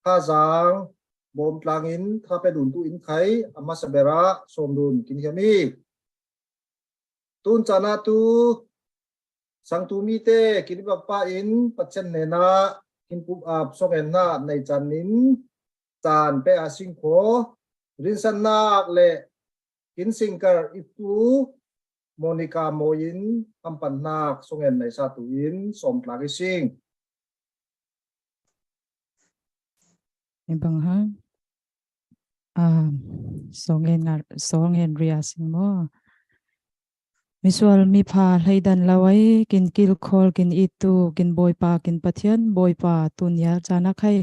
ข้าจางบอมกลางอินข้าไปดุนตุอินไขอามาสเบระสมดุลกินเฮมีตุนจานาตูสังตูมีเตกินบัปปาอินปัจเจนเนนากินปุบอาบสงเอนนาในจันนินจานเปอาสิงโครินสันนาเลกินสิงเกอร์อิปูโมนิกาโมยินอัมปันนาคสงเอนในซาตุอินสมปลากิสิงIbang ha song en ria sing mo miswal mi pha hleidan lawai kin kil khol kin itu kin boy pa kin pathian boy pa tunya chana khai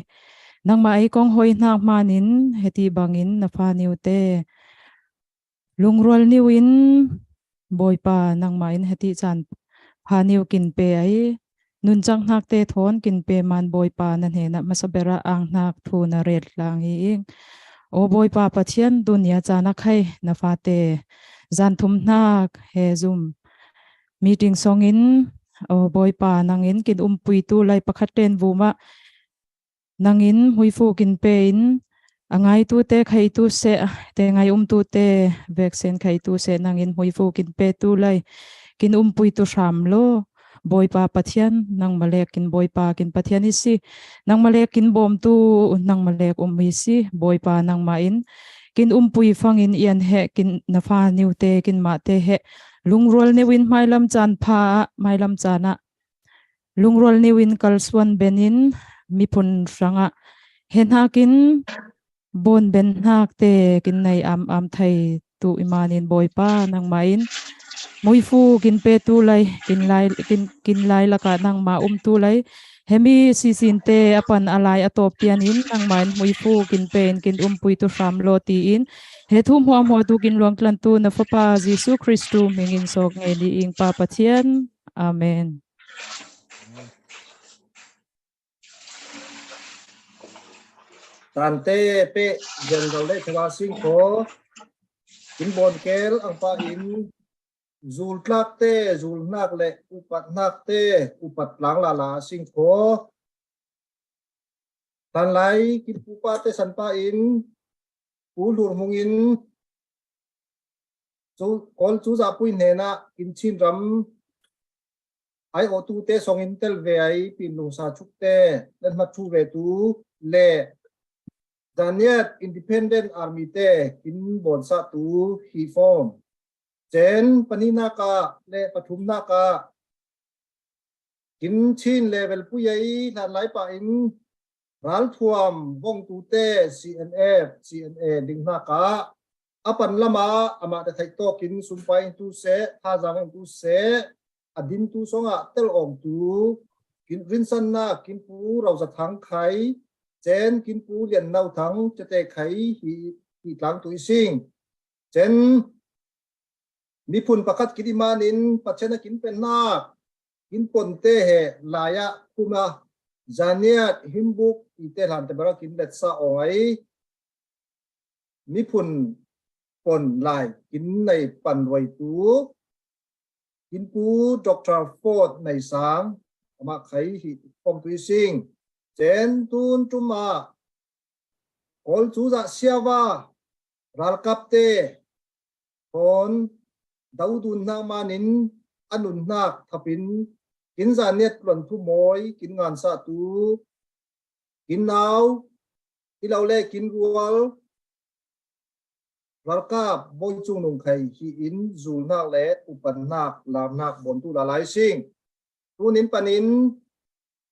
nangma ai kong hoi nak manin heti bangin na pha niute lungrol niwin boy pa nangma in heti chan pha niu kin pe ai nun chang nak te thon kin pe man boy pa nan he na masabera ang nak thu na ret lang hi o boy pa pathian dunia chana khai na fa te zan thum nak he zum meeting songin o boy pa nangin kin pui tu lai pakhaten vuma nangin huifu kin pein angai tu te khai tu se te ngai tu te vaccine khai tu se nangin huifu kin pe tu lai kin pui tu sham lo boy pa pathian nang malek kin boy pa kin pathian isi nang malek kin bom tu nang malek isi boy pa nang main kin pui fangin ian he kin nafa niu te kin ma te he lungrol ni win mailam chan pha mailam chana lungrol ni win kalswan benin mipun ranga henhakin bon ben hak te kin nei am thai tu imanin boy pa nang main muifu kin pe tu lai kin lai laka nang ma tu lai hemi sisin te apan alai atop pianin nang main muifu kin pen kin pui tu ram lo ti in he thum hwa tu kin long tlan tu na fa pa Jesu Christu mingin sok nge ni ing pa pathian amenตันเตเปเจนเราได้ทว่าสิงโคกินบอนเกลอังปาอินจูลทักเตจูลนักเละอุปัตนักเตอุปัตหลังลาลาสิงโคทันไลกินปูปาเตสันปาอินปูหลุดมุงอินจูคอนจูจับปุยเนนะกินชินรำไอโอตูเตสองอินเตลเวไอปินลงซาชุกเตเล่นมาชูเวตูเล่ Daniel Independent Army te kin bon sa tu hi form chen panina ka le pathumna ka kin chin level pu yai than lai pa in ral thuam bong tu te CNA ding na ka apan lama ama ta thai to kin sumpai tu se tha jang tu se adin tu songa tel ong tu kin rinsan na kin pu rau za thang khaiเจนกินปูเรียนเนาทั้งจะแต่ไขหีหลังตุยซิงเจนมีพุ่นประคัดกินมานินปัจเจนกินเป็นนากินปนเตเหลายะคุมาจานียหิมบุกอีเตหันแต่บรากินเล็ดซาออยมีพุ่นปนลายกินในปันไวตูกินปูดอกทราฟอร์ดในสางมาไขหีปองตุยซิงเจนตูนจุมาคอลจูจะเสียวารัลกับเตคนดาวดุนนามานินอนุนนักทับินกินจานเน็ตหล่นทุ่มอยกินงานสาตูกินนาวที่เราเล่กินรัวรัลกับบอยจุงนงไข่ฮีอินจูนักเล่อุปนักลามนักบนตุลาไลซิงตูนินปนิน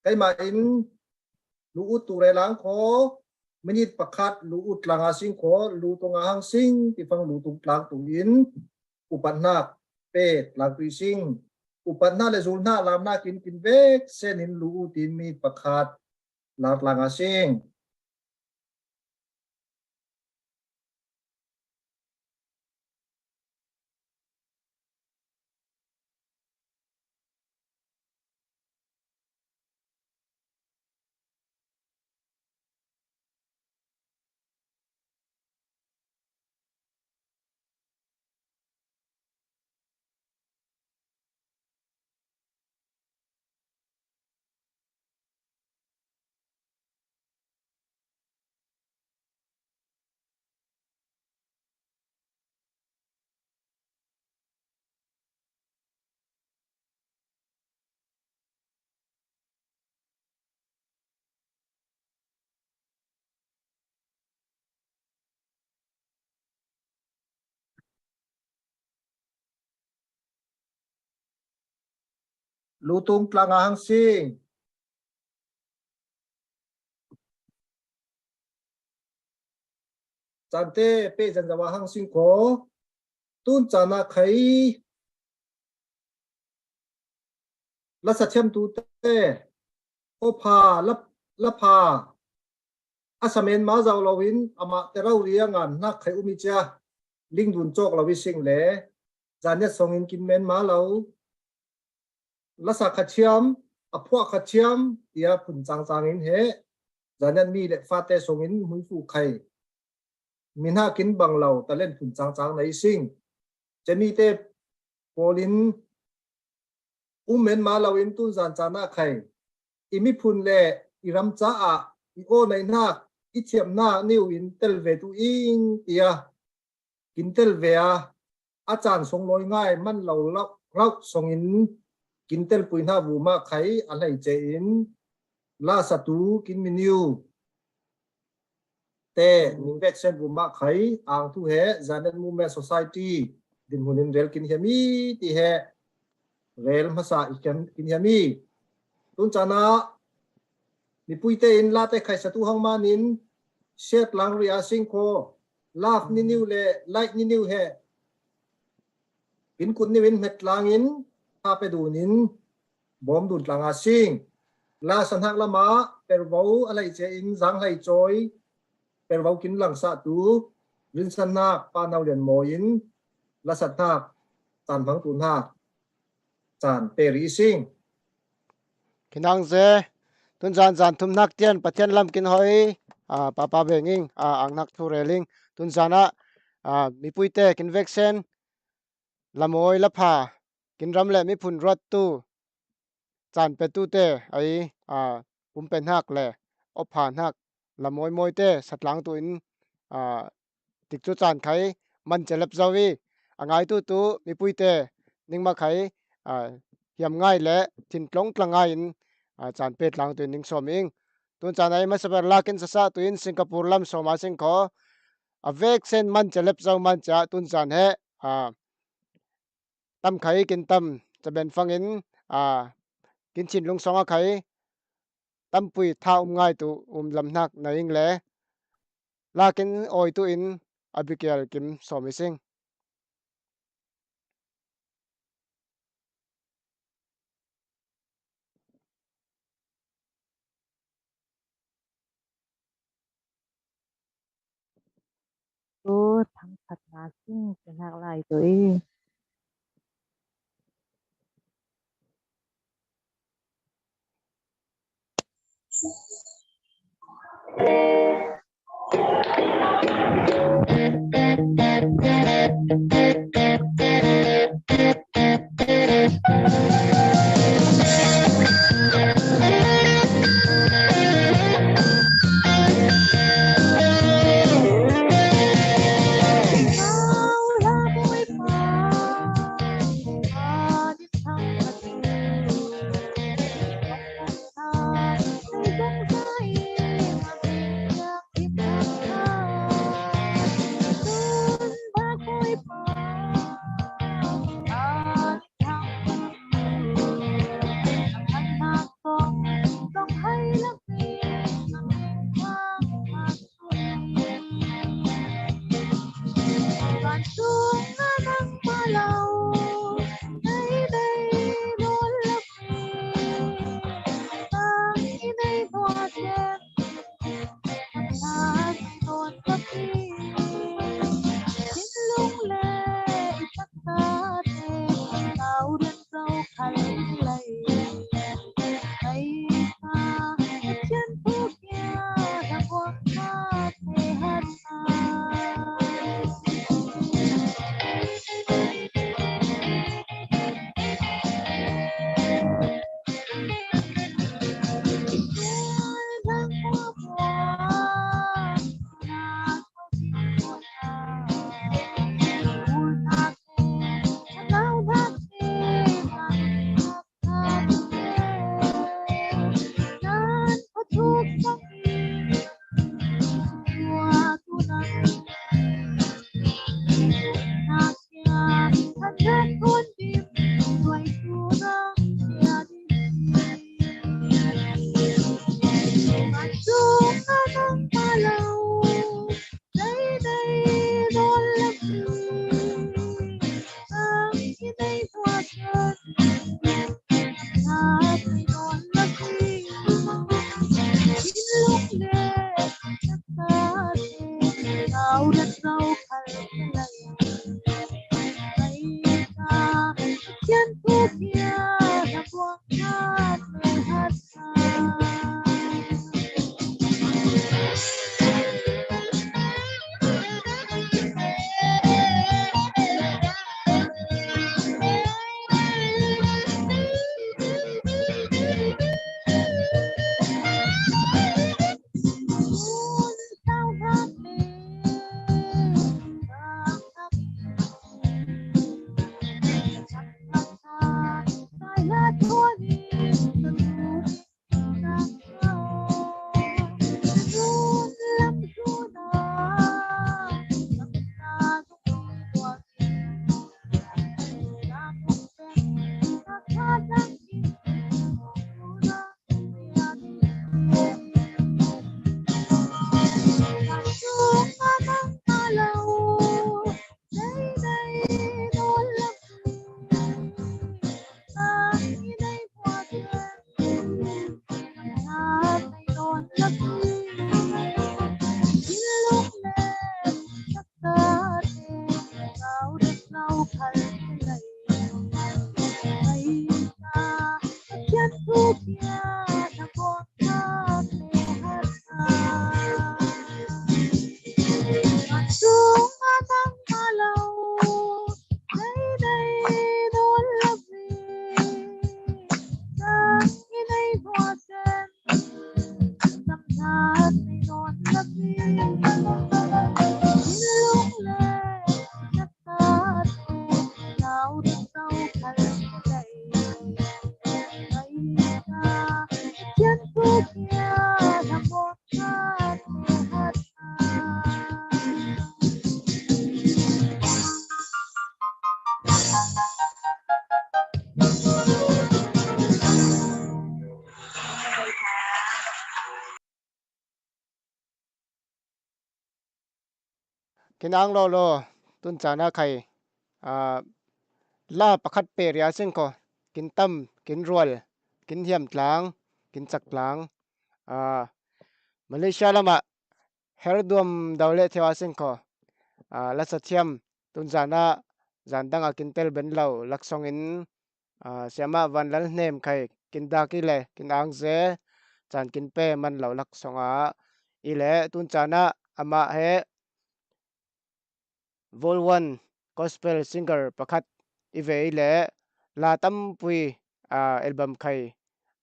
ไกมาอินลูอุตุเรลังขอมินิประคัดลูอุตลังอาสิงขอลูตงอาหังสิงที่ฟังลูตุกลางตุยินอุปันนาเป็ดลางตุยสิงอุปันนาเลจูนาลามนากินเวกเส้นหินลูอุตินมีประคัดลางอาสิง lutung tlang hang sing chante pe jan jawa hang sing ko tun chana khai la sa chem tu te o pha la pha asamen ma zaw lawin ama te rau riangan na khai umi cha ling dun chok lawi sing le janya songin kin men ma lo la sa khachiam apua khachiam tia phun chang chang in he janya mi le fa te songin hui fu khai min ha kin bang lo ta len phun chang chang nei sing chemi te polin men ma lawin tun zan chana khai imi phun le iram cha a I o nei na I thiam na niu in tel ve tu ing tia kin tel ve a chan song loi ngai man lo lak song in kin tel puin ha bu ma khai a lai che in la sa tu kin miniu te ning vek sen bu ma khai ang tu he zanen movement society din hunin rel kin hemi ti he rel masa ikan kin hemi tun chana ni puite in la te khai sa tu hang manin set lang ria sing ko laf ni niu le like ni niu he in kun ni win met lang in ha pe du nin bom dun tlang a sing la san hak lama per vo alai che in zang hai choi per vo kin lang sa tu rin san na pa nau lian mo in la sat na tan phang tun ha chan pe ri sing kinang ze tun zan thum nak tian pathian lam kin hoi papa benging ang nak thu reling tun zana mi puite kin vexen lamoi la pha kin ram le mi phun rot tu chan pe tu te ai pum pen hak le op phan hak lamoi moi te satlang tu in tik chu chan khai man chelap zawi angai tu mi puite ningma khai hiam ngai le thin tlong tlangai in chan pe tlang tu ning soming tun chan ai masaber lakin sa tu in Singapore lam soma sing kho avek sen man chelap zaw man cha tun chan he tam khai kin tam chaben fangin kin chin lung songa khai tam pui tha ngai tu lam nak na ing le lakin oi tu in Abigail kim somi sing tu thằng thật là xin xin hạc lại tôi kinang lo tun chana khai la pakhat pe ria sing ko kin tam kin rual kin hiam tlang kin chak tlang Malaysia lama herduam dawle thewa sing ko la sathiam tun jana zandang akin tel ben lau laksong in siama van lal nem khai kin da ki le kin ang ze chan kin pe man lau laksonga ile tun chana ama he vol 1 gospel singer pakhat ive ile la tam pui album khai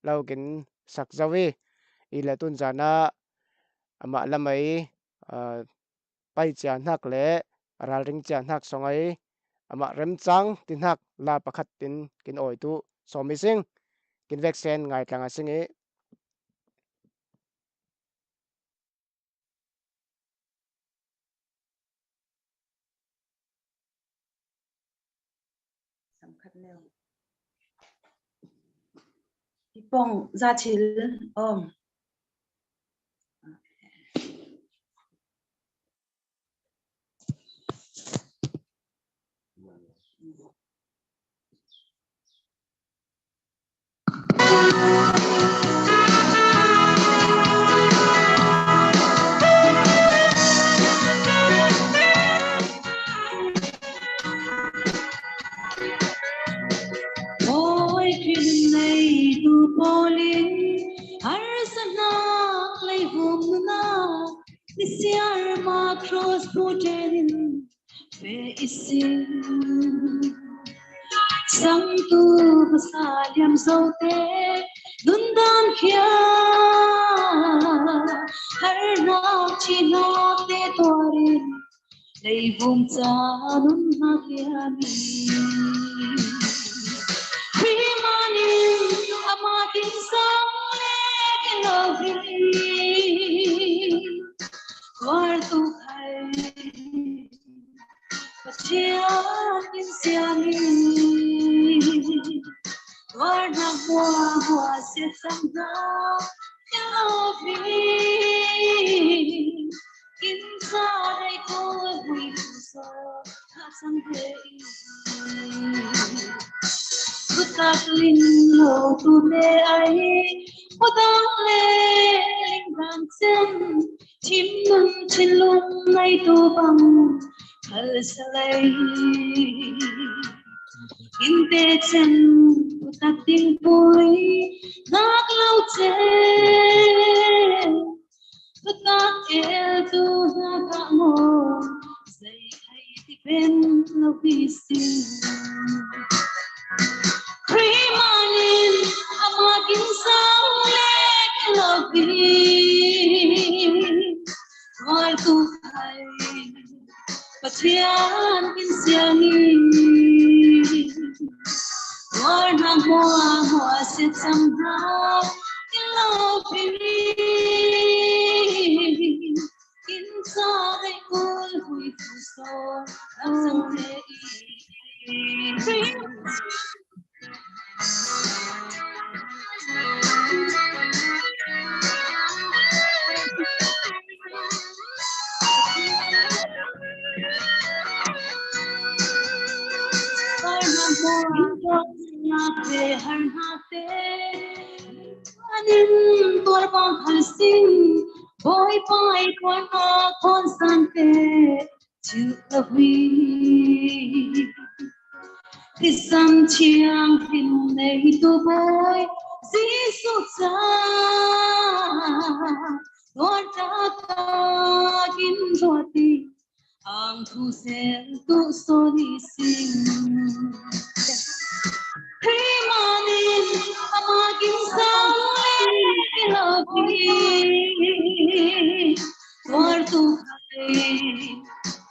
lau kin sak zawi ile tun jana ama lamai pai cha nak le ral ring cha nak songai ama rem chang tin hak la pakhat tin kin oi tu somi sing kin vexen ngai tanga singi Pong ra chil ôi chuyện này tu polin arsana lay humna nisiar ma cross protein fe isin sang tu basaliam zote dundan khia har na chino te torin lay hum cha nun ha khia mi Primanin amatin sangre ke lovely Wartu khai Pachian insiami Warna hua se samna ke lovely Inside ko hui so samde Tutakling lo tu le ai Udang le ling bang sen Chim nung chin lung ngay tu bang Hal salay Inte chen tutak ting pui Nak lau chen Tutak el tu haka mo Say hay ti pen lau bising Primanin amagin saulek lobi Wartu khai Patian kinsiani Warna hoa sit samha lobi Inside kul hui fuso Samte Boy, boy, con constante to the week. Kisam chiang hin nei tu boy, zisu cha. Lord ta kin roti, ang tu sel tu sori sing. Primanin amagin saulek lobi Wartu khai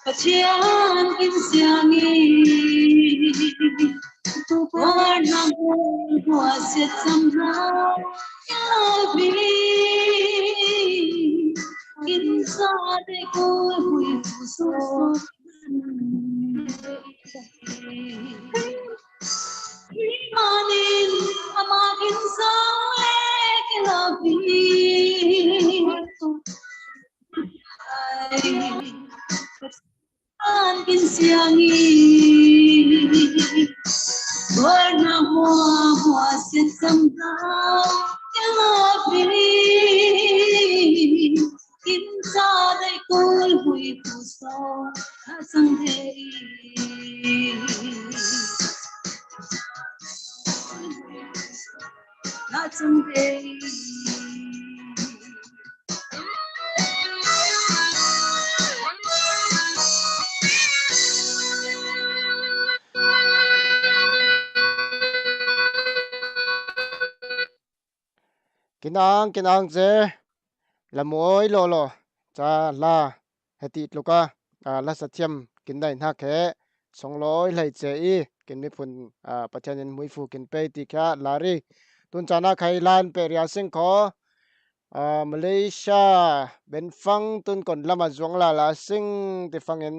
Pachian kinsiangi Warna hua sit samra lobi Inside ko hui fuso Primanin amagin saulek lobi tan kin siangi Borna hoa se samtao elavi Kim sa dai kol hui pu so sang hei sang hei kinang je lamoi lo cha la heti tluka la sathiam kin dai na khe songloi lai che I kin mi phun pathianin muifu kin pe ti kha lari tun chana khai lan pe ria sing kho Malaysia ben phang tun kon lama zuang la sing ti phangin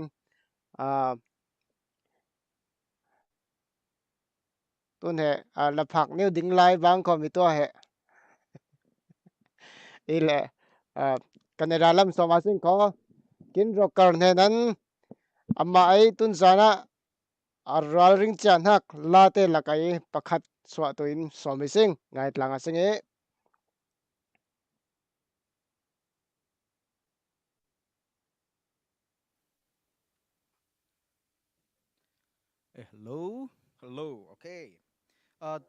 tun he la phak new ding lai bang ko mi to he ile Canada lam so ma sing ko kin rocker ne nan amma ai tun zana aral ring chan hak late lakai pakhat swa to in so mi sing ngai tlanga sing e hello okay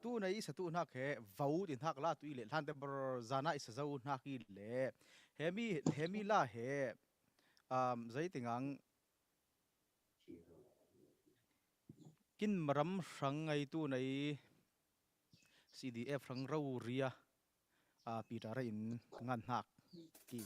tu nei sa tu na khe vau din hak la tu ile than te ber zana isa zau na ki le hemi la he zai tingang kin maram rang ai tu nei CDF rang rau ria pi ta ra in ngan hak ki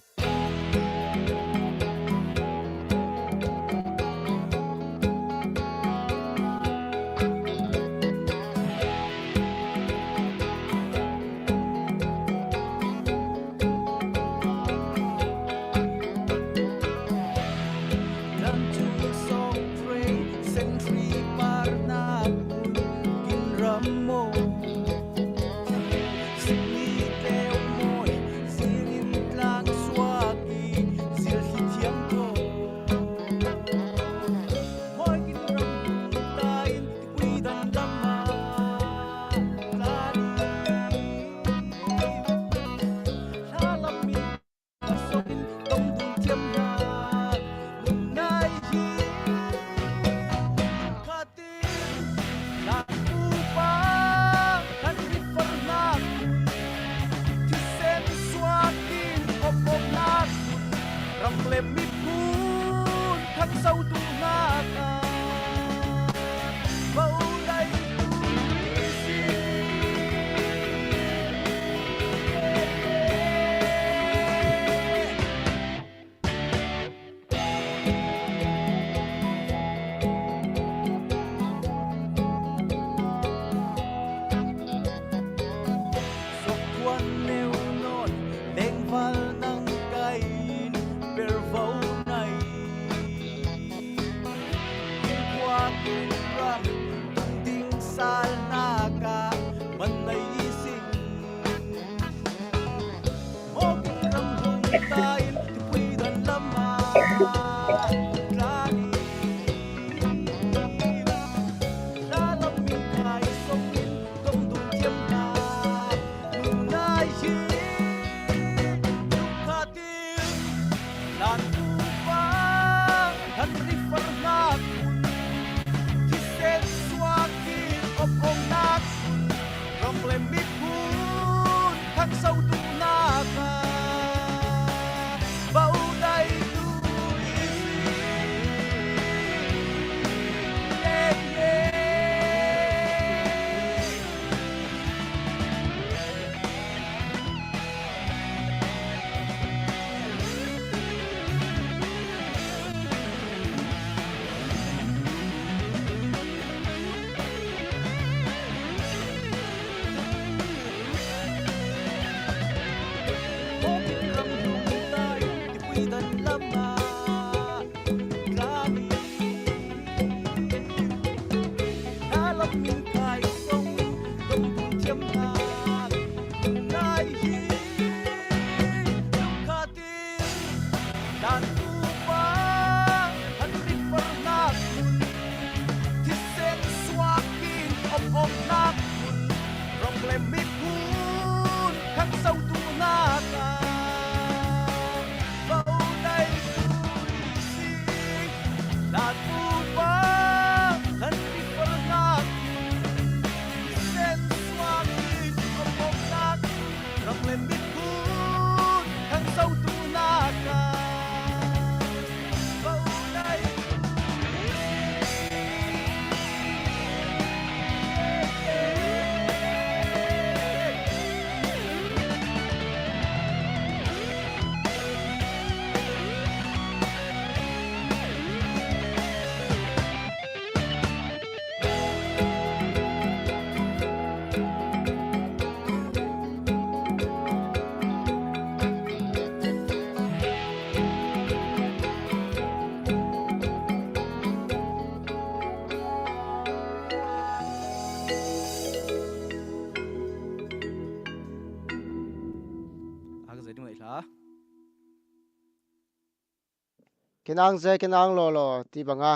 kinang ze kinang lo ti banga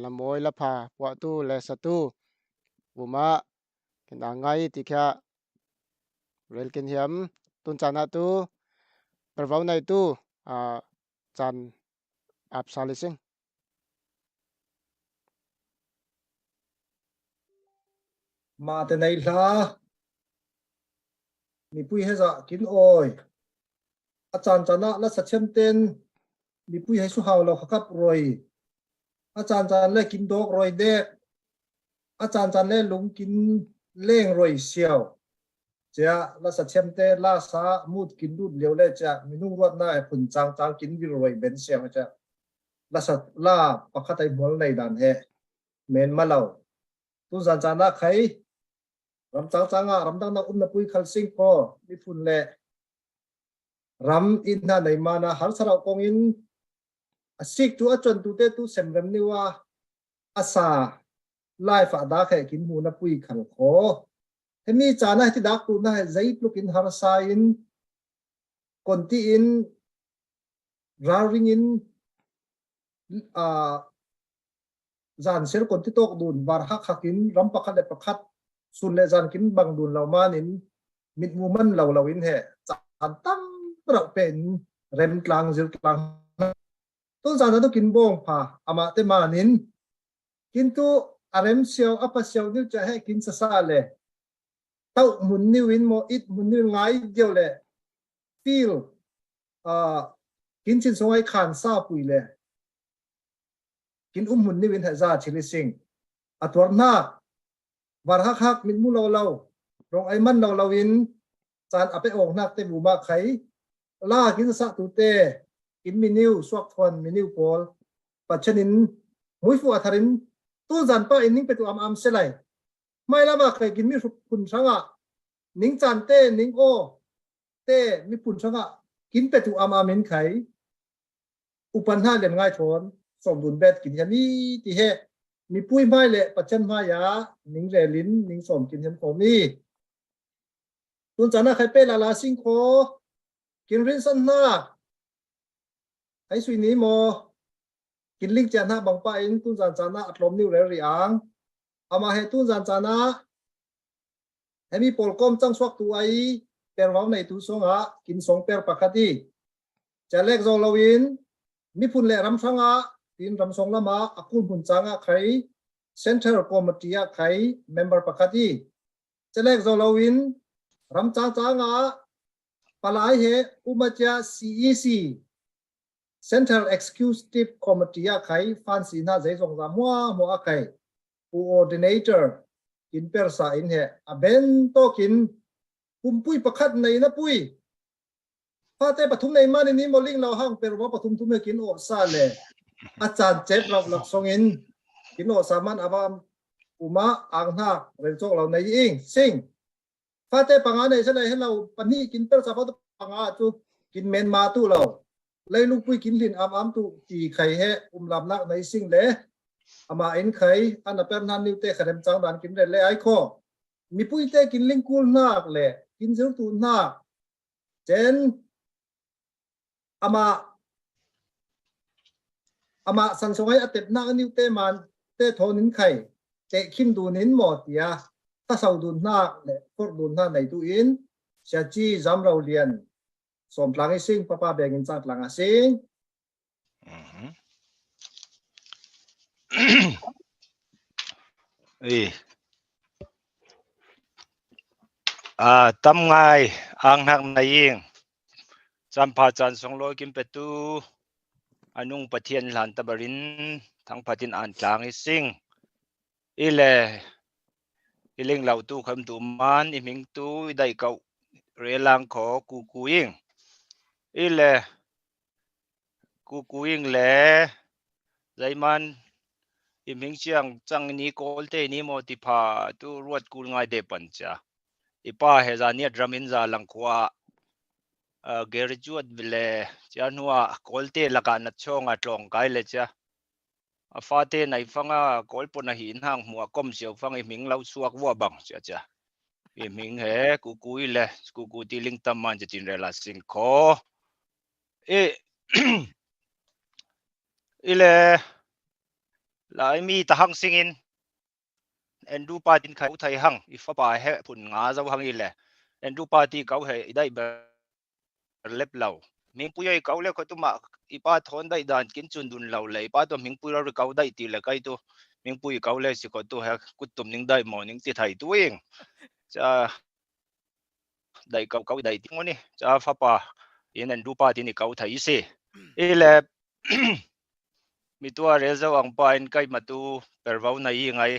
la moi la pha wa tu le sa tu buma kinang ngai ti kha rel kin hiam tun chana tu pervau nai tu chan ap salising mà thế này là mi pui heza kin oi achan chana la sachem ten mi pui hai su haw lo khakap roi achan chan le kin dok roi dek achan chan le lung kin leng roi siao cha la sachem te la sa mut kin dut leo le cha minung ruat na e phun chang chang kin vil roi ben siang cha la sat la pakhatai mol nei dan he men malau tu zan chana khai ram chang changa ram dang na na pui khal sing ko mi phun le ram in na nei mana har sarau kong in asik tu achon tu te tu sem ram ni wa asa lai fa da khe kin mu na pui khal kho hemi chana ti dak tu na zai pluk in har sa in konti in rawing in zan ser konti tok dun war hak hakin ram pakhat le pakhat sun le zan kin bang dun law manin mit mu man law in he chan tam ra pen rem tlang zil tlang tu zan tu kin bong pha ama te manin kintu arem siaw apa siaw ni cha he kin sa sa le tau mun ni win mo it mun ni ngai dio le feel kin chin songai khan sa pui le kin mun ni win ha za chili sing atwar na war hak hak min mu law rong ai man law in chan ape ong nak te bu ma khai la kin sa tu te kin miniu swak thon miniu pol pachanin hui fu atharin tu zan pa in ning pe tu am selai mai lama khai kin mi phun sanga ning chan te ning o te mi phun sanga kin pe tu am in khai upan ha len ngai thon som dun bet kin yani ti he mi pui mai le pachan ma ya ning le lin ning som kin hem ko mi tun chana khai pe la sing kho kin rin san na ai sui ni mo kin ling chan ha bang pa in tun zan chana atlom ni re ri ang ama he tun zan chana hemi pol kom chang swak tu ai per waw nei tu songa kin song per pakhati chalek zo lowin mi phun le ram thanga tin ram song lama akun hun changa khai central committee a khai member pakhati chalek zo lowin ram changa palai he umacha CEC central executive committee a khai fancy na zai zong za mo a khai coordinator kin per sa in he aben to kin pumpui pakhat nei na pui pa te pathum nei mani ni moling law hang per wa pathum tu me kin o sa le achan chep lok song in kin o saman awam uma ang na ren chok law nei ing sing pa te panga nei sa lai hello pani kin per sa pha panga tu kin men ma tu law lei lu pui kin lin am tu ti khai he lam nak nei sing le ama in khai ana per nan niu te kharem chang dan kin le ai kho mi pui te kin ling kul nak le kin zir tu na chen ama san songai atep na niu te man te thonin khai te khim du nin mo tia ta sau du na le for du na nei tu in sia chi zam rau lian som tlang ai sing papa bengin chat lang a sing tam ngai ang nak na ying cham pha chan song lo kim pe tu anung pathian hlan tabarin thang phatin an tlang I sing ile iling lau tu kham tu man I ming tu dai kau relang kho ku ying ile ku ying le zaiman I ming chiang chang ni kol te ni mo ti pha tu ruat kul ngai de pan cha ipa he za ni dramin za lang kwa graduate vile chanua kolte laka na chonga tlong kai le cha afate nai fanga kolpo na hin hang mua kom siau fang I ming lau suak wa bang cha I ming he ku ile ku ti ling tamman cha tin rela sing kho ile lai mi ta hang singin endu pa din khai thai hang ifa pa he phun nga zo hang ile endu pa ti kau he dai ber lep lau ming puyai kau le ko tu ma ipa thon dai dan kin chun dun lau le pa to ming puyar kau dai ti le kai tu ming pui kau le si ko tu he kutum ning dai morning ti thai tu ing cha dai kau dai ti ngoni cha fa pa in endu pa ti ni kau thai si ile mi tua re zo ang pa in kai ma tu pervau na yi ngai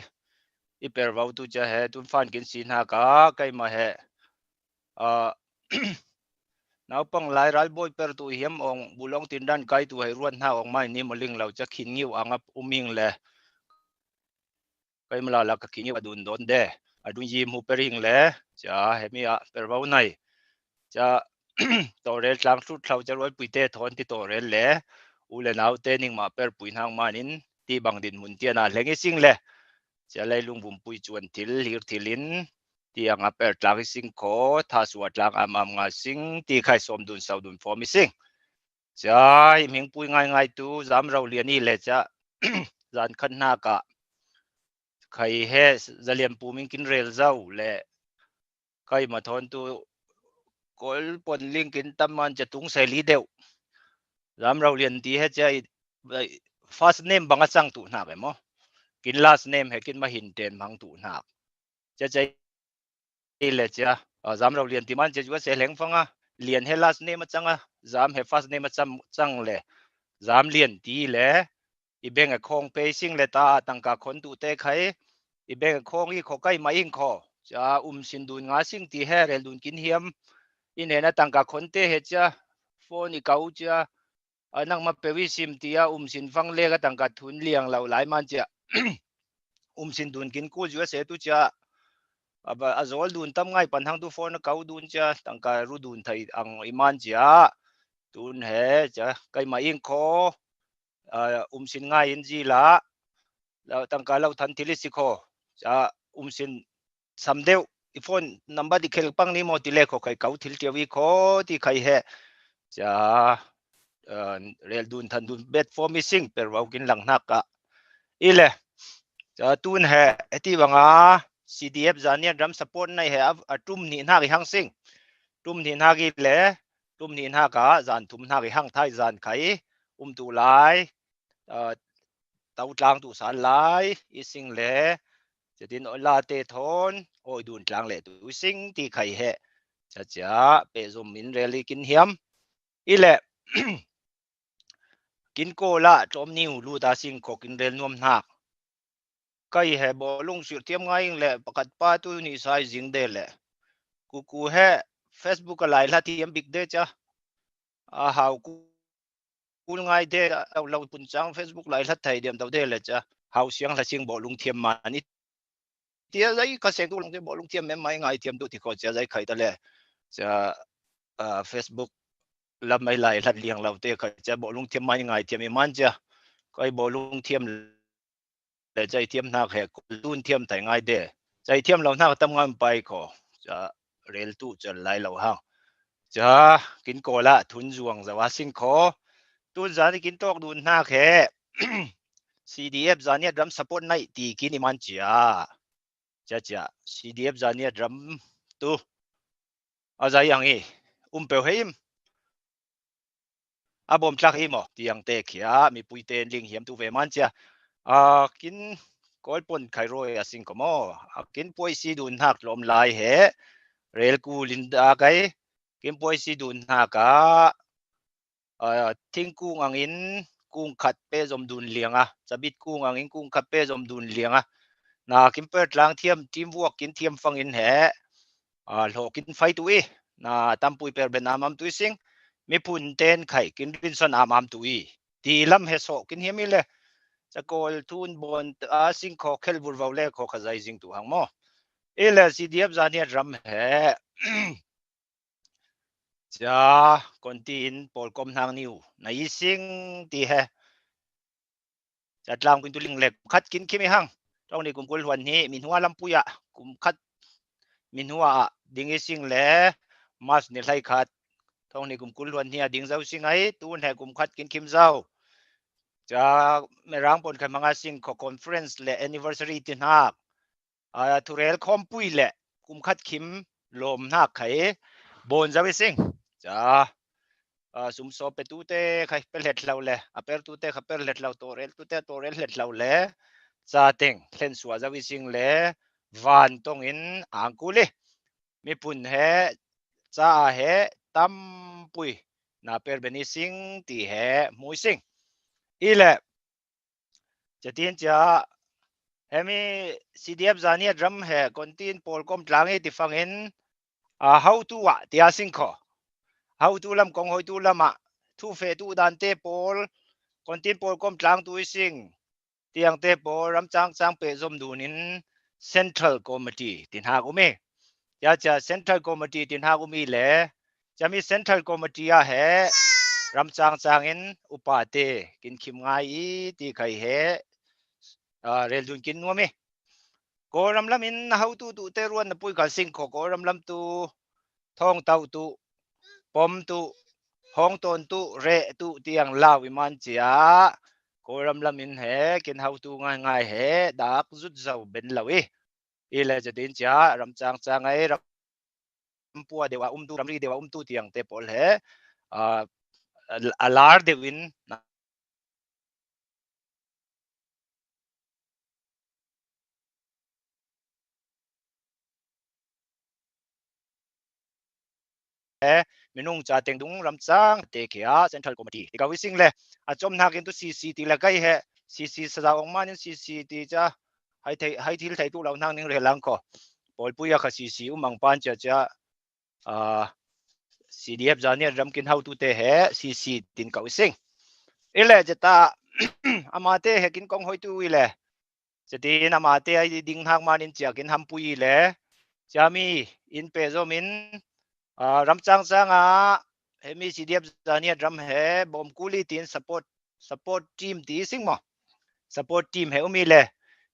i pervau tu cha he tu fan kin sin ha ka kai ma he nào pang lai ral boy per tu hiam ong bulong tin dan kai tu hai ruan ha ong mai ni moling lau cha khin ngiu angap uming le kai mala la ka khin ngiu adun don de adun yi mu pering le cha hemi a pervau nai cha torel tlang su thlau cha roi puite thon ti torel le u le nau te ning ma per puin hang manin ti bang din mun tia na lengi sing le cha lai lung bum pui chuan thil hir thilin ti anga per tlang sing ko tha suat lang am nga sing ti khai som dun sau dun form sing cha ming pui ngai tu zam rau lian ni le cha zan khan na ka khai he zaliam pu ming kin rel zau le kai ma thon tu kol pon ling kin taman cha tung se li deu zam rau lian ti he cha first name banga chang tu na be mo kin last name he kin ma hin ten mang tu na cha cha le cha zam rau lian ti man cha se leng fanga lian he last name changa zam he first name chang le zam lian ti le i beng a khong pe sing le ta tangka khon tu te khai i beng khong i kho kai ma ing kho cha sin dun nga sing ti he rel dun kin hiam in he na tangka khon te he cha phone i kau cha anang ma pe wi sim ti a sin fang le ga tangka thun liang lau lai man cha sin dun kin ku ju se tu cha aba azol dun tam ngai pan hang tu phone kau dun cha tangka ru dun thai ang iman cha tun he cha kai ma ing kho sin ngai in ji la lau tangka lau than thili si kho cha sin samdeu phone number di khel pang ni mo ti le kho kai kau thil ti wi kho ti khai he cha rel dun than dun bet for missing per wau kin lang nak ka ile cha tun he eti wanga CDF zania drum support nai he atum ni na ri hang sing tum ni na gi le tum ni na ka zan thum na ri hang thai zan khai tu lai tàu tlang tu san lai ising leจะดินอลาเตทอนโอ้ยดูนกลางเลยดูสิงที่ใครเหจะจะเปซมมินเรลีกินเฮียมอีเล่กินโกละจอมนิวลูตาสิงขอกินเรลนวมหักใครเหบอลงสุดเทียมง่ายเลยประกาศป้าตัวนี้ใส่จิงเดลกูเหFacebook อะไรละที่ยังบิ๊กเดจ้ะหาวกูง่ายเดเราปุ่นจัง Facebook อะไรละไทยเดียมตัวเดลจ้ะหาวเสียงละเสียงบอลงเทียมมานี่เดี๋ยวไอ้ก็เสียงตัวลงที่บอลงเทียมแม่ไม่ง่ายเทียมตัวที่เขาจะได้ใครแต่เลยจะFacebook แล้วไม่ไล่ลัดเลี้ยงเราเตะเขาจะบอลงเทียมไม่ง่ายเทียมมันจะก็ไอ้บอลงเทียมแต่ใจเทียมหน้าแขกลุ้นเทียมแต่ง่ายเด้ใจเทียมเราหน้าทำงานไปก็จะเรลตู้จะไล่เราห้างจะกินโกละทุนจวงจะว่าสิ่งขอตุนจานกินตอกดูหน้าแขก CDF จานเนี่ยดรัมสปอร์ตในตีกินมันจะCDF จานเนี่ยดรัมตู้อะไรอย่างนี้เปลวหิมบอมชักหิมที่ยังเตะขี้มีปุยเตนลิงเหียมตู้เวมันจะกินก้อยปนไข่โรยสิงก็มอกินป่วยซีดุนหักลมลายเหเรลกูลินดาไกกินป่วยซีดุนหักทิ้งกุ้งอังอินกุ้งขัดเปจมดุนเลียงจะบิดกุ้งอังอินกุ้งขัดเปจมดุนเลียงนากินเปิดล้างเทียมทีมวัวกินเทียมฟังอินเหโลกินไฟตุยนาตามปุยเปิดเป็นน้ำตุยสิงมีปุ่นเต้นไข่กินวินสันน้ำตุยตีลำเฮโซกินเฮียมิเลยจะโกลทุนบนสิงขอเคลบุรวาวเล่ขอขจายสิงตัวหางโมเลCDF จานเนี่ยรำเหจะคนตีนปอลกอมทางนิวในสิงตีเหจะตามกินตุลิงเล็กคัดกินขี้ไม่หังตรงนี้กุมกุลวันนี้มินหัวลำปุยกุมคัดมินหัวดิ้งสิงเล่มาสเนลัยคัดตรงนี้กุมกุลวันนี้ดิ้งเจ้าสิงไอตูนแห่กุมคัดกินคิมเจ้า cha merang pon kan manga sing ko conference le anniversary tin ha thurel khompui le kum khat khim lom na khai bon zawi sing cha sum so pe tu te khai pe let lau le aper tu te khaper let lau torel let lau le cha teng thlen suwa zawi sing le van tong in angkuli mi pun he cha he tam pui na per beni sing ti he mui sing ile chatin cha hemi CDF zania drum he kontin polkom tlangi ti fangin how to wa tia sing kho how to lam kong hoi tu lama thu fe tu dan te pol kontin polkom tlang tu sing tiang te pol ram chang pe zom dunin central committee tin ha umi ya cha central committee tin ha umi le chami central committee a he ram chang in upate kin khim ngai ti khai he rel dun kin nuami ko ram lam in how to tu te ruan na pui ka sing ko ram lam tu thong tau tu pom tu hong ton tu re tu tiang law man chia ko ram lam in he kin how to ngai he dak zut zau ben lawi ile ja din chia ram chang ai ram pua dewa tu ram ri dewa tu tiang te pol he alar de win minung cha teng dung ram chang te kia central committee ti ka wising le a chom na kin tu CC ti la kai he CC sa ong man CC ti cha hai thil thai tu lo nang ning re lang ko pol puya kha CC umang pan cha cha CDF zania ram kin how tu te he CC tin ka wising ile jata amate he kin kong hoi tu ile jadi amate ai ding hang manin cha kin ham pui le chami in pe zo min ram chang hemi CDF zania drum he bom kuli tin support team ti sing mo support team he umi le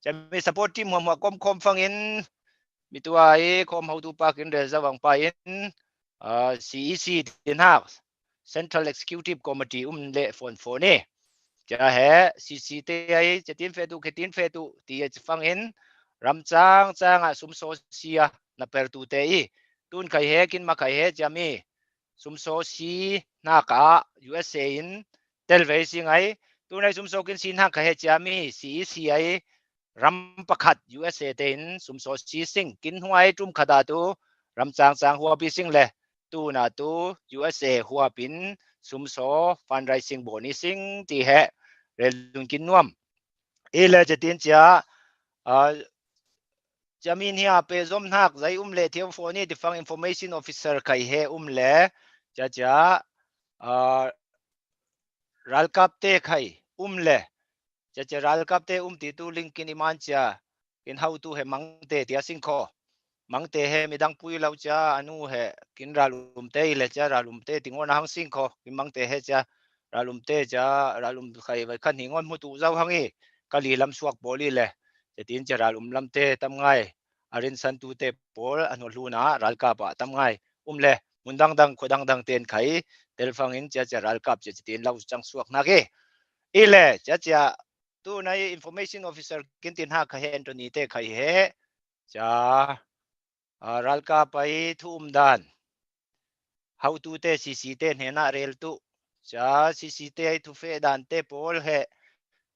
chami support team mo kom fangin mitua ai kom how tu pa kin re zawang pa in CEC tin ha Central Executive Committee le phone ni cha he CC te ai chatin fe tu ti fangin ram chang sum so sia na per tu te I tun kai he kin ma kai he chami sum so si na ka USA in tel ve sing ai tu nai sum so kin sin ha ka he chami CEC ai ram pakhat USA te in sum so si sing kin huai tum khada tu ram chang hua pi sing le tu na tu USA hua pin sum so fundraising boni sing ti he relun kin nuam ile chatin cha chamin hi pe zom nak zai le thiam phone ti fang information officer kai he le cha ral kap te khai le cha ral kap te ti tu linkin iman cha in how to he mang te tia sing kho mang te he midang pui lau cha anu he kin ralum te le cha ralum te tingon hang sing kho kin mang te he cha ralum te cha ralum khai vai khan hingon mu tu zau hangi kali lam suak boli le tin cha ralum lam te tam ngai arin san tu te pol anu luna ral ka pa tam ngai le mundang dang khodang dang ten khai tel fangin cha ral kap cha tin lau chang suak na ge ile cha tu nai information officer kin tin ha kha he Anthony te khai he cha ral ka pai thum dan how tu te CC te hena rel tu cha CC te ai thu fe dan te pol he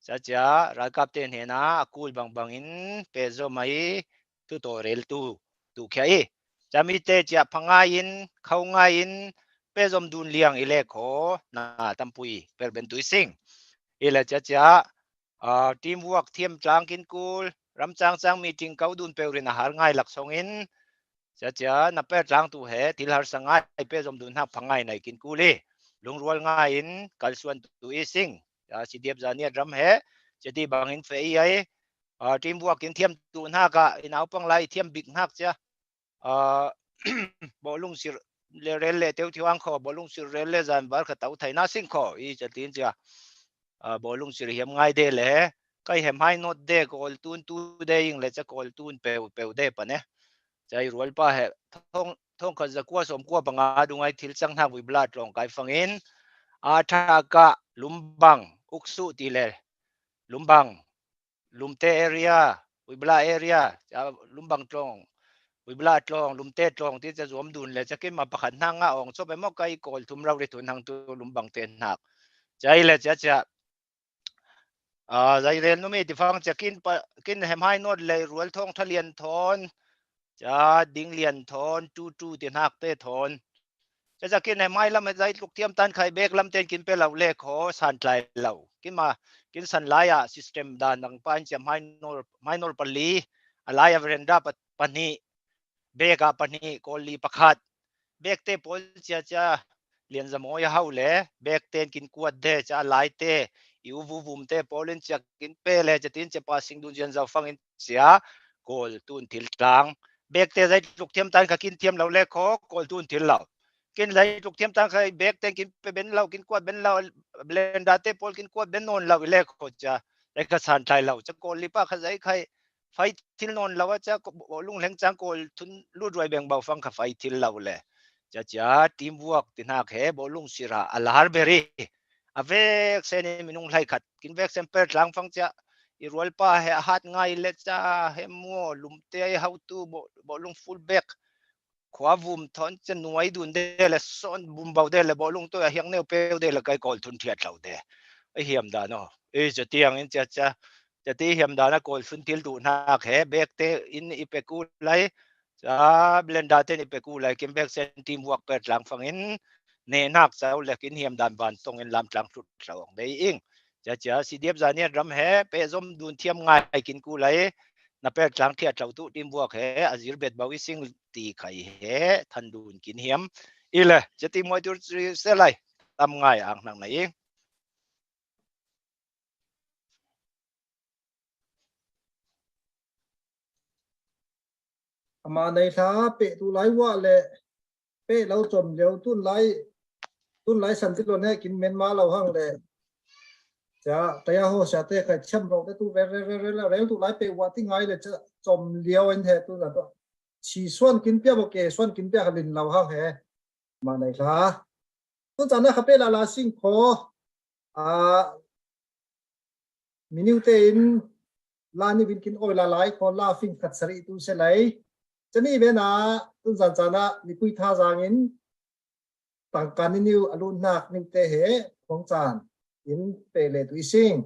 cha ral kap te hena akul bang in pe zo mai tu to rel tu khai chami te cha phanga in khau nga in pe zom dun liang ile kho na tampui per ben tu sing ile cha teamwork thiam tlang kin kul ram chang meeting kau dun pe rin har ngai lak song in cha na pe tlang tu he til har sangai pe zom dun ha phangai nai kin kuli lungrual nga in kalsuan tu ising CDF zania drum he cheti bangin fe ai teamwork in thiam tu na ka inau pang lai thiam big hak cha bolung sir le rel le teu thiwang kho bolung sir rel le zan bar kha tau thaina sing kho I chatin cha bolung sir hiam ngai de le kai hem hai not de kol tun tu de ing le cha kol tun pe de pa ne chai rual pa he thong kha zakwa som kwa banga dungai thil chang na wi bla tong kai fangin tha ka lumbang uksu ti le lumbang lumte area uibla area lumbang tlong uibla tlong lumte tlong ti cha zom dun le chakin ma pakhat na nga ong so be mo kai kol thum rau ri tun hang tu lumbang te nak chai le cha zai ren no me ti phang chakin pa kin hem hai not le rual thong thalian thon cha ding lian thon tu ti nak te thon cha kin hem hai lam zai luk tiam tan khai bek lam ten kin pe lau le kho san tlai lau kin san laya system dan nang pan cham minor pali alaya verenda pani beka pani koli pakhat bek te pol cha lian zamoya haule bek ten kin kuat de cha lai te iu vum te polin cha kin pe le chatin cha passing dun jan zaw fangin sia kol tun thil tlang bek te zai luk thiam tan ka kin thiam lo le kho kol tun thil lo kin zai luk thiam tan khai bek ten kin pe ben lo kin kuat ben lo blenda te pol kin kuat ben non lo le kho cha le ka san thai lo cha kol li pa kha zai khai fai thil non lo cha lung leng chang kol thun lu roi beng bau fang kha fai thil lo le cha teamwork tinak he bolung sira alhar beri avek sene minung lai khat kin vek semper tlang fang cha irwal pa he hat ngai le cha he mo lumte how to bolung full back khwa vum thon cha nuai dun de le son bum bau de le bolung to hiang ne pe de le kai kol thun thiat lau de ai hiam da no e cha tiang in cha ti hiam da na kol sun til du na he bek te in ipeku lai cha blenda te ni peku lai kim bek sen teamwork per tlang fangin ne nak sau le kin hiam dan ban tong in lam tlang thut hlawng dei ing cha cdf zania ram he pe zom dun thiam ngai kin ku lai na per tlang thia tlau tu teamwork he azir bet bawi sing ti khai he than dun kin hiam ile chati moi tur se lai tam ngai ang nang nai ing mà này thà pe tu lái wa le pe lau chom leo tun lái san ti lon he kin men ma lau hang le cha taya ho sa te ka cham ro te tu re tu lái pe wa ti ngai le cha chom leo en he tu la to chi suan kin pia bo ke suan kin pia halin lau hang he mà này thà tu cha na khape la sing kho miniu te in la ni bin kin oi la lai kho la phing khat sari tu se lai chani ve na tu zan chana ni pui tha zang in tang kan ni alun nak ni te he khong chan in pe le tu sing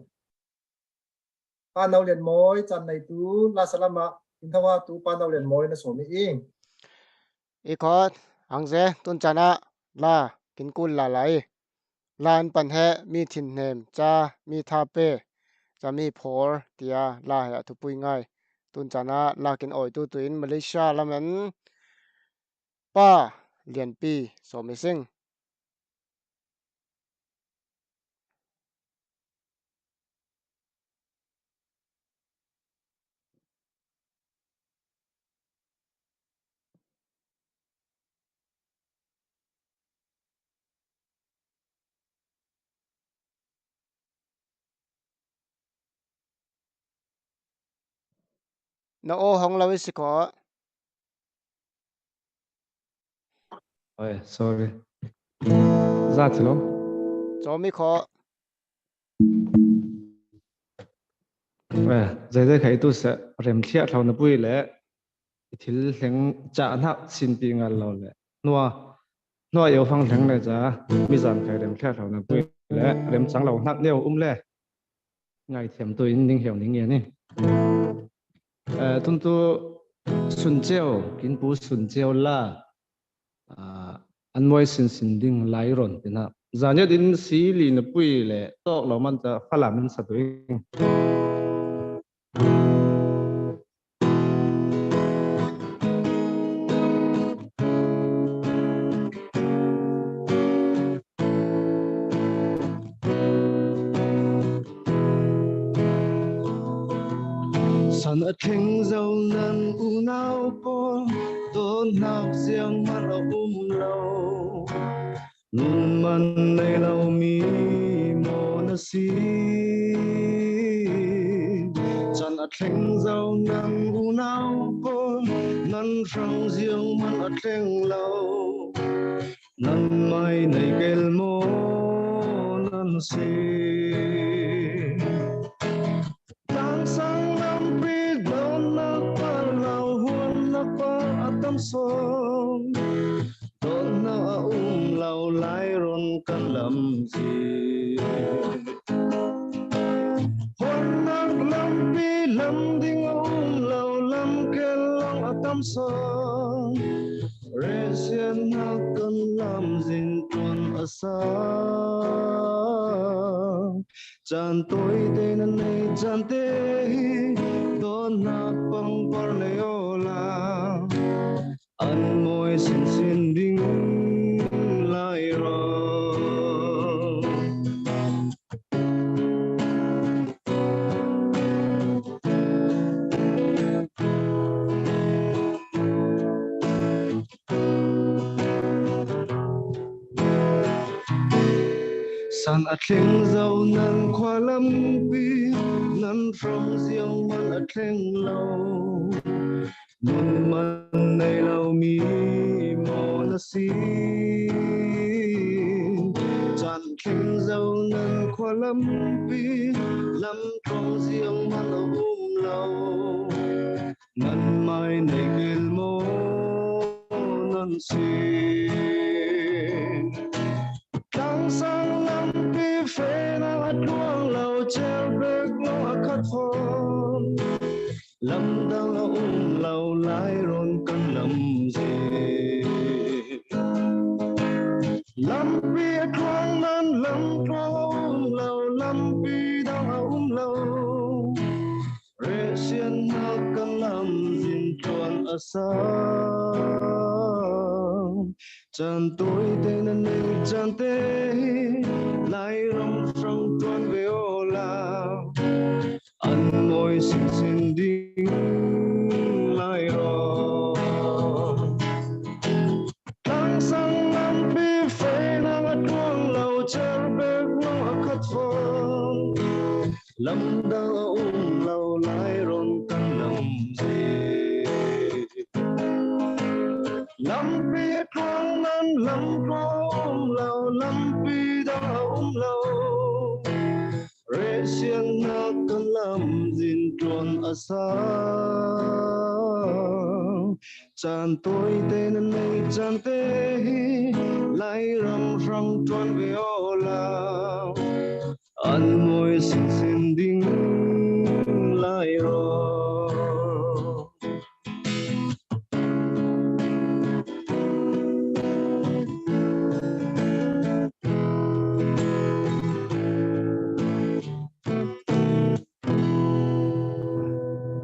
pa nau len moi chan nei tu la salama in thawa tu pa nau len moi na so mi ing i khot ang ze tun chana la kin kul la lai lan pan he mi thin nem cha mi tha pe cha mi phor tia la ya thu pui ngai tun chana la kin oi tu in Malaysia lamen pa lian pi so mi sing na o hong lawi si ko Ôi, sorry. Ra thì nó. cho mi kho Giờ thấy tôi sẽ rèm thiệt thầu nó bùi lẽ. Thil heng cha na sin pi ngal lo le. Noa yêu phang heng le cha mi zan khai rèm thiệt thầu nó bùi lẽ rèm sang lo nak neo le. Ngày thiểm tôi ning hiểu ning nghe ni. Tun tu sun cheo kin pu sun cheo la. An moi sin ding lai ron tina zanya din si li na pui le tok lo man ta phala min sa tu san a theng dâu nan u nao po to nao giang man a lâu nun man nay lâu mi mo na si chan a theng dâu nan u nao po nan rong giang man a theng lâu nan mai nay kel mo na nan si tang sang nam pi don na pa lau huan na pa atam som don na lau lai ron kan lam si huan na lam pi lam ding lau lam ke long atam som re xiên na kan lam zin tuan asa chan tôi tên anh này chan te don na pang par leola an môi xin xin ding lai ro san a thleng zo nan khwa lam pi nan from ziang man a thleng lo mun man nei lo mi mo na si chan thleng zo nan khwa lam pi lam from ziang man a lo nan mai nei gel mo nan si Kang sang lam pi fe na at luang lau treo bek lo akat phong lam dang a lau lai ron kan lam zi lam pi at luang nan lam luang lau lam pi dang a lau re xiên na kan lam zin chuan asa chan tôi tên anh ấy chan te lai ram from tuan viola an môi xin xin ding lai ro tang sang nam bi fe na ngat luang lau cher bek lo akat phong lam da lau lai ron kan lam zi lam pi kwang nan lam lau lam pi da lau re xiang na kan lam zin tuan asa chan tôi tên này chan te lai ram rang tuan viola an môi xin xin ding lai ro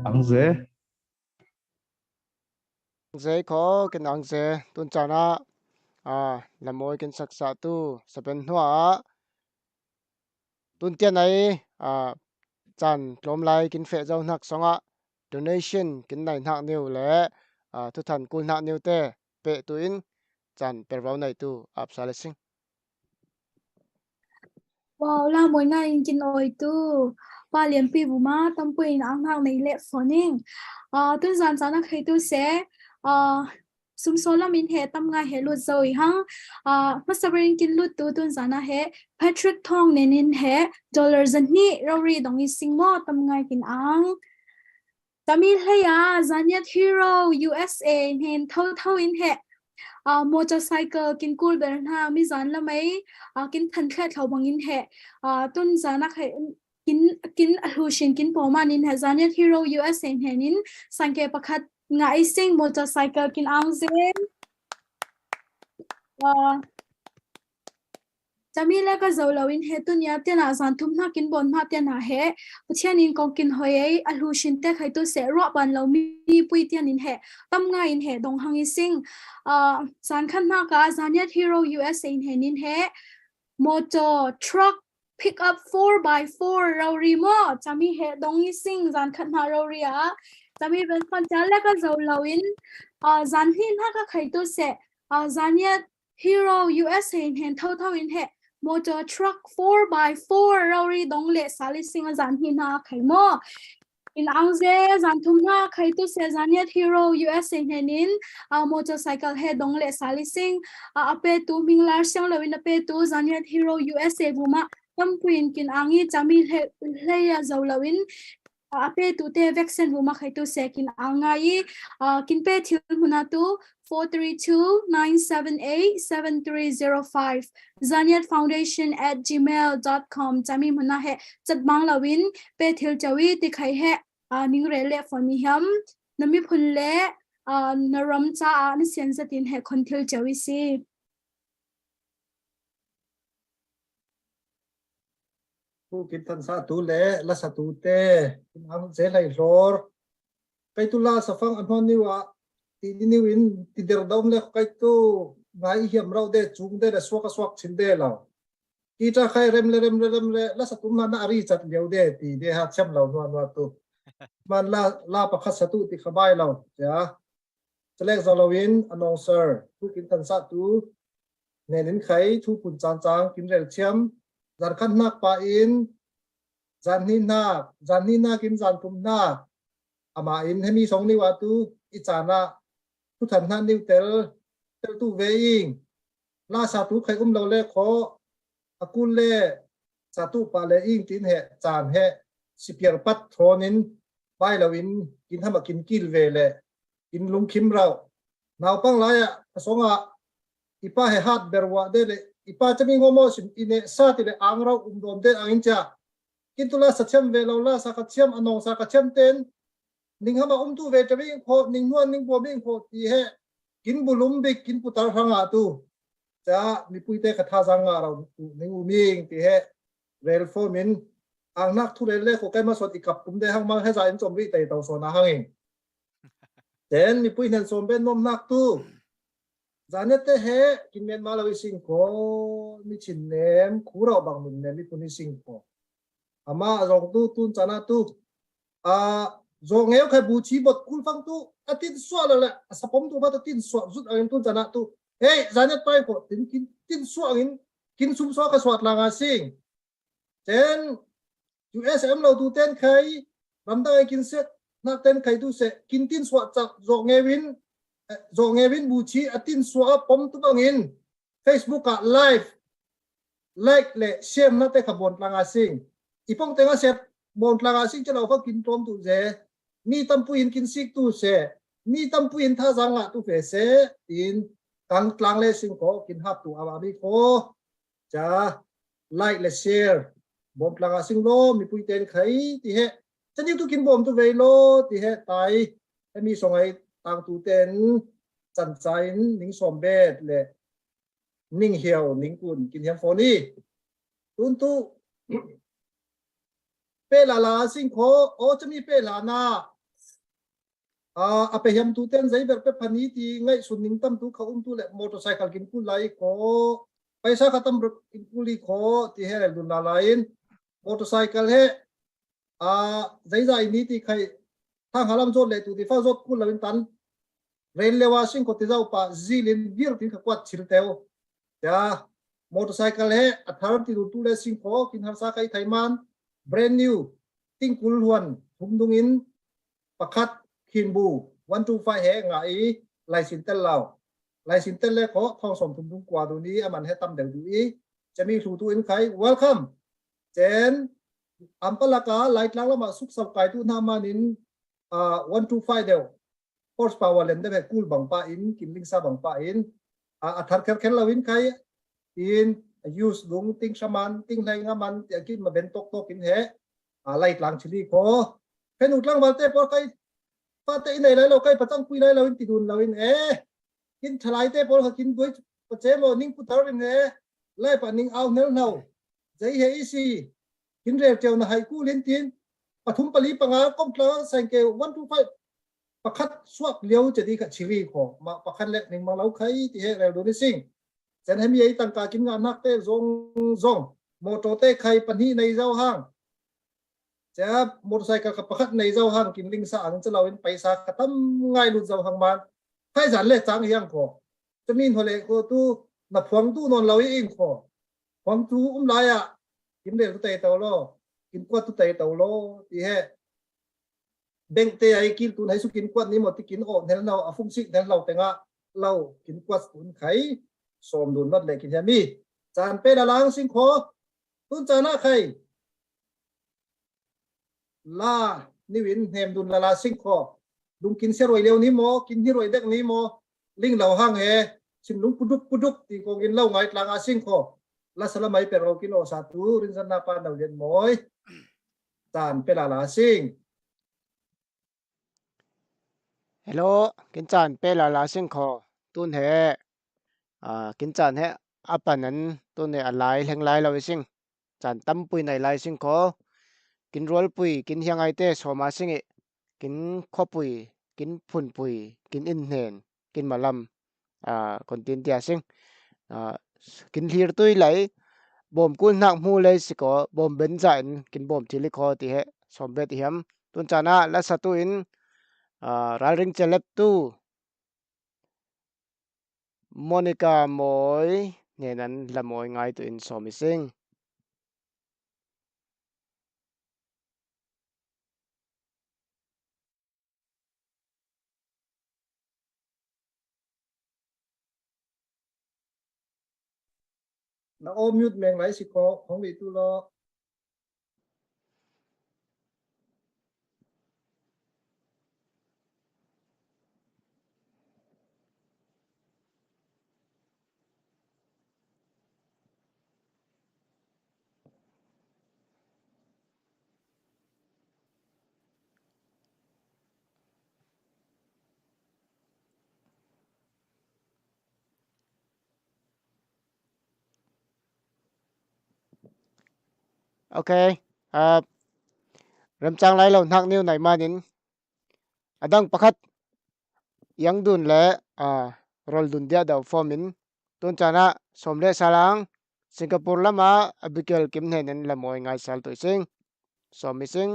ang dễ khó cái nang dễ tuần trả na làm môi cái sắc sạ tu seven hoa tuần tiền này chan lom lai kin fe zau nak songa donation kin nai nak new le thu than kul nak new te pe tuin chan per vau nai tu ap sale sing Wow, la mỗi ngày kinh ơi tu ba liền pi bù má tâm pi nang nang này lệ phoning tu gian gian nó khi tu sẽ sum so la min he tam nga he lu zoi ha masaberin kin lu tu tu gian na he Patrick Thong nenin he dollars and ni rori dong is sing mo tam nga kin ang tamil he ya zanyat hero USA hen thau thau in he motorcycle kin cool ber na mi zan la mai kin than khat thau bangin he tun zana khe kin alushin kin poman in he zanyat hero USA henin sangke pakhat ngai sing motorcycle kin ang zen Jamila ka zolawin he tunya tena zan thumna kin bon ma tena he puchianin kong kin hoye alushin te khai to se ro ban lo mi pui tianin he tam nga in he dong hangi sing san khan ma ka zanyat hero USA in he nin he motor truck pick up 4x4 rauri mo chami he dong i sing zan khan ma rauri a chami ben fan chala ka zolawin zan hin ha ka khai to se zanyat hero USA in he thau in he motor truck 4x4 rauri dong le sali singa zan hina khai mo in angze zan thumna khai tu se zanyat hero USA henin motorcycle he dong le sali sing ape tu minglar siang lawin ape tu zanyat hero USA buma tampuin kin angi chami leya zawlawin ape tu te vaccine huma khaitu sekin angai kin pe thil huna tu 432-978-7305 zanyatfoundation@gmail.com chami huna he chatbang lawin pe thil chawi ti khai he ningre le phone hiam nami phun le naram cha an sensatin he khonthil chawi si tu kin tan sa tu le la sa tu te kin ang ze lai lor kai tu la sa fang anhon ni wa ti ni win ti der dom le kai tu ngai hiam rau de chung de da swak swak chin de law ki ta khai rem le la sa tu na ari chat leu de ti de ha cham law no tu man la pa khat sa tu ti khabai law ya select zalawin announcer tu kin tan sa tu ne nin khai thu pun chang kin rel chiam zan khan nak pa in zan ni na kin zan tum na ama in hemi song ni wa tu I chana tu than na new tel tu veing la sa tu khai lo le kho akul le sa tu pa le ing tin he chan he sipiar pat thronin bai lawin kin hama kin kil ve le in lung khim rau naw pang la ya songa ipa he hat berwa de le ipa chami ngomo sim ine sa ti le angrau dom de angin cha kintula sachem ve lo la sa kachem anong sa kachem ten ning hama tu ve chami kho ning nuan ning bo bing kho ti he kin bulum be kin putar hanga tu cha mi puite khatha janga rau ning uming ti he rel fo min ang nak thu le ko kai ma so ti kap pum de hang ma he za in chom ri tai taw so na hangin ten mi pui nen som ben nom nak tu zanete he kinmen malawi singko mi chinnem khuro bang min ne mi puni singko ama rong tu tun chana tu zongeu khai bu chi bot kul fang tu atin swa la sapom tu ba tin swa zut ang tu chana tu hey zanet pai ko tin swa angin kin sum swa ka swat la nga sing ten USM lo tu ten khai ramda kin set na ten khai tu se kin tin swa chak zongewin buchi atin swa pom tu bangin Facebook ka live like le share na te khabon langa sing ipong tenga set bon langa sing chalo fa kin tom tu je mi tampuin kin sik tu se mi tampuin tha janga tu fe se in kang tlang le sing ko kin hap tu awabi ko cha like le share bom langa sing lo mi pui ten khai ti he chani tu kin bom tu ve lo ti he tai mi songai tang tu ten chan chain ning som bet le ning hiao ning kun kin hiam phoni tun tu pe la sing kho o chami pe la na ape hiam tu ten zai ber pe phani ti ngai sun ning tam tu kha tu le motorcycle kin ku lai ko paisa khatam kin ku li kho ti he dun la lain motorcycle he zai ni ti khai thang halam zot le tu ti fa zot ku lawin tan rail lewa sing ko ti zau pa zilin vir ti kwat chir teo ya motorcycle he athar ti tu le sing ko kin har sa kai thaiman brand new ting kul huan thumdung in pakhat khinbu 125 he ngai license tel law license tel le ko thong som thumdung kwa du ni aman he tam deu du I chami thu tu in khai welcome chen ampalaka light lang lama suk sab kai tu na manin 125 deu horsepower lem de cool bang pa in kimling sa bang pa in athar kher lawin kai in use dung ting shaman ting lai nga man ti akin ma ben tok in he light lang chili ko penut lang walte por kai pa te in lai lo kai pachang pui lai lawin ti dun lawin kin thalai te por kin doi pache mo ning putar in he lai pa ning au nel nau jai he isi kin re cheu na hai ku lin tin pathum pali panga kom tla sangke 125 pakhat swak leo chedi ka chiri ko ma pakhat le ning ma lau khai ti he re do ni sing chen hem yei tang ka kin nga nak te zong moto te khai pani nei zau hang cha motorcycle ka pakhat nei zau hang kin ling sa ang chalawin paisa khatam ngai lu zau hang man khai jan le chang hiang ko chamin hole ko tu na phuang tu non lawi ing ko phuang tu la ya kin le tu te to lo kin kwa tu te to lo ti he beng te ai kil tu nai su kin kwat ni mo ti kin o nel naw a fung sik nel law tenga law kin kwat un khai som dun not le kin mi chan pe la lang sing kho tuân cha na khay la ni win hem dun la sing kho dung kin se roi leo ni mo kin hi roi dek ni mo ling lau hang he sim lung puduk ti kong in lau ngai tlang a sing kho la salamai pero kin o sa tu rin san na pa dau len moi tan pe la sing hello kin chan pe la sing kho tun he kin chan he apanan tun he alai leng lai lo sing chan tam pui nai lai sing kho kin rol pui kin hiang ai te soma sing e kin kho pui kin phun pui kin in hnen kin malam kon tin tia sing kin hlir tui lai bom kun nak mu lai siko bom ben zain kin bom chili kho ti he som bet hiam tun chana la satu in ral ring chelep tu Monica moi ne nan la moi ngai tu in som sing na o mute meng lai si kho khong bi tu lo okay ram chang lai lo nak new nai manin adang pakhat yang dun le rol dun dia da formin tun chana somle salang Singapore lama abikel kim ne nen la moi ngai sal tu sing som sing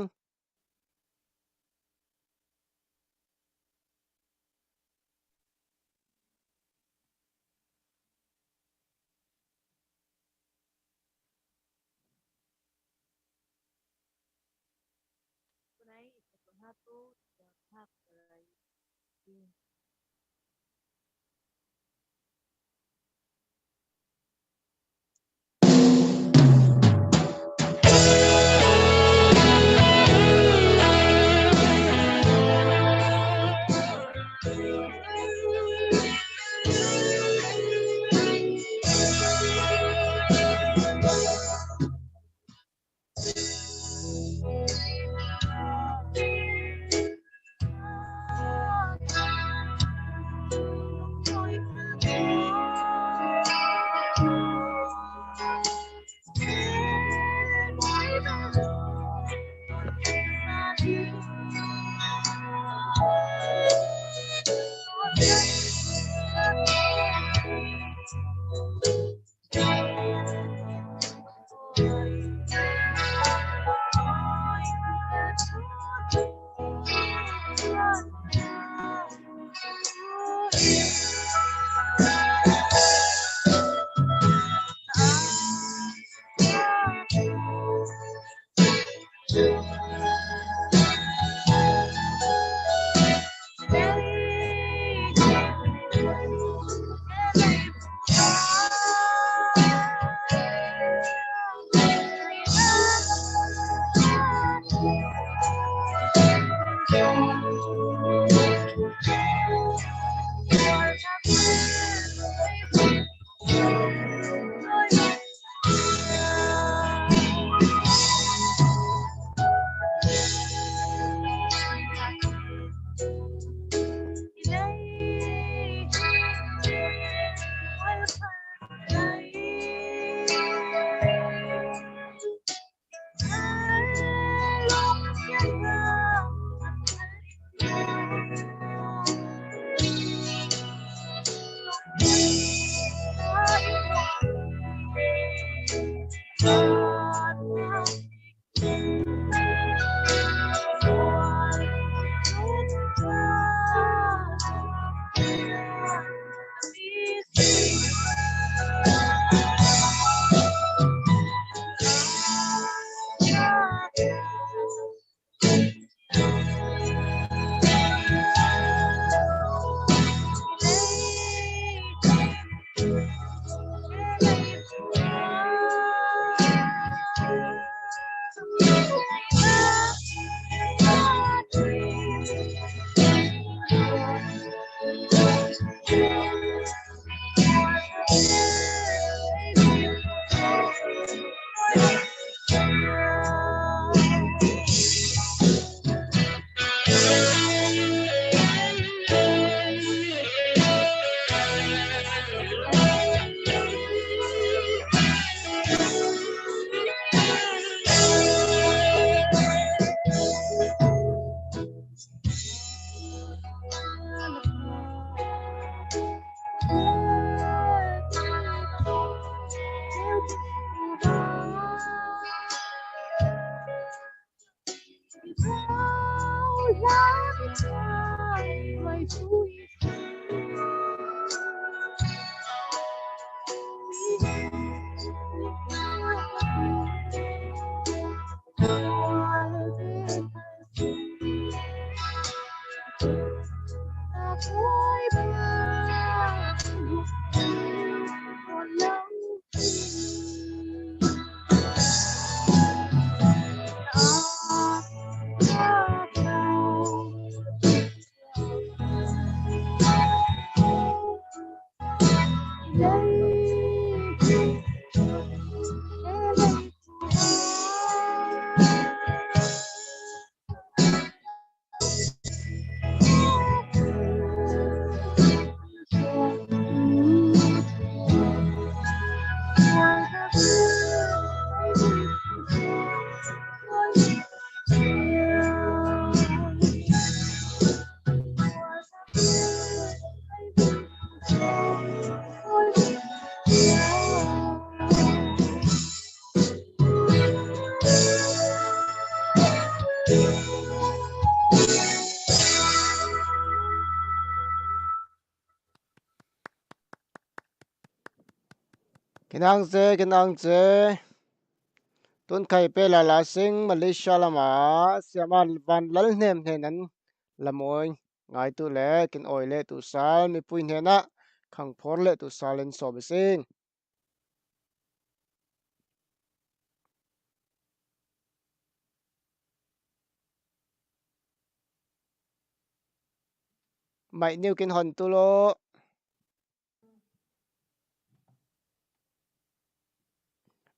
Kinang ze tun kai pe la sing Malaysia lama siama van lal nem henan lamoy ngai tu le kin oi le tu sal mi puin hena khang phor le tu salen so besing mai new kin hon tu lo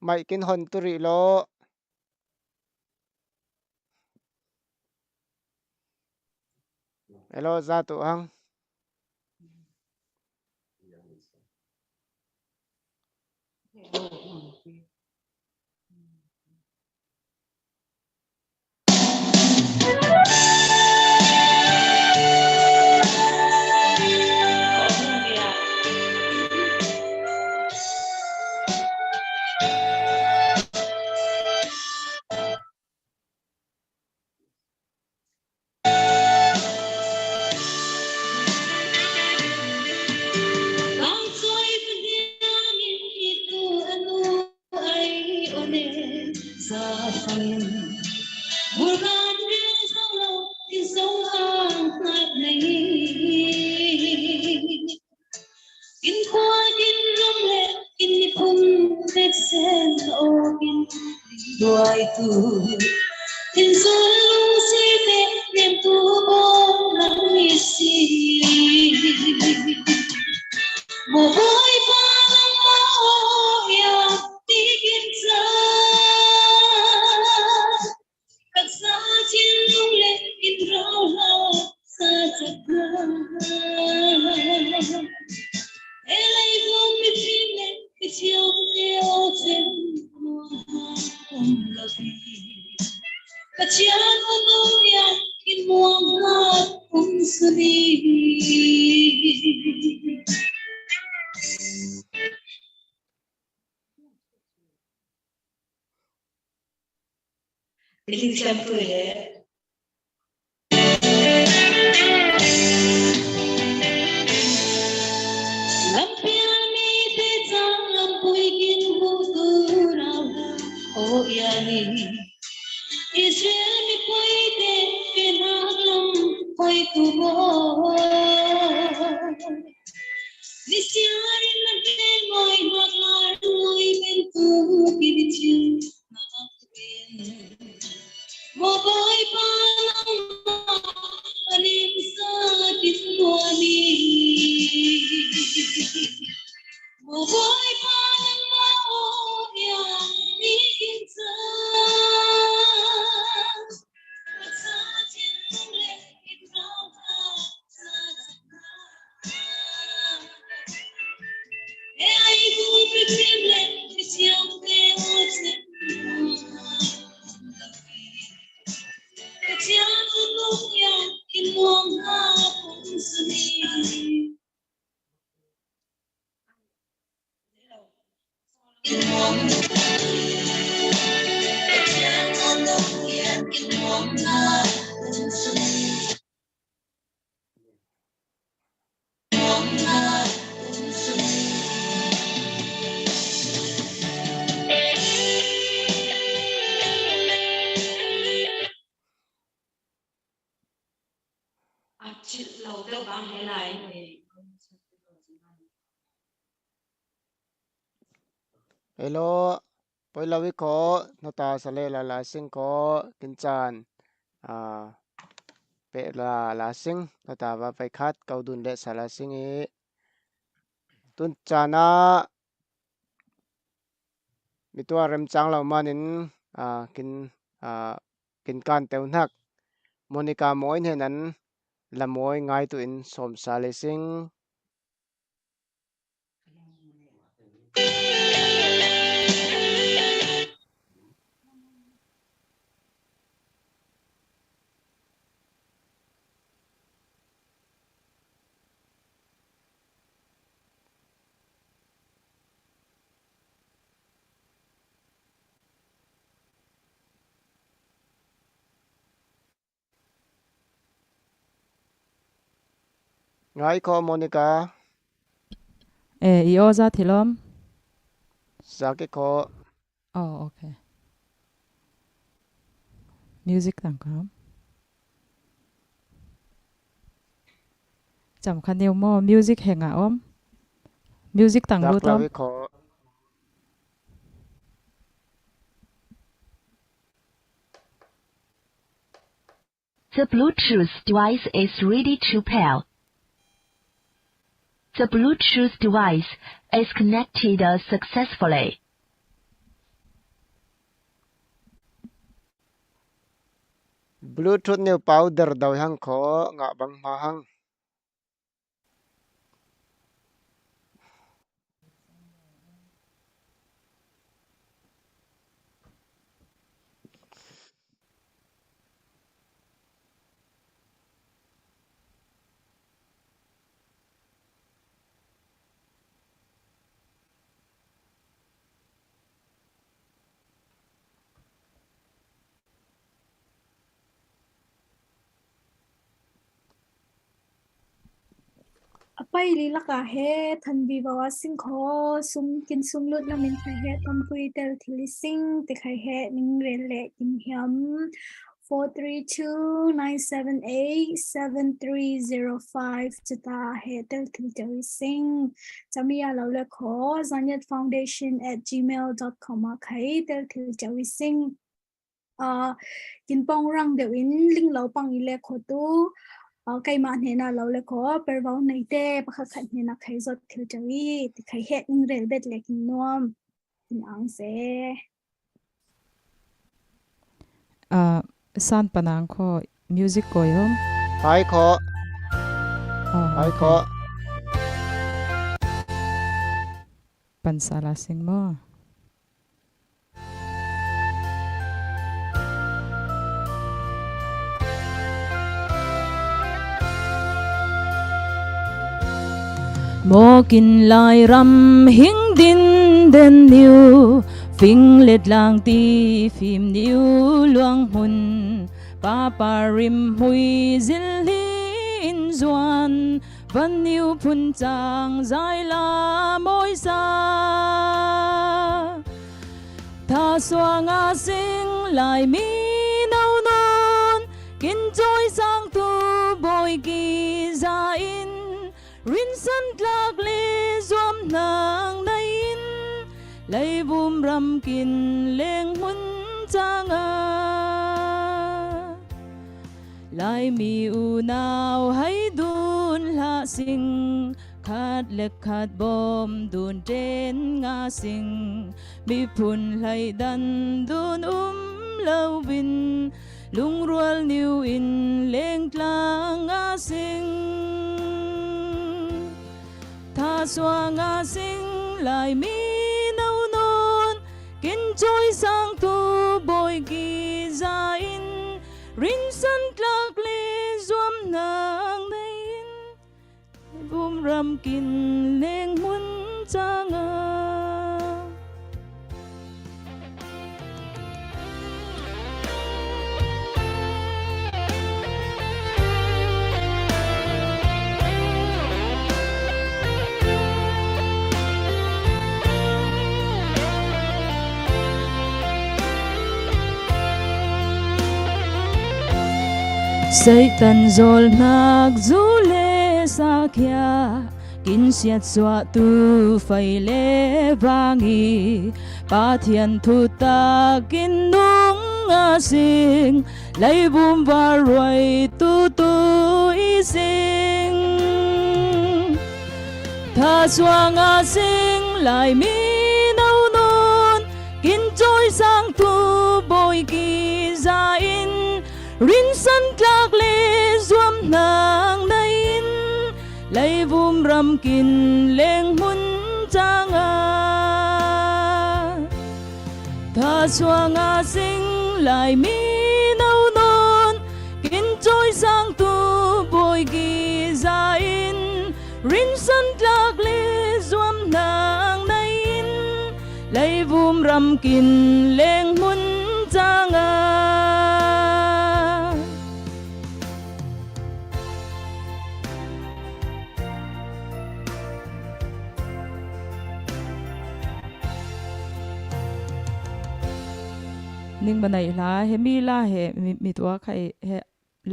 mai kin hon tu ri lo hello za tu ang hello poi lawi ko nota sale la sing ko kin chan pe la sing nota va pai khat kau dun le sala sing e tun chana mi tua rem chang lo manin kin kan teu nak Monica moi ne nan la moi ngai tu in som sale sing ngai ko Monica Io za thilom. zake ko Oh, okay. Music tang kam. Cham khan neu mo music henga om. Music tang dak lu tom. lawi ko The Bluetooth device is ready to pair. The Bluetooth device is connected successfully. Bluetooth new powder daw hang ko nga bang mahang Apai li laka he than bi bawa sing kho sum kin sum lut lamin khai he tam pui tel thili sing te khai he ning rel le kin hiam 432-978-7305 chata he tel thil tel sing chamia lo le kho zanyatfoundation@gmail.com khai tel thil tel sing kin pong rang de win ling lo pang ile kho tu cây mà này là lâu lệ có per vào này tê bắt khắc này là khai giọt thiếu chơi thì khai hết những rèn bết lệ kinh nom kinh ăn sẽ San panang ko music ko yom. hai ko Pansala sing mo. Mo kin lai ram hing din den niu phing let lang ti phim niu luang hun pa pa rim hui zil hi in zuan van niu phun chang zai la moi sa tha xoa nga sing lai mi nau non kin joy sang tu boy ki za in rin san tlak le zuam nang nain lay bum ram kin leng mun changa lai mi u nào hay dun la sing khát lek khát bom dun trên nga sing mi phun lay dan dun lâu bin lung rual new in leng tlang nga sing tha xoa nga sing lại mi nâu non kin trôi sang tu bồi kỳ ra in rin san tlak le zuam nang nain bum ram kin leng mun changa Satan zol nag zule sa kya kinh siết xóa tu phải lễ vangi ba thiên thu ta kinh nung sinh lấy bùm và rồi tu y sinh tha xóa sinh lại mi nâu nôn kinh trôi sang tu bồi kỳ ra in rin sân lạc lê duam nàng na in lấy vum ram kin leng hun chang tha xóa nga sinh lại mi nâu nôn kin trôi sang tu bồi kỳ ra in rin sân lạc lê duam nàng na in lấy vum ram kin leng hun chang ning banai la he mi la he mi tua khai he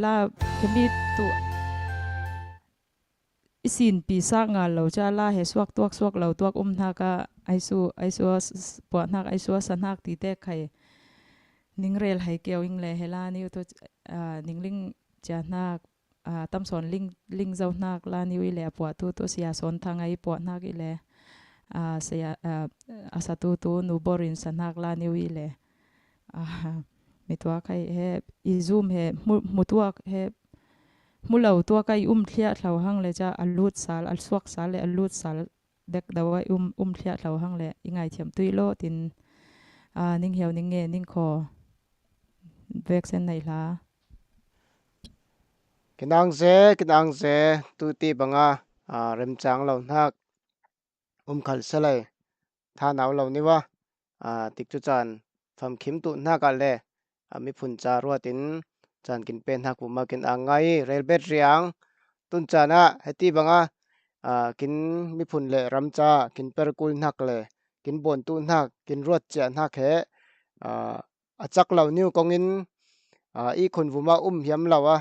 la he mi tu isin pi sa nga lo cha la he suak lo tuak na ka aisu po nak aisu sanak ti te khai ning rel hai keu ing le hela ni to ningling cha nak tam son ling zau nak la ni wi le po tu sia son thangai po nak i le sia asatu tu nu borin sanak la ni wi le mi tua khai he i zoom he mutuak he mulau tua kai thlia thlau hang le cha alut sal al suak sal le alut sal dek dawai thlia thlau hang le ingai thiam tuilo tin ning hiao ning nge ning kho vaccine nei la kinang ze tu ti banga rem chang lo nak khal salai tha naw lo ni wa tik chu chan pham khim tu na ka le mi phun cha ruatin chan kin pen hak pu ma kin angai railbet riang tun chana heti banga kin mi phun le ram cha kin per kul nak le kin bon tu nak kin ruat cha nak he achak lo niu kongin i khun vuma hiam lawa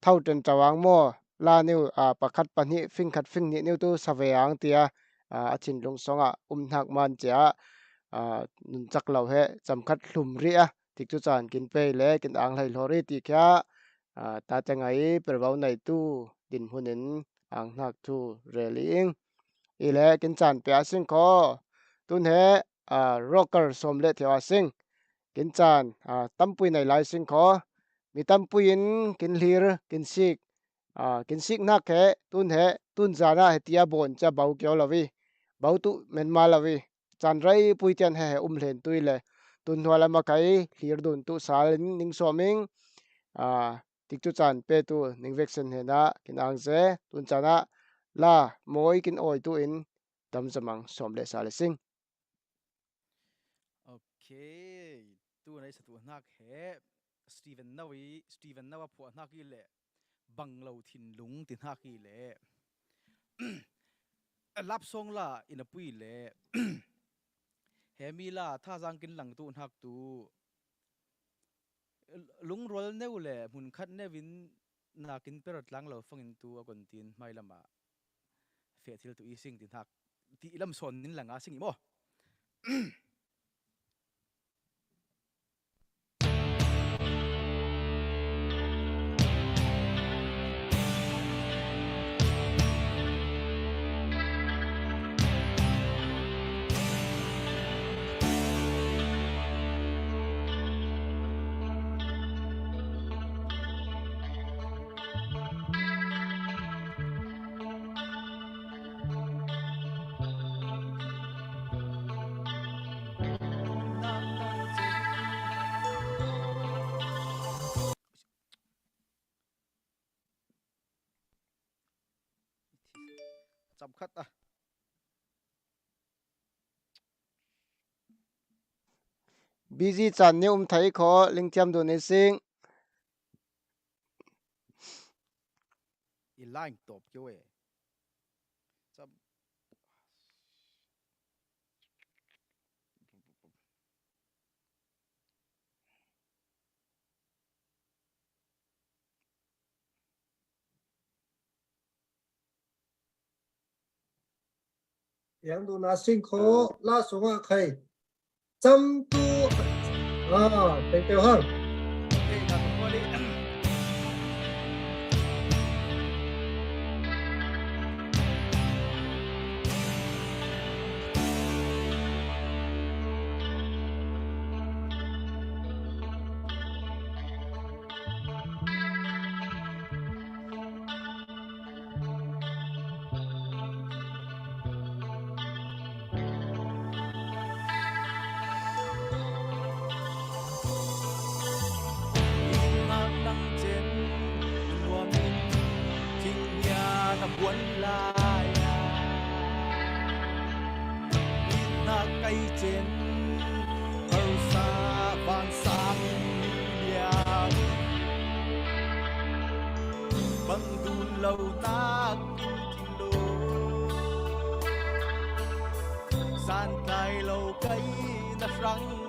thau ten chawang mo la niu pakhat pani fing ni niu tu saveang tia achin lung songa nak man cha nun chak lo he chamkhat hlum ri tik chu chan kin pe le kin ang lai lori ti kha ta changai perbau nai tu din hunin ang nak tu reling ile kin chan pe asing kho tun he rocker som le thwa sing kin chan tampui nai lai sing kho mi tampuin kin hlir kin sik nak he tun jana hetia bon cha bau kyo lawi bau tu men ma lawi chan rai puitian he len tuile tun hwala ma kai hlir dun tu sal ning soming tik chu chan pe tu ning vaccine he na kin ang se tun chana la moi kin oi tu in dam zamang som le sal sing okay tu nei sa tu nak he Steven nawa phu nak i le banglo thin lung ti nak i le lap song la in a pui le hemi la tha jang kin lang tu nak tu lung rol neu le mun khat nevin na kin perot lang lo fangin tu a kon tin mai lama fe thil tu i sing tin hak ti lam son nin langa sing mo chăm khát busy chan ni thai kho lingcham do ne sing i line top cho e chăm yang du na sing kho la sunga khai cham tu thank you hang Okay, nga tumuli. Ngạc nắng trên mùa mình kinh nhà nằm buồn lại nhìn na cây trên ở xa vàng sáng nhà bằng đun lâu na kinh đô san cài lâu cây na răng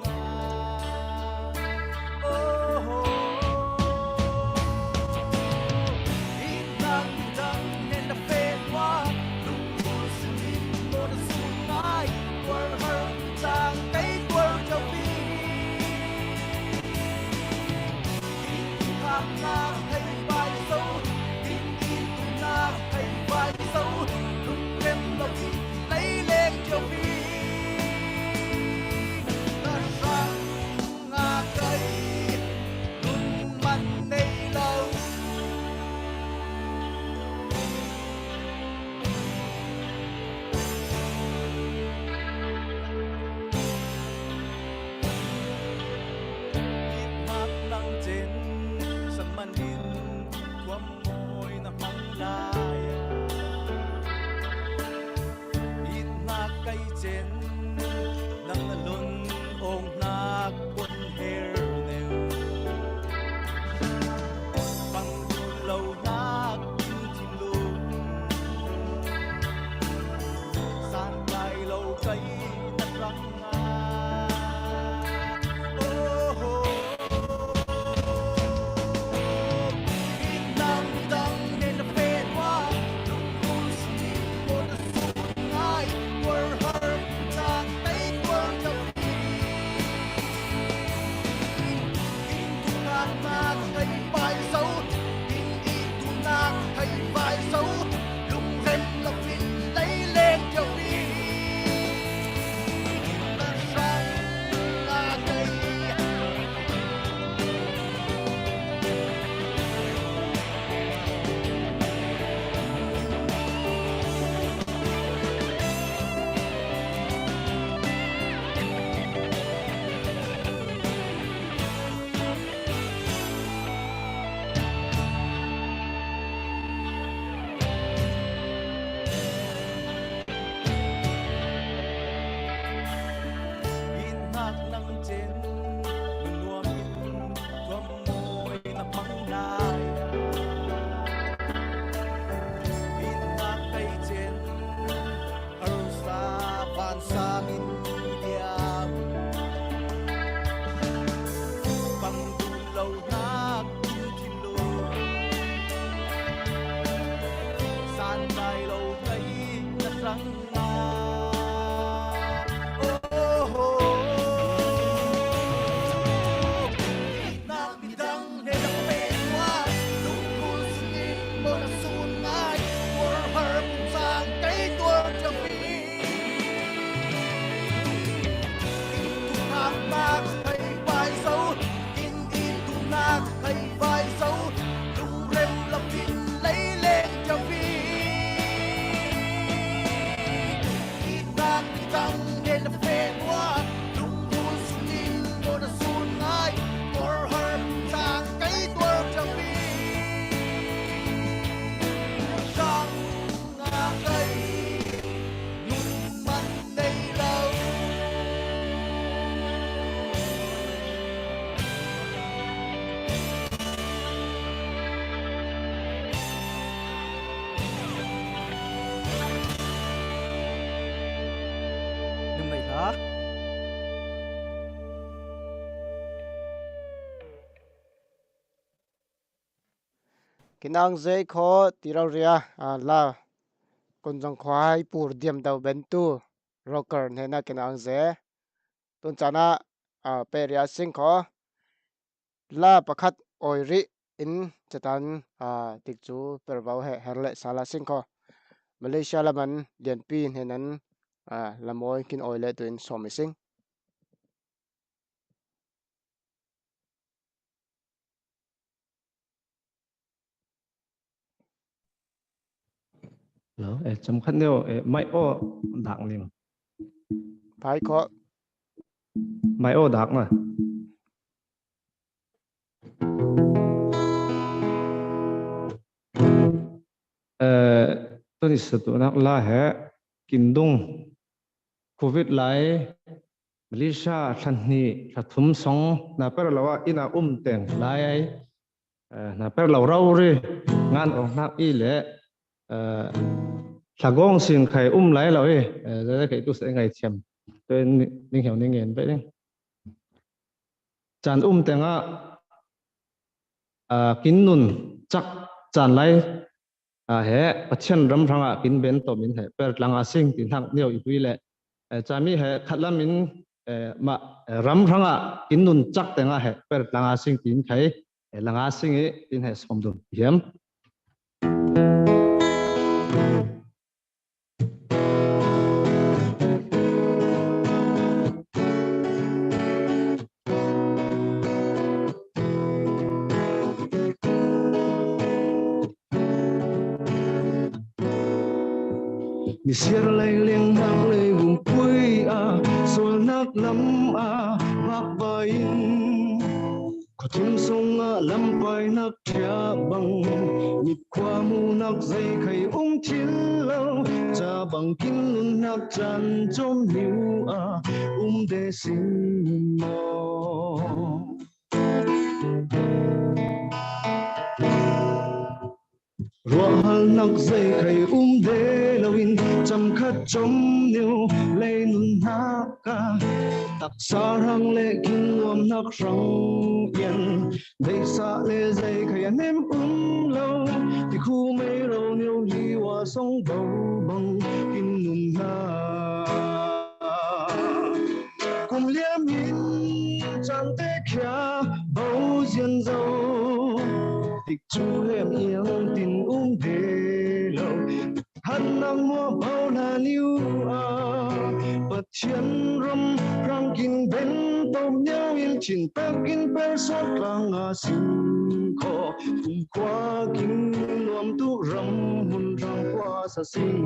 kinang zai kho tirau ria la คนจังควายปูรเดียมดาวเบนตูร็อกเกอร์เนี่ยนะกินอังเซตุนจานะเปรียสิงขอลาประคัดออยริอินจะตันติกจูเปรบาวเฮร์เลสาลาสิงขอมาเลเซียละมันเดียนปีนเห็นนั้นละมอยกินออยเลตัวอินสอมิสิงแล้วจำคัดเนี่ยไม่โอ้ดักนี่มั้ง พายขอ ไม่โอ้ดักนะตัวนี้สุดตัวนักล่าเหกินดงโควิดไลมาเลเซียทันนี้ถ้าทุ่มสองน่าเป็นเราว่าอินาแต่งไลน่าเป็นเราเลยงานออกนักอีเล่ถ้ากองสิ่งใครไลเราจะได้ใครตัวเสียงไงเทียมตัวนิ่งเหี่ยวนิ่งเงินไปเนี่ยจานแต่งกินนุนจักจานไลเหปัจจัยรำพังกินเบนตัวมินเหเปิดหลังสิ่งที่ทางเดียวอีกวิเล่จามีขัดละมินมารำพังกินนุนจักแต่งเหเปิดหลังสิ่งที่ใครหลังสิ่งที่เหสมดุลเยี่ยมมีเสียงเลยเลี้ยงนักเลยวุ่นปุยส่วนนักลำพักใบขอทิ้งส่งลำไปนักเทียบังมีความมูนักใจใครทิ้งเราจะบังกินนักจันจมหิวเดสิมอรัวหันนักใจใครเดลวินจำคัดจมนิ้วเลยนุนนักตักสารังเล็กินรวมนักรังเย็นได้สะเลใจใครเนมเราที่คู่ไม่เรานิ้วลีว่าสงเบาบังกินนุนนักกุมเลี้ยมินจันเตะแค่เบาเย็นเจ้าติดจูเลี้ยมเอียงตินเดลหันนำมัวเบาหน้านิ้วปัจจัยรำรังกินเบนต้มเนื้อยินชินตักกินเปร์สดกลางสิงคอคุ้มกว่ากินรวมตุรำหุ่นรังกว่าสสิง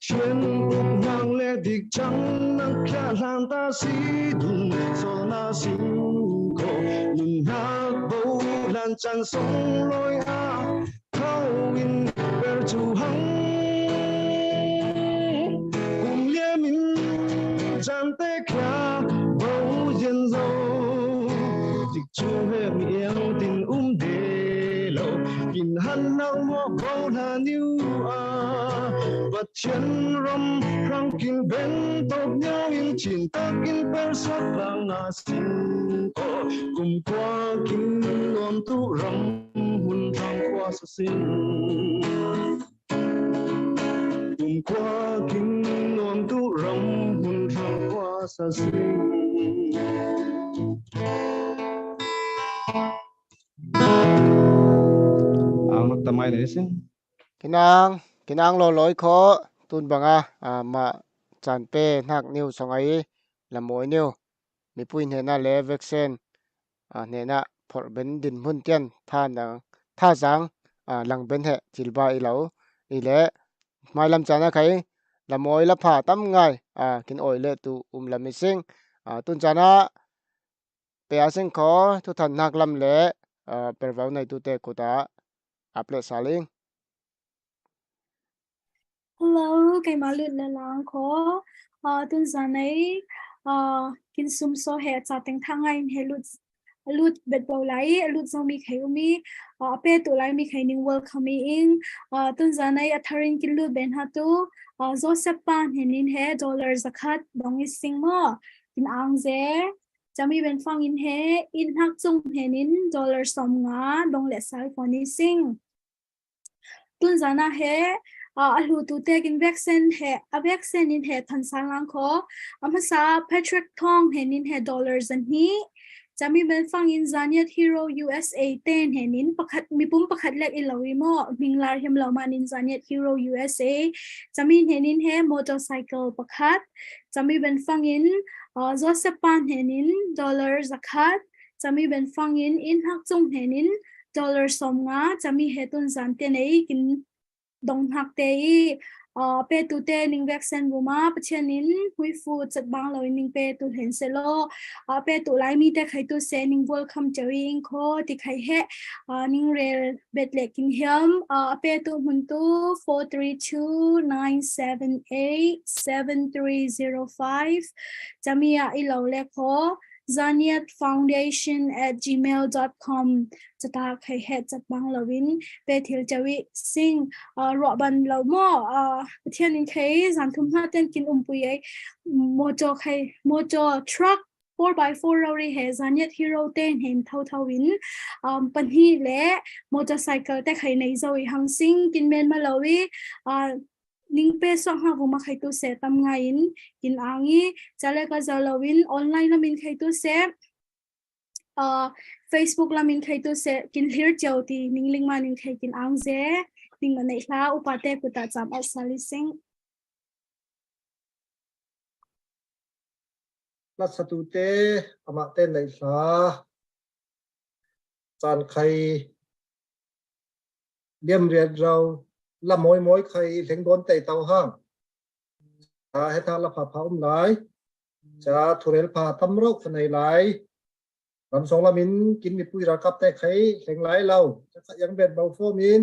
เชียนบุกนางเลดิกจังนักแค่ลานตาสีดุนโซนาสิงโกลุนนักโบลันจันทรงลอยเข้าวินเปรจูหังกุมเลี้ยมินจันเตะแค่โบเย็นโซติกจูเฮมีเอียงตินเดโลกินหันนางมัวโบนานิวปัจจัยรำรังกินเบนตบเนื้อยินชินตักกินเปร์สดกลางสิงโกกุมกว่ากินนวมตุรำหุ่นรังกว่าสสิงกุมกว่ากินนวมตุรำหุ่นรังกว่าสสิงนักทำไมเนี่ยสิกินนางลอยคอตุนบังมาจันเป้นักนิวสองละมวยนิวมีปุ้ยเนน่าเลเวกเซนเนน่าพอร์เบนดินหุ่นเตียนท่าจังหลังเบนเหจิลบาอีเหลาอีเล่ไม่ลำจานะใครละมวยละผ่าตั้มไงกินออยเล่ตูละมิซิงตุนจานะเปียสิงขอทุกท่านนักลำเล่ pervau nei tu te kuta aple saling Hello, cái mà lượt là làng khó. Tuần giờ này, kinh sum so hè cha tiếng thang anh hè lụt bệt bầu lại lụt do mi khay umi pe tu lại mi khay ning welcome in tuần giờ này atharin kinh lụt ben ha tu Joseph Pan hè nin hè dollar zakat dong is sing mo kin ang ze chami ben fang in he in hak chung hè nin dollar som nga dong le sal phone sing tuần giờ na he alu tu te kin vaccine he a vaccine in he than sang lang kho amasa Patrick Thong he nin he dollars an hi chami ben fang in Zaniat Hero USA 10 he nin pakhat mi pum pakhat lek ilawi mo minglar him lawman in Zaniat Hero USA chami he nin he motorcycle pakhat chami ben fang in Joseph Pan he nin dollar zakat chami ben fang in hak chung he nin dollar som nga chami he tun zan te nei kin dong hak te pe tu te ning vaccine buma pachianin hui fu chat bang lo ning pe tu hen selo pe tu lai mi te khai tu se ning welcome chawing kho ti khai he ning rel bet le kin hiam pe tu hun tu 432-978-7305 chamia i lo le kho zaniatfoundation@gmail.com chata khai he chat bang lovin pe thil chawi sing ro ban lo mo thian in khai zan thum ha ten kin pui ai mojo truck 4x4 ri he Zaniat Hero 10 hen thau win pan hi le motorcycle te khai nei zo i hang sing kin men ma lowi ning pe song ha guma khai tu se tam nga in kin angi chale ka zalowin online na min khai tu se Facebook la min khai tu se kin hlir chauti ning ling man in khai kin ang je ning ma nei hla upate kuta cham asali sing la satu te ama te nei hla chan khai liam riat rau la moi khai leng don te tau hang heta la pha lai cha thurel pha tam ro khanai lai ram song la min kin mi pui ra kap te khai leng lai lau cha yang bet bau fo min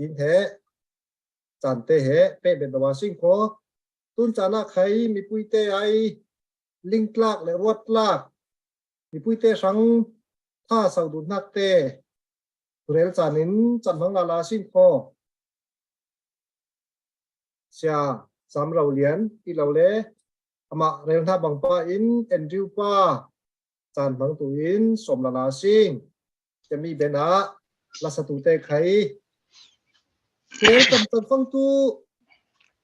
in the chan te he pe bet ba sing ko tun chana khai mi pui te ai link lak le ruat lak mi pui te sang tha sau du nak te thurel chanin chan hang la sing ko sia sam rau lian i lo le ama rel tha bang pa in Andrew pa chan bang tu in som la sing chemi bena la satu te khai rel tam fang tu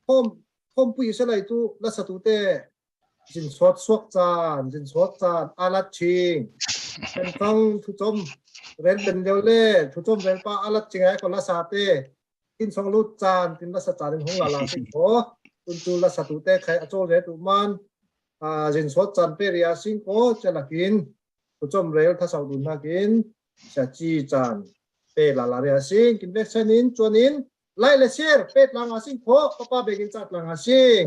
hom pui se lai tu la satu te jin swat alat ching pen fang thu chom rel ben le thu chom rel pa alat ching ai ko la sa te in song lu chan tin la sa chan hong la sing ko tun tu la satu te khai achol re tu man jin swat chan pe ria sing ko chalakin thu chom rel tha sau dun na kin sa chi chan pe la ria sing kin vek sanin chuanin lai le share pe lang sing ko papa begin chat lang sing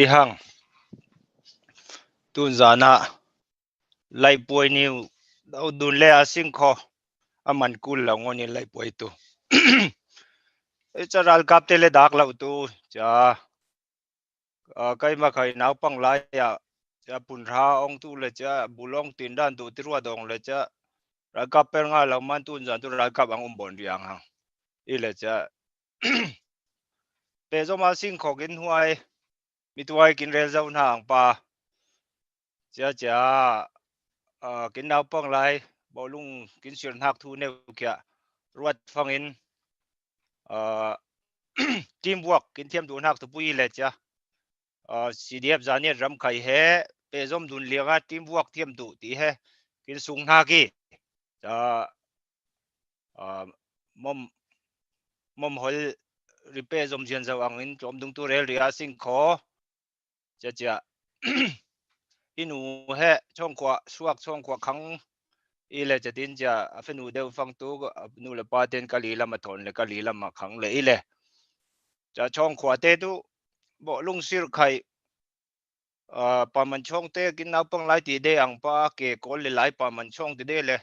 ihang tun zana lai poi niu dau dun le asing kho aman kul la ngoni lai poi tu cha ral kap te le dak lau tu cha kai ma khai nau pang lai ya cha pun ra ong tu le cha bulong tin dan tu tirwa dong le cha ral kap per nga la man tun zan tu ral kap ang bon riang hang i le cha pe zo ma sing kho gin huai mi tuai kin rel zau na ang pa cha kin nau pang lai bo lung kin sir hak thu ne kya ruat fangin teamwork kin thiam du hak tu pui le cha CDF zaniat ram khai he pe zom dun lianga teamwork thiam du ti he kin sung na ki cha mom hol ripe zom jian zaw angin chom dung tu rel ria sing kho cha inu he chong kwa suak chong kwa khang ile chatin cha afenu deu fang tu nu le paten kali lama thon le kali lama khang le ile cha chong kwa te tu bo lung sir khai pa man chong te kin na pang lai ti de ang pa ke kol le lai pa man chong ti de le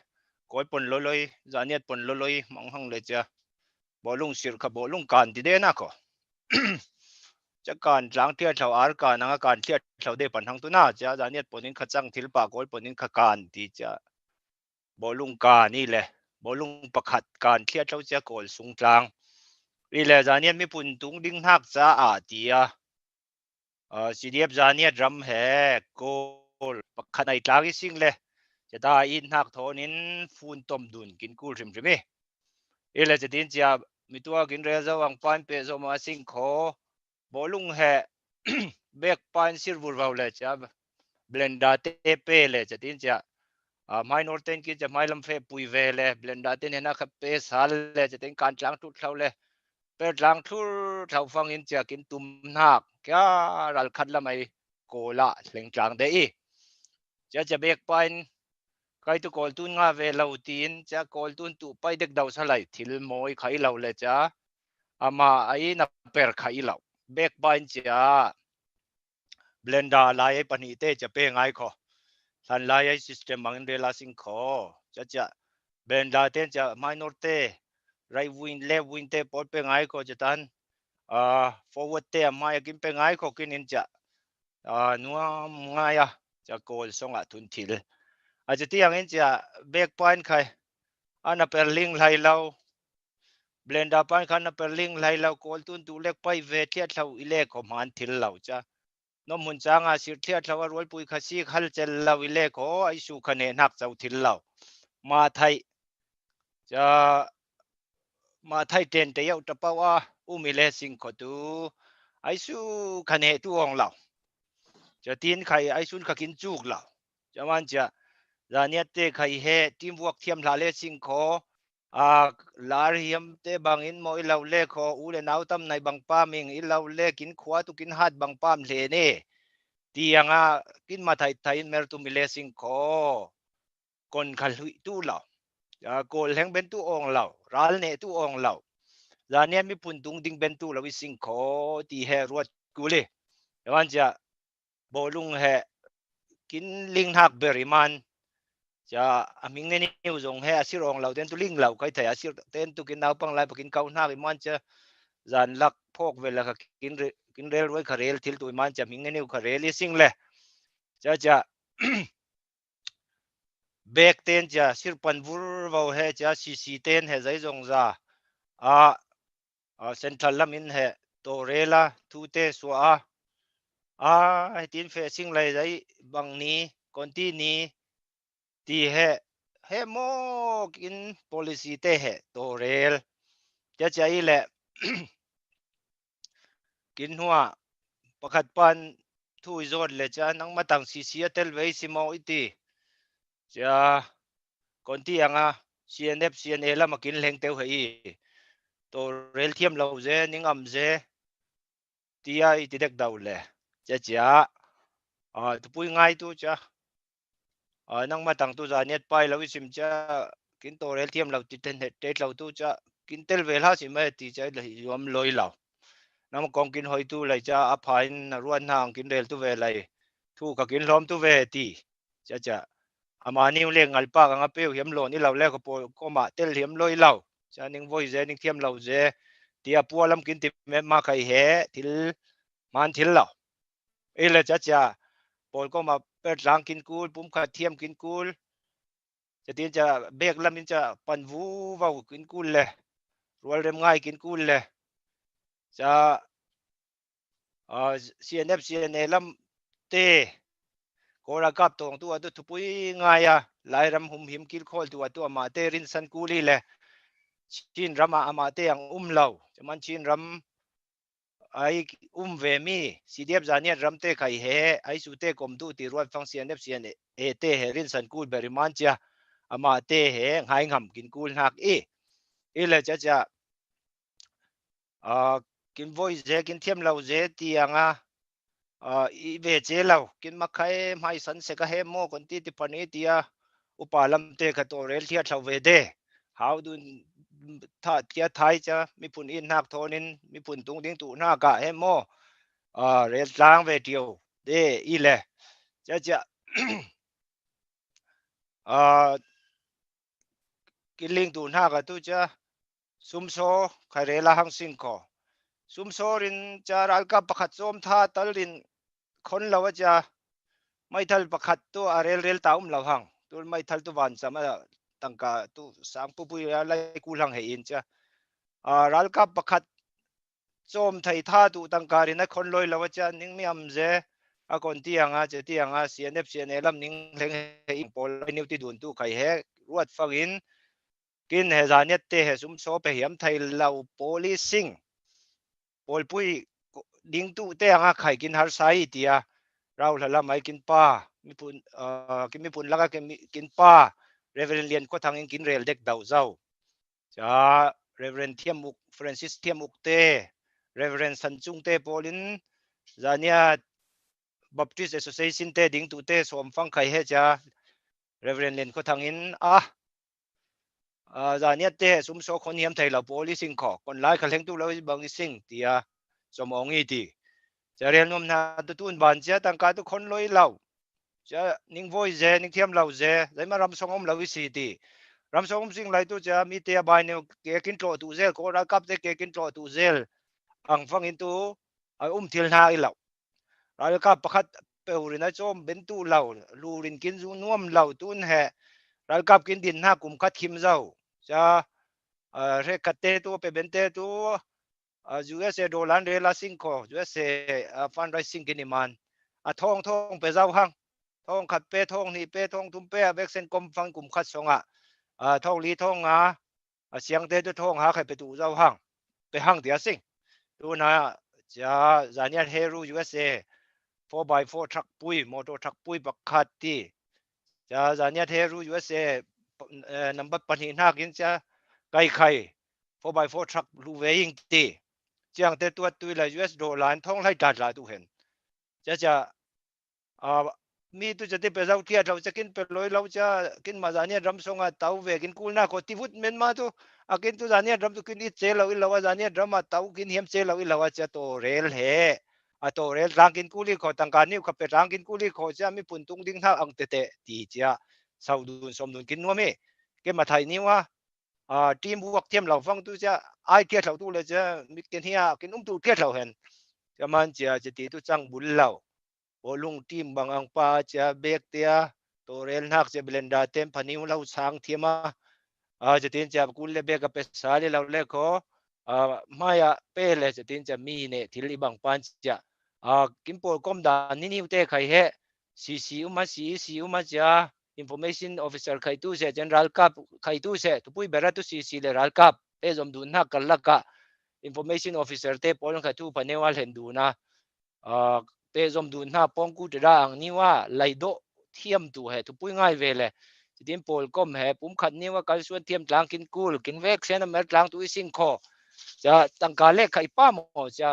koi pon loloi zaniat pon loloi mang hang le cha bolung sir kha bolung kan ti de na ko cha kan tlang tia thau ar ka na kan tia thau de pan hang tu na cha zaniat ponin kha chang thil pa kol ponin kha kan ti cha bolung ka ni le bolung pakhat kan tia thau cha kol sung tlang ri le zaniat mi pun tung ding hak cha a tia CDF zaniat ram he kol pakhat ai tlang sing leจะได้อินหักทอนินฟูนตอมดุนกินกูริมริมเอเลจะดินจะมีตัวกินเรือจะวางปันเปซมาสิงขอบอลุงแห่เบกปันซิร์บูร์วาวเลยจะเบลนดาเตเปเลยจะดินจะไม่นอร์เทนกินจะไม่ลำเฟปุยเวเลยเบลนดาเตนเห็นนะครับเปสฮัลเลยจะดินการจางทุกเท่าเลยเปิดจางทุกเท่าฟังอินจะกินตุ่มหักแค่รัลคัดละไม่โกละเล่งจางเดอีจะเบกปันใครตุกอลตุนงาเวลาตีนจะกอลตุนตุไปเด็กดาวสลายทิลมอยไข่เหล่าเลยจ้าอามาไอ้นับเปิดไข่เหล่าเบกบานจ้าเบลนดาไล่ปนิเตจะเป็นไงขอทันไล่ซิสเต็มมันเรลาสิงขอจะเบลนดาเตจะไม่นอร์เตไรวินเลวินเตปอดเป็นไงขอจะทันforward เตไม่กินเป็นไงขอกินนินจะนัวไงจะกอลส่งทุนทิลอาจจะที่อย่างนี้จะเบกปานใครอันนั้นเป็นลิงไหลเราเบลนดาปานคันนั้นเป็นลิงไหลเราโกลตุนตูเล็กไปเวทีเราอิเล็กของมันทิลเราจ้ะน้องมุนจางอาศิเทียเราว่ารัวปุยข้าศึกฮัลเจลเราอิเล็กของไอสุขเนนักเจ้าทิลเรามาไทยจะมาไทยเต็นแต่ยาวตะเปว่ามิเลสิงขดูไอสุขเนตัวของเราจะตีนใครไอสุนขกินจุกเราจะมันจะรานยเตะใครเหทีมวักเทียมลาเลสิงขอลาเรียมเตะบางอินโมอิลาวเล่ขออูเลนาวตั้มในบางป้ามิงอิลาวเล่กินขวาตุกินฮัดบางป้ามเลเน่ที่ยังกินมาไทยไทยเมรตุมิเลสิงขอคนขันลุยตู้เหล่าโกลแห่งเป็นตู้องเหล่ารัลเนตู้องเหล่ารานยมีปุ่นตุงดิงเป็นตู้เราวิสิงขอที่เหรวดกูเลยวันจะบอลุงเหกินลิงหักเบริมันจะมิงเนนิวจงให้อาศิรองเราเต้นตุลิงเราใครถ่ายอาศิรเต้นตุกินเอาปังไล่ปกินเกาหน้ามันจะจานลักพกเวลากินเรลไว้ขเรลทิลตุมันจะมิงเนนิวขเรลสิ่งเลยจะเบกเต้นจะศิรปันวูร์วาวให้จะซีเต้นให้ใจจงจ้าเซ็นทรัลลามินให้โตเรล่าทูเตสัวให้ทีนเฟซิ่งเลยใจบางนี้คนที่นี้ที่เหโมกิน policy เตะตัวเรลจะใจแหละ กินหัวประคัดปันทุยโซนเลยจ้านังมาตั้งซีเตลเวสิโมอิติจะคนที่ยังCNF CNA แล้วมากินเลี้ยงเต้าเหยตัวเรลเทียมเราเจนิ่งอ่ำเจที่ไอ้ที่เด็กดาวเลยจะทุกปุยง่ายตัวจ้านังมาตั้งตัวจานเน็ตไปแล้ววิสิมจะกินตัวเรลเทียมเราติดเด็ดเราตัวจะกินเตลเวลาสิไม่ตีใจเลยยอมลอยเราน้ำกองกินหอยตัวเลยจะอภัยนรวนห่างกินเรลตัวเวเลยทุกกินล้อมตัวเวทีจะอามานิวเลี้ยงอัลปากังเปียวเหี่ยมโลนี่เราเล่ก็ก็มาเตลเหี่ยมลอยเราจะนิ่งไว้เจนิ่งเทียมเราเจที่อาปัวลำกินติแม่มาใครเหทิลมันทิลเราเลยจะปอลก็มาเปิดร้านกินกูลปุ่มขัดเทียมกินกูลจะตีนจะเบกแล้วมันจะปันวูวาวกินกูลเลยรัวเริ่มง่ายกินกูลเลยจะCNF CNA ลำเตะโกรากับตัวทุปุยง่ายหลายรำหุ่มหิมกินโคลตัวมาเตรินสันกูลีเลยชินรำมาเตยังเราจะมันชินรำไอเวมีCDFจานี่รำเตะไข่เหไอสุเตะกลมดูตีรวดฟังCNF CNAเตะเฮรินสันกูลเบริมันจ้ามาเตะเหหายงำกินกูลหักเลยจะกินโวยเจกินเทียมเราเจที่ยังอีเวเจเรากินมาใครไม่สันเสกเฮโมคนที่ปนีที่อุปาลัมเตะกับตัวเรลที่เราเวเดหาวดูถ้าเทียไทยจะมีปุ่นอินหักโทนินมีปุ่นตุงดิ้งตุหน้ากะเฮโมเรลล้างเวเดียว เดอีเล่จะกินลิงตูนหากตุจะซุมโซใครเรล่าหังสิงคอซุมโซรินจะรัลกับประคัตโจมท่าตลินคนเราจะไม่ทัลประคัตตัวเรลตาเราหังตัวไม่ทัลตัววันสามารถตั้งกาตัวสังปุยอะไรกูลังเห็นจะรัลกับประคัตโจมไทยท่าตัวตั้งการินคนลอยเราจะนิ่งไม่อำเจคนที่ยังจะที่ยังเสียเนบเสียเนลำนิ่งเล็งเฮอิงปอลนิวที่ดูนตัวใครเฮรวดฟังอินกินเฮจานิตเตเฮซุมโซไปเหียมไทยเราโพลิซิงปอลปุยดิ้งตู้เตะใครกินฮาร์ไซเตียเราละไม่กินป้ามีปุ่นกินมีปุ่นแล้วก็กินป้าเรเวรนเลียนก็ทางกินเรลเด็กดาวเจ้าจ้าเรเวรนเทียมมุกฟรานซิสเทียมมุกเตเรเวรนสันจุงเตปอลินจานีบัพติสต์แอสโซเซชันเตดิ้งตู้เตสวมฟังใครเฮจ้าเรเวรนเลียนก็ทางจานี้เตะสมโซคนเฮียมไทยเราโพลิสิงขอคนไล่ขันเฮงตู้เราบางสิ่งที่สมองอีทีจะเรียนนมนาตุนบานเจ้าตั้งการทุกคนลอยเราจะนิ่งโวยเจนิ่งเทียมเราเจได้มารำสงอมเราวิสิตีรำสงอมสิ่งไรตัวจะมีเตียบายเนี่ยเกกินโตตูเซลก็รักกับเตเกกินโตตูเซลอังฟังอินตูทิลนาอีเรารักกับประคัตเปรูรินะโจมเป็นตู้เราลูรินกินซูนวมเราตุนแห่รักกับกินดินหน้ากุมคัดคิมเจ้าจะเรคัตเตตัวไปเป็นเตตัวUSA โดลันเรลาซิงโก USA ฟันไรซิงกินิมันทองไปเจ้าห้างทองขัดเป้ทองนี่เป้ทองทุ่มเป้เบ็กเซนกลมฟังกลุ่มคัดสงทองลีทองเสียงเตตัวทองหาใครไปดูเจ้าห้างไปห้างเดียสิงตัวน่ะจะจานี่เฮรู USA 4x4 ทรัคปุยมอเตอร์ทรัคปุยบักขัดตีจะจานี่เฮรู USAนับปัญหาหนักยิ่งจะไกลใคร 4x4 ทรัคลูเวยิงตีเจียงเตตัวตุยละ US ดอลลาร์ท่องไล่ดัดละตุเห็นจะมีตัวจะที่ไปเราเทียเราจะกินไปลอยเราจะกินมาจานี่รำสงเตาเวกินกูน่าโคติวุฒเมนมาตัวกินตัวจานี่รำตัวกินอิเจเราอิลาวจานี่รำมาเตากินเฮียมเจเราอิลาวจะโตเรลเฮโตเรลร่างกินกูลีขอต่างการนิ้วขับไปร่างกินกูลีขอจะมีปุ่นตุงดิ้งท่าอังเตเตตีจะสาวดุนสมดุนกินนัวมีเก็บมาไทยนี่ว่าทีมบวกทีมเราฟังตัวจะไอเกียร์เราตัวเลยจะมีกินเฮียกินตัวเกียร์เราเห็นจะมันจะตีตัวจังบุญเราโอลุงทีมบางอังปาจะเบกเตียตัวเรลนักจะเบลนดาเต็มพันิวเราสร้างทีมาจะตีนจะกุลเลเบกกับเปสาลีเราเล็กก็ไม่เป้เลยจะตีนจะมีเนี่ยที่ลีบางปันจะกินโปรก้มดานนี่เตะใครเหซีอุมาจะ information officer ใครตู้เส general กับใครตู้เสทุกผู้บริหารตู้ซีเลยรัลกับจอมดูนักกันละกะ information officer เตะพอลงใครตู้พันเนวัลเห็นดูนะจอมดูนักปองกูจะร่างนี่ว่าไลโดเทียมตัวทุกผู้ง่ายเวเลยจะทีมโปลก้มปุ่มขัดนี่ว่าการส่วนเทียมกลางกินกูกินเวกเซนเมตรกลางตัวสิ่งข้อจะตั้งการเล็กใครป้าหมอจะ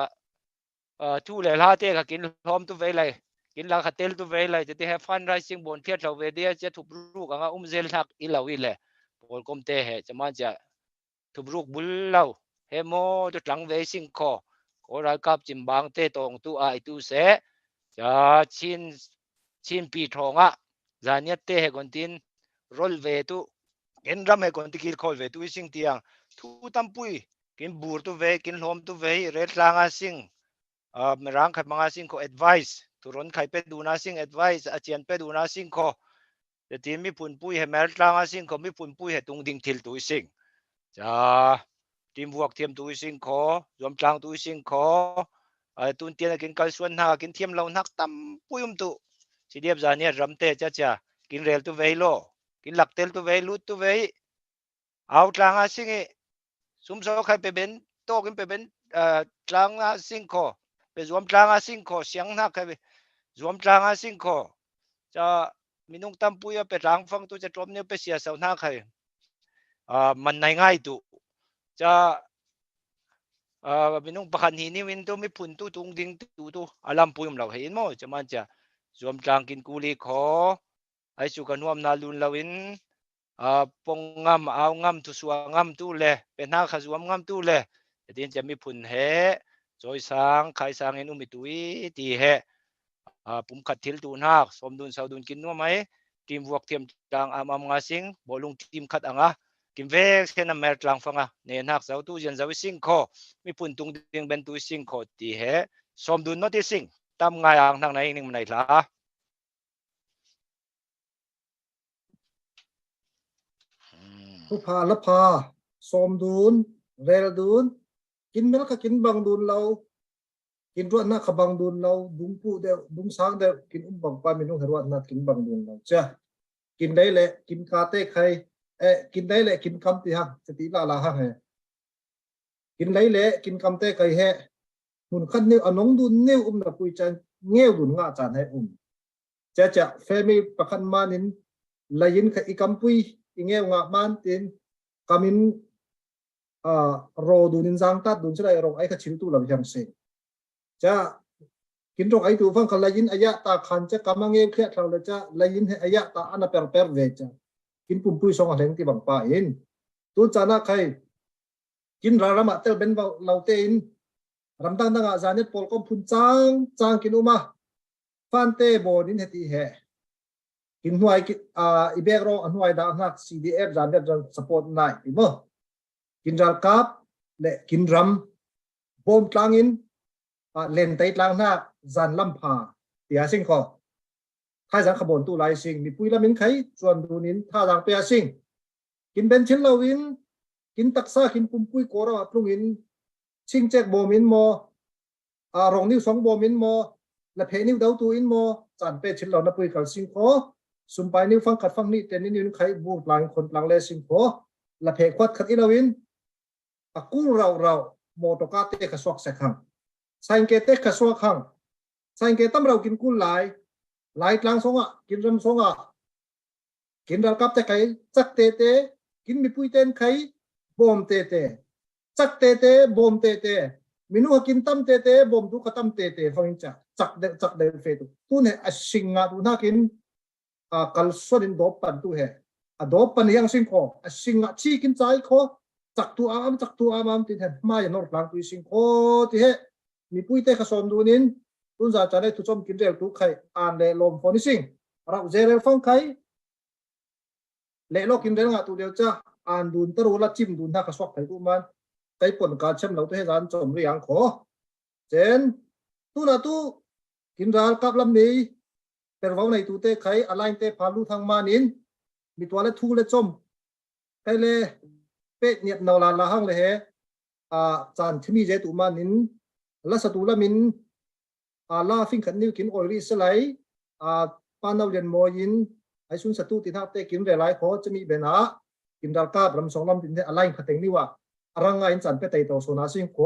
ทูเลยลาเตะก็กินพร้อมตัวเวเลยกินลาขัดเตลตัวเวเลยจะที่ให้ฟันไรซิงบนเทียบเราเวเดียจะถูกลูกเซลทักอิลาวิเลยโปลก้มเตะจะมันจะถูกลูกบุลเราเฮโมจุดหลังเวซิงคอโอรากับจิมบางเตะตรงตัวตัวเสจะชินปีทองจานนี้เตะคนทินรอลเวตุเห็นรำให้คนที่กินคอลเวตุสิ่งที่ยังทุกตั้มปุยกินบูร์ตัวเวกินลมตัวเวเรดลางสิ่งมรังขัดมังสิ่งก็ advice ตุรนใครไปดูนาสิ่ง advice อาจารย์ไปดูนาสิ่งก็แต่ทีมีปุ่นปุยให้เมรดลางสิ่งก็มีปุ่นปุยให้ตรงดิ่งทิลตัวสิ่งจ้าทีมบวกเทียมตัวสิ่งก็รวมกลางตัวสิ่งก็ตุนเตียนกินกันส่วนหากินเทียมเรานักตั้มปุยตัวสิเดียบจานนี้รำเตะจะกินเรลตัวเวโลกินหลักเตลตัวเวลุดตัวเวเอากลางสิ่งซุ่มโซ่ใครไปเป็นโตกินไปเป็นกลางสิ่งข้อไปรวมกลางสิ่งข้อเสียงนักใครไปรวมกลางสิ่งข้อจะมีนุ่งตั้มปุยไปร่างฟังตัวจะจมเนี่ยไปเสียเสาหน้าใครมันง่ายตัวจะมีนุ่งประคันหินวินตัวไม่พุ่นตัวตุงดิ่งตัวอารมณ์ปุยมันเราเห็นมั้ยจะมันจะรวมกลางกินกุลีขอไอ้สุกันวมนาลุนลาวินปงงามเอางามทุสวงามตู้เลยเป็นหน้าขจวมงามตู้เลยแต่จะมีพุ่นเหจอยสางใครสางเห็นอุมิตุยตีเห pum khat thil tu nak som dun sau dun kin no mai team work thiam tang am nga sing bolung team khat anga kim vek sen mer tlang fanga ne nak sau tu jen zawi sing kho mi pun tung ding ben tu sing kho ti he som dun no ti sing tam ngai ang nang nai ning nai laผู้พาละพาสมดุลเรลดุลกินเมลก็กินบางดุลเรากินรวดนักขบังดุลเราดุงปูเดียวดุงสางเดียวกินบังปามินุเหรวนักกินบางดุลเราจ้ะกินได้เลยกินคาเต้ใครกินได้เลยกินคำที่หักสติลาลาหักเหกินได้เลยกินคำเต้ใครเหหุ่นขันนิ้วอนงดุลนิ้วระปุยจันเงี้ยวดุลง่าจานให้จะเฟมิประคันมานินลายินอีกคำปุยอีเงี้ยงามันตินกามินรอดูนินจังตัดดูจะได้รองไอ้ข้าชิลตุลำยังเสงจะกินรองไอ้ตัวฟังขลายินอายะตาขันจะกำมังเงี้ยเครียดเราเลยจะลายินให้อายะตาอันนั้นเปรเวจะกินปุ่มปุยสองอันที่บังปาอินตัวจานะใครกินรามาเตลเป็นเราเตอินรำตั้งตั้งอาจารย์เนี่ยปอลก็พุ่นจางกินอุมาฟันเตโบนินเฮติเฮกินหน่วยอีเบกโรอันหน่วยดาวนัก CDF จานเดียร์สปอร์ตไนท์อีโมกินรัลกับและกินรัมบอมกลางอินเลนไตกลางนักจานลำพาเตียสิงก็ท้ายสังขบวนตู้ไลสิงมีปุยละมินไข่ส่วนดูนินท่าทางเปียสิงกินเบนชินลาวินกินตักซากินปุ่มปุยโกราปรุงอินชิงเจ็กโบมินโมรองนิ้วสองโบมินโมและเพนิ้วดาวตูอินโมจานเปชินเรานับปุยกับสิงโคสุมไปนิ้วฟังขัดฟังนี่แต่นิ้วใครบูดหลังคนหลังเลสิงโคและเพควัดขัดอินาวินกูเราโมตกาเตะขสวกเสกขังไซน์เกเตะขสวกขังไซน์เกตั้มเรากินกุ้งหลายกลางสงกินรำสงกินรัลกับเตะไข่จักเตะกินมีปุยเต้นไข่บอมเตะจักเตะบอมเตะมินูกินตั้มเตะบอมดูกตั้มเตะฟังจ้ะจักเดเฟตุตุเนี่ยอชิงาตุนักินกัลสดินดอปันตุเหดอปันยังสิงโคอชิงาชีกินใจโคจักตัวอามติดเหมาอย่างนอร์กลางตุสิงโคที่เหมีปุยเตะขสมดูนินตุนจะจะได้ทุจมกินเร็วตุไข่อ่านเลลมฟอนิสิงเราเจเรฟังไข่เลโลกินเรื่องตัวเดียวจ้ะอ่านดูนตรูละจิ้มดูนนักขสวกไข่ตุมันไก่ป่นการเชื่อมเราตัวให้ร้านจมเรียงขอเจนตุน่ะตุกินรัลกับลำนี้แต่ว่าในตัวเตะไข่อะไรเตะพาลูทางมานินมีตัวเล็กทูเล็กจมไก่เล่เป็ดเนี่ยนาวลาละหังเลยจานที่มีเจตุมานินลัสตูละมินลาฟิงขันนิวกินออยลีสไลปานเอาเรียนโมยินไอซุนสตูตินาเตะกินเรลัยขอจะมีเบนากินรัลกับลำสองลำตินเตะอะไรขัดเองนี่ว่ารังไงจันเป็ดไตโตโซนาซิงโค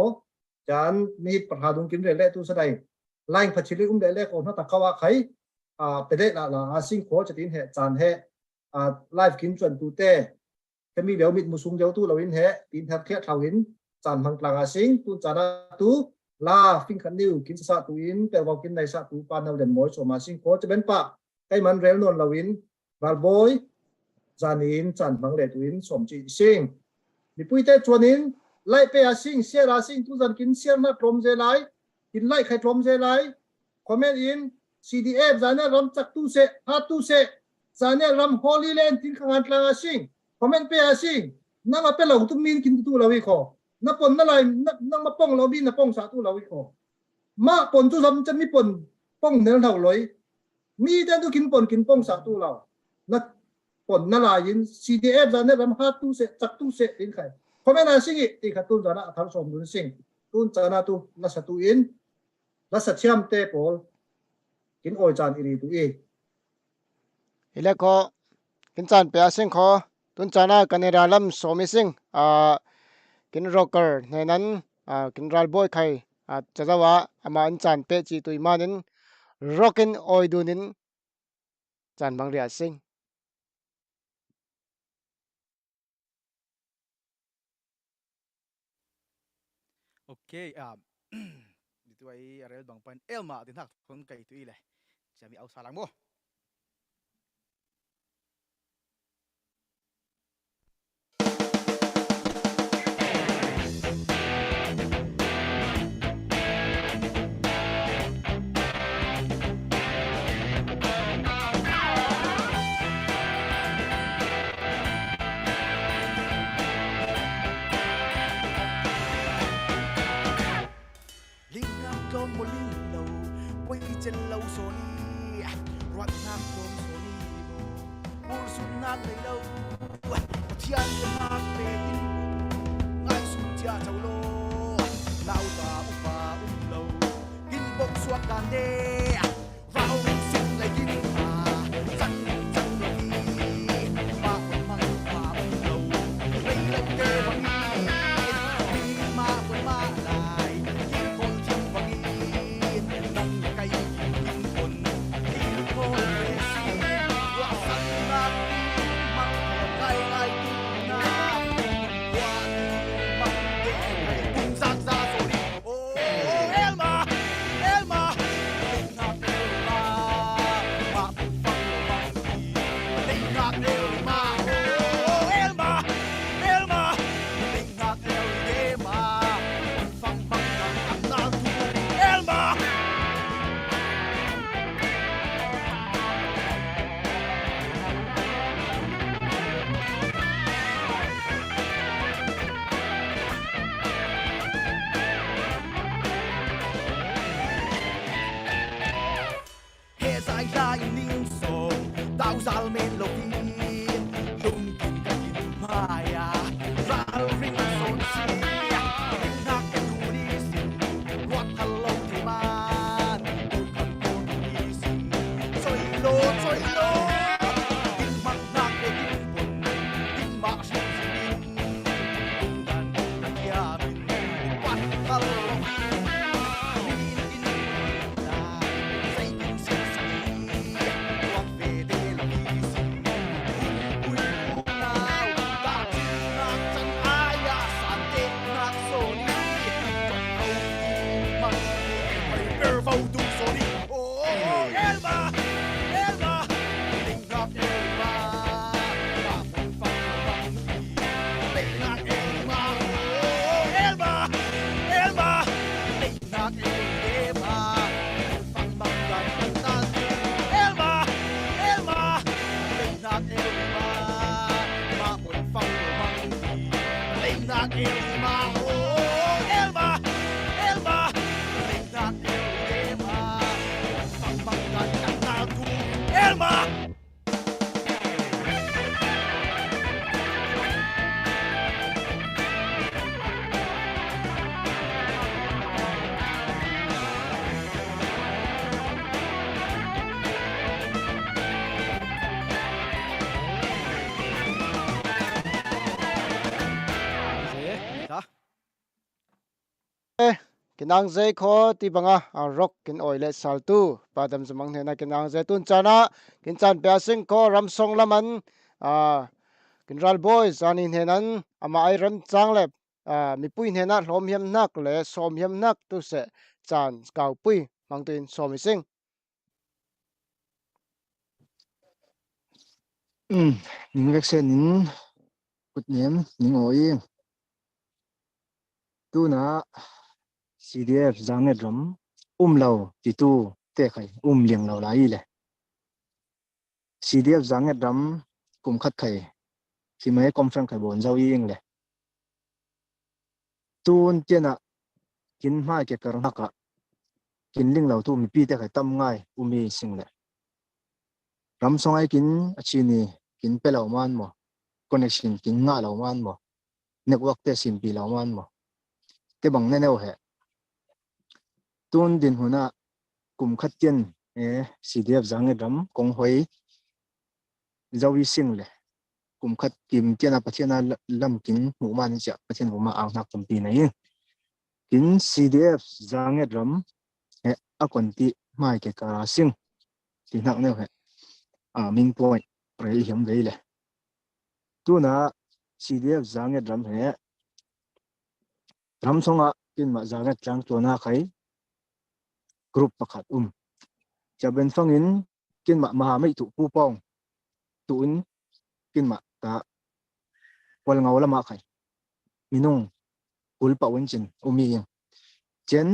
จานมีประหาดุงกินเรลัยตุสไลไล่พัชริเรลัยของนักตะกาวะไข่เป็ดละอาซิงโคจะตินเหจานเหไลฟ์กินจนตูเต้จะมีเดี๋ยวมิดมุสุงเดี๋ยวตู้เราวินเหตินแทบแค่เท่าวินจานพังกลางอาซิงตุจานาตูลาฟิงคันนิวกินสะตูอินแต่ว่ากินในสะตูปานเอาเด่นมอยโซมาซิงโคจะเป็นปะไอ้มันเรลนนเราวินรัลบอยจานินจานพังเลตูอินสมจีซิงมีปุยเต้จวนินไล่เปียซิงเสียราซิงตุจันกินเสียนักลมเจไลกินไล่ไข่ลมเจไลคอมเมนต์อินCDF จานเนี่ยรำจักตุเสฮัตุเสจานเนี่ยรำฮอลลีแลนด์ทิ้งข้างหลังอาซิงคอมเมนต์เปียซิงนั่งมาเป็นเราตุ้มมินกินตู้เราวิโคนับปนนั่นไรนั่งมาป้องเราบินนับป้องสาตู้เราวิโคมาปนทุกสมจะมีปนป้องเนื้อเท่าเลยมีแต่ตุกินปนกินป้องสาตู้เรานักปนนั่นไรยิน CDF จานเนี่ยรำฮัตุเสจักตุเสทิ้งใครคอมเมนต์อาซิงอีกตุนจานะทั้งสองดุนซิงตุนจานะตุลัสตุอินลัสเชียมเตปอลกินโอยจานอิริตุอีอีเล็กก็กินจานเปียสิงขอตุนจานะกันในราลัมโซมิสิงกินโรเกอร์ในนั้นกินรัลบอยไข่จะว่ามาอันจานเปจีตุยมานินร็อกกินโอยดูนินจานบางเรียสิงโอเคdi tu ai arel bang pan elma tin hak thon kai tu ile chami au salang mo chen lâu số ni ruột nam đom số ni bur sun nak lấy lâu thiên nam về in ngai sun chia châu lô lao ta upa lâu in bông suốt đàn đê vào xin lấy in mà chân chân đi mà mang mà lâu lấy lấy đê bằng đi mà quên mà lại in con chim bằng in nông cây in con in con về xin qua sân nát mang ngay ngay na qua mang để ngày cùng giang ra rồi đi oh Elma Elma linh ngạc Elma mà phăng mang đi linh ngạc Elma oh Elma Elma linh ngạc Elma phăng mang ngạc na thu Elma he sai ra in ning song tao zal men lo vi lung kin ka kin maya ral ring son si nak ka du ni sin wat hello ti man tu kan kon ni sin soi lo in mak nak ke kin pun in mak sin sin tung dan kan ya bin wat hello kinang zai kho ti banga rock kin oile saltu padam zamang hena kinang zai tun chana kin chan pya sing ko ram song laman kinral boys anin henan ama ai ram chang le mi pui hena hlom hiam nak le som hiam nak tu se chan kau pui mang tin som sing ning vaccine nin kut niam ning oi tu na CDF zanget ram lo ti tu te khai liang lo lai le CDF zanget ram kum khat khai khi mai conference khai bon zau ying le tun chena kin mai ke kar haka kin ling lo tu mi pi te khai tam ngai mi sing le ram song ai kin achini kin pe lo man mo connection kin nga lo man mo network te sim pi lo man mo te bang ne neu he tun din huna kum khat chen CDF zanget ram kong hoi zawi sing le kum khat kim chena pathiana lam kin mu man cha pathian ma ang nak tum pi nei kin CDF zanget ram akonti mai ke kara sing ti nak ne he ming point rei hiam vei le tu na CDF zanget ram he ram songa kin ma zanget tlang to na khai group pakhat chaben fangin kin ma mai tu pu pong tuin kin ma ta wal ngau lama khai minung ul pa wen chin umi chen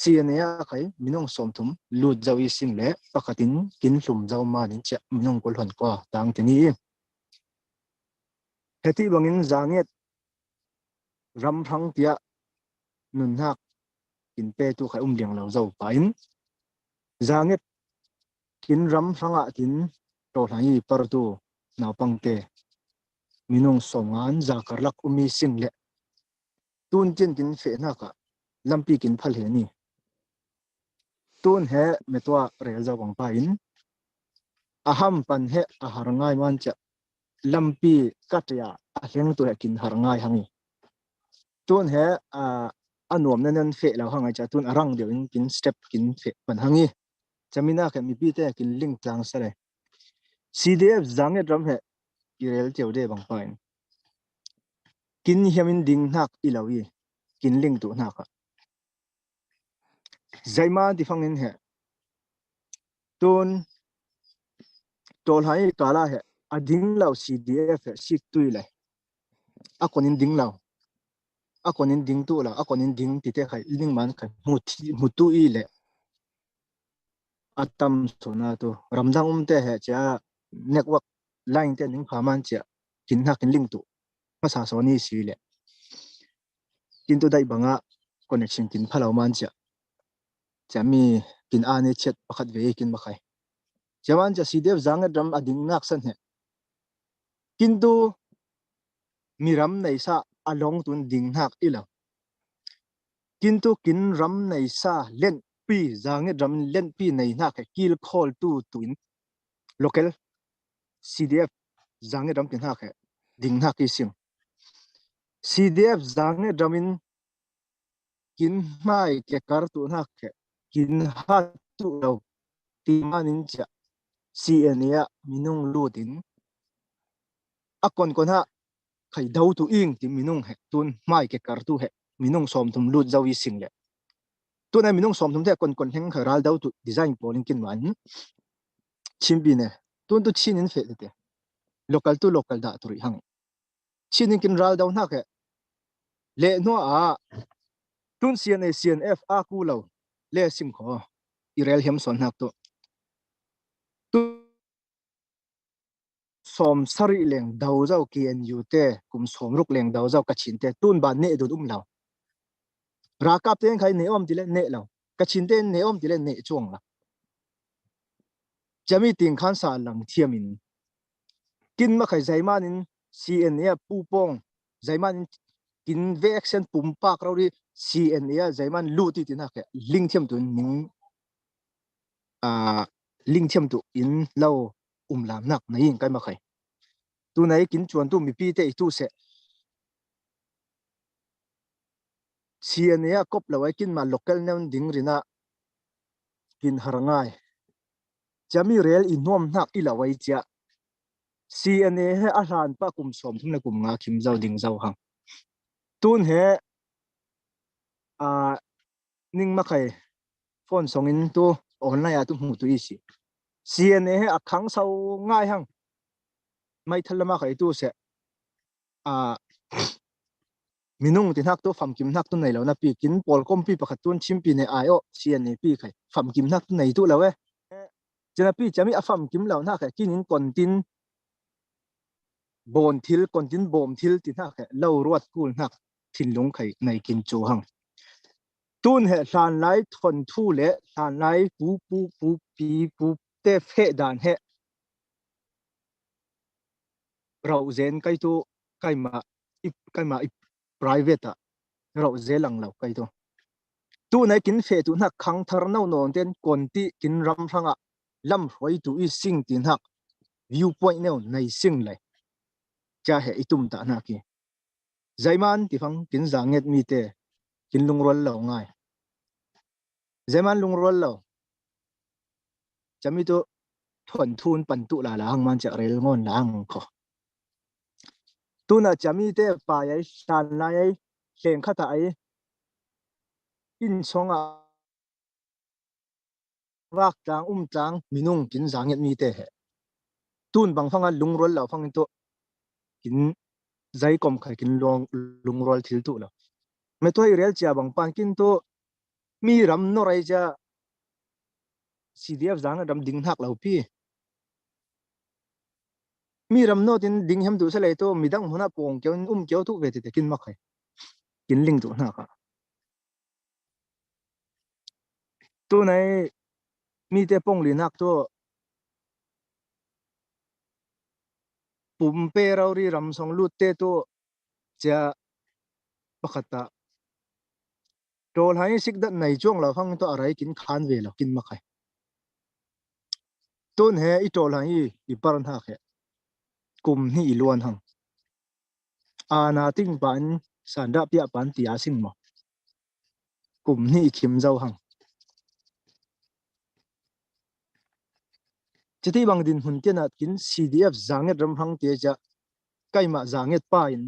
CNA khai minung som thum lut zawi sing le pakhatin kin hlum zaw ma nin cha minung kol hon ko tang tini heti bangin zanget ram thang tia nun hak kin pe tu khai liang lo zaw pain zangit kin ram ranga kin to lai partu naw pangte minung songan zakarlak umi single tun chen kin fe na ka lampi kin phal he ni tun he metwa rel za wang pa in aham pan he ahar ngai man cha lampi katya ahleng tu kin har ngai hangi tun he anuam nan fe la hangai cha tun arang de in kin step kin fe pan hangi chamina ka mi pi te kin link tlang sare CDF zange drum he irel cheu de bang pain kin hiamin ding nak ilawi kin link tu naka zaima di fangin he tun tol hai kala he ading law CDF he sik tuile akonin ding law akonin ding tu la akonin ding ti te khai link man khai mutu ile atam sona to ramdang te he cha network line te ning phaman cha kin na kin link tu masa soni sile kin tu dai banga connection kin phalo man cha chami kin ane chat pakhat ve kin makhai chaman cha CDF zanga dram ading nak san he kin tu miram nei sa along tun ding nak ila kin tu kin ram nei sa len pi zanga dram len pi nei nak kil khol tu tuin local CDF zanga dram kin hak he ding nak ki sim CDF zanga dramin kin mai ke kar tu nak he kin hat tu lo ti manin cha CNA minung lutin akon kon ha khai dau tu ing ti minung he tun mai ke kar tu he minung som tum lut zawi single tu na minung som tum te kon heng kharal dau tu design polling kin wan chimbi ne tun tu chinin fe te local tu local da turi hang chinin kin ral dau na ke le no a tun CNA CNF a ku lo le sim kho irel hem son hak tu som sari leng dau zau KNU te kum som ruk leng dau zau kachin te tun ba ne du law ra kap te khai ne om tile ne law kachin te ne om tile ne chuang la chami ting khan sa lang thiamin kin ma khai zaimanin CNA pu pong zaimanin kin ve action pum pak rawri CNA zaiman lu ti tin ha ke ling thiam tu ning ling thiam tu in law lam nak na yin kai ma khai tu nai kin chuan tu mi pi te tu se CNA kop lawai kin ma local nem ding rina kin harangai chami rel inom nak ilawai cha CNA he a hlan pa kum som thum na kum nga khim zau ding zau hang tun he ning ma khai phone songin tu online a tu mu tu isi CNA he a khang sau ngai hang mai thalama khai tu se minung tin hak to fam kim nak tu nei lo na pi kin pol kom pi pakhat tun chim pi ne ai o CNA pi khai fam kim nak tu nei tu lawe chana pi chami a fam kim lo na khai kinin kontin bon thil kontin bom thil tin hak lo ruat kul nak thin lung khai nei kin chu hang tun he hlan lai thon thu le hlan lai pu pi pu te phe dan he rau zen kai tu kai ma private rau zelang lo kai tu nai kin fe tu na khang thar no non ten konti kin ram thanga lam hroi tu I sing tin hak viewpoint ne nei sing lai cha he itum ta na ki zaiman ti phang kin zanget mi te kin lungrol lo ngai zaiman lungrol lo chami to thon thun pan tu la hang man cha rel ngon lang kho tu na chami te pa yai san lai hleng khata ai in songa wak tang tang minung kin zanget mi te he tun bang phanga lungrol lo phang to kin zai kom khai kin lungrol thil tu lo me to rel cha bang pan kin to mi ram no rai cha CDF zang ram ding hak lo pi mi ram no tin ding hem du se lai to midang huna pong keu tu ve te kin ma khai kin ling tu na ka tu nai mi te pong linak to pum pe rauri ram song lut te to cha pakata tol hai sik dat nei chong la phang to arai kin khan ve lo kin makai ton he I tol hai I paran ha khe kum ni I luan hang ana ting ban sanda pia pan tia sing mo kum ni khim zau hang chiti bang din hun tena kin CDF zanget ram hang te cha kaima zanget pa in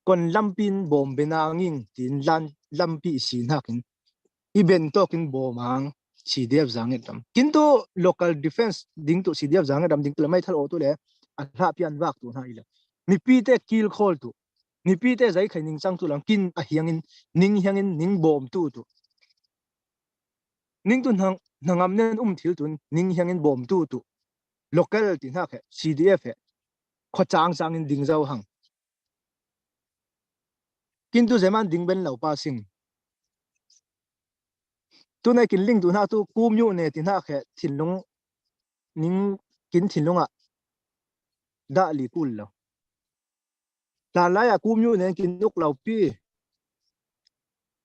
kon lampin bom benanging tin lampi si nakin iben to kin bomang CDF zanget ram kinto local defense ding to CDF zanget ram ding to mai thal o to le a hla pian wak tu na ila mi pi te kill khol tu mi pi te zai khaining chang tu lang kin a hiangin ning bom tu ning tu nangam nen thil tun ning hiangin bom tu local tin ha khe CDF he kho chang in ding zau hang kintu zeman ding ben lo pa sing tu nei kin ling tu na tu kum yu ne tin ha khe thinlung ning kin thinlunga da li kul lo ta la ya kum yu ne kin nuk lo pi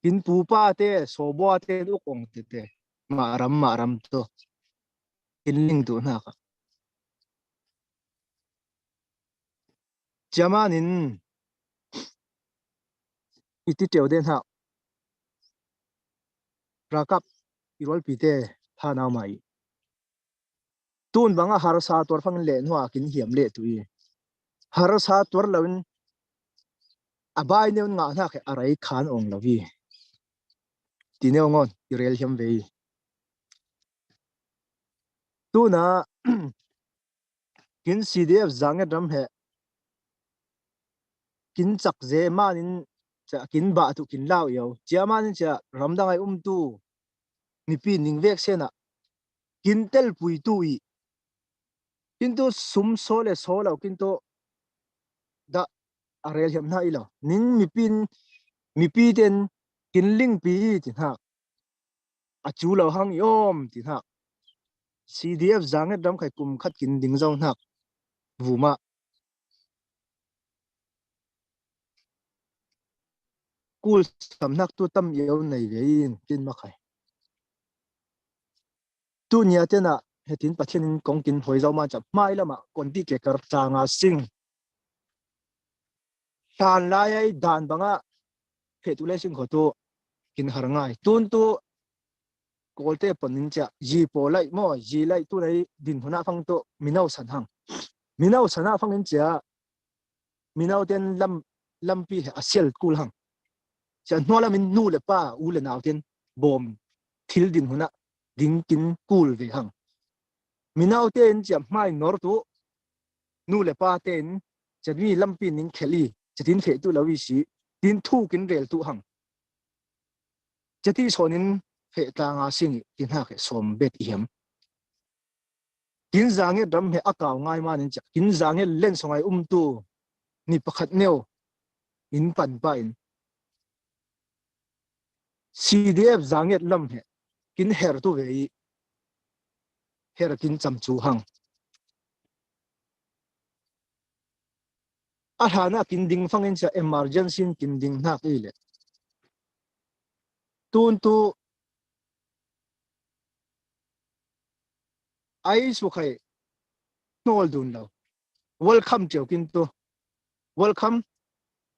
kin pu pa te so bo te nuk ong te ma ram to kin ling tu na ka jamanin iti teu den ha rakap irol pi te thana mai tun banga harsa tor phang le nuwa kin hiam le tui harsa tor lawin abai ne nga na khe arai khan ong lawi tineu ngon irel hiam vei tuna kin CDF zanget ram he kin chak je manin cha kin ba tu kin lau yo chiamanin cha ramdangai tu mi pi ning vek sena kin tel pui tu I kintu sum so le so lo kintu da arel hiam na ilo ning mi pi ten kin ling pi tin ha a chu lo hang yom tin ha CDF zanget ram khai kum khat kin ding zau nak vuma kul samnak tu tam yo nei vein kin ma khai tu nia tena hetin pathian kong kin hoi zau ma chap mai lama konti ke kar changa sing tan lai ai dan banga phetu le sing khoto kin har ngai tun tu kolte panin cha ji po lai mo ji lai tu nei din huna phang to minau san hang minau sana phang in cha minau ten lampi a sel kul hang cha nola min nu le pa u le naw ten bom thil din huna ding kin kul ve hang minau ten cha mai nor tu nu le pa ten cha mi lampi ning kheli chatin phe tu lawi si tin thu kin rel tu hang chati sonin phe ta nga sing kin ha khe som bet hiam kin zange dam he akaw ngai manin cha kin zange len songai tu ni pakhat neo in pan pa in CDF zanget lam he kin her tu vei her kin cham chu hang a hana kin ding fangin cha emergency kin ding na ile tun tu ai su khai nol dun lo welcome cheu kin tu welcome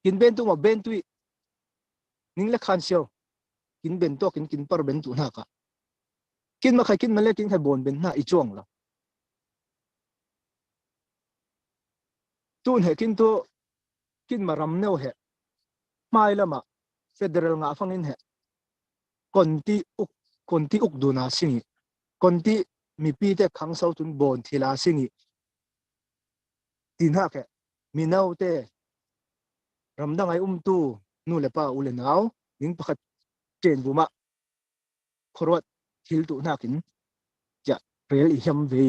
kin ben tu ma ben tu ning le khan seo kin ben to kin par ben tu na ka kin ma khai kin ma le kin khai bon ben na I chong lo tun he kin tu kin ma ram neu he mai lama federal nga phangin he konti uk duna singi konti mi pi te khang sau tun bon thila singi tin ha ke minau te ramdangai tu nu le pa u le naw ning pakhat chen buma khorwat thil tu nakin ja rel I hiam ve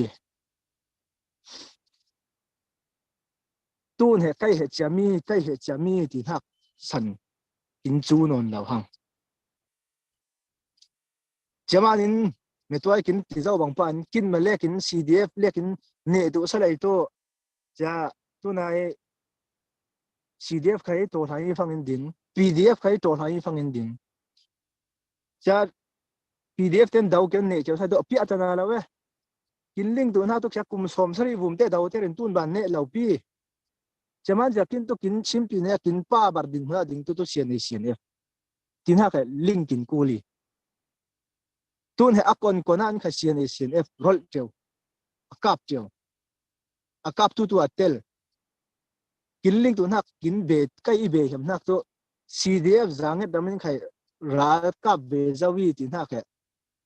tun he kai he chami ti hak san in chu non lo hang jamanin me to ai kin ti zo bang pan kin ma lekin CDF lekin ne tu salai to cha tu nai CDF khai to thai phangin din PDF khai to thai phangin din cha PDF ten dau ken ne cha sa do pi atana la we kin link tu na to kya kum som sari vum te dau te ren tun ban ne lau pi chaman ja kin to kin chim pi ne kin pa bar ding ha ding tu sian ne sian e tin ha ka link kin kuli tun he akon konan kha sian e sian f rol cheu akap tu atel kin link tu nak kin be kai be hem nak to CDF zanget damin khai ra kap be zawi tin ha ka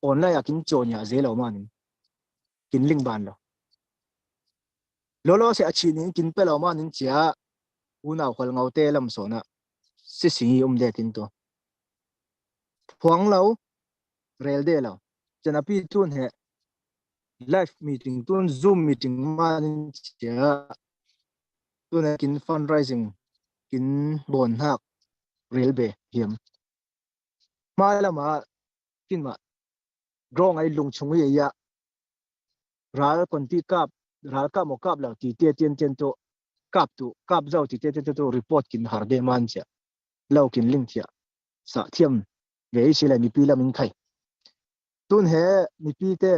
online akin chonya zelo man kin link ban lo se achi ni kin pe lo man chia una khol ngau te lam so na si si de tin to phuang lo rel de lo chana pi tun he live meeting tun zoom meeting man chia tun kin fundraising kin bon hak rel be hiam ma lama kin ma grong ai lung chung ye ya ral kon ti kap ral ka mo kap la ti te ten to kap zau ti te to report kin har de man cha lau kin link chia sa thiam ve si la mi pi la min khai tun he mi pi te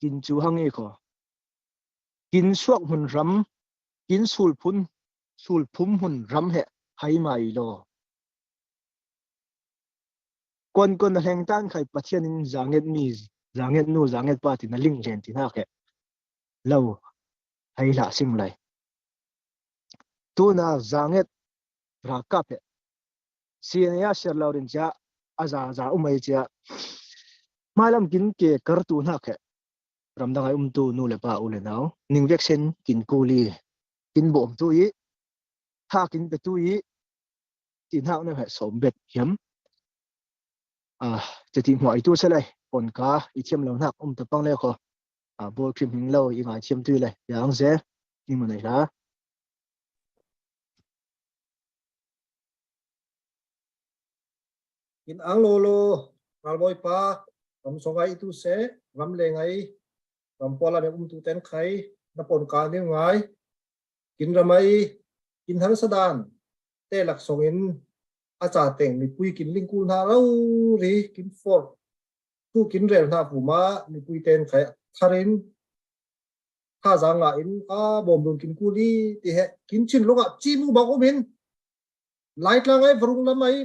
kin chu hang e kho kin suak hun ram kin sul phum hun ram he hai mai lo kon heng tan khai pathian in zanget nu zanget pa ti na ling len ti na ke lo hai la sim lai tu na zanget ra kap he siania ser laurin cha aza umai cha malam kin ke kartu na ke ramdang ai tu nu le pa u le naw ning vexen kin kuli kin bom tu yi ha kin pe tu yi tin hak ne ha som bet hiam ti hmai tu se lai on ka I thiam lo nak ta pang le kho bo khim hing lo I ngai thiam tu le yang ze ni mo nei la in ang lolo ralboy pa ram songai tu se ram le ngai ram pola ne tu ten khai na pon ka ni ngai kin ramai kin har sadan te lak songin acha teng mi pui kin lingku na ro ri kin for tu kin rel na puma mi pui ten khai tharin tha zanga in bom dun kin ku li ti he kin chin longa chi mu ba ko min light la ngai vrung la mai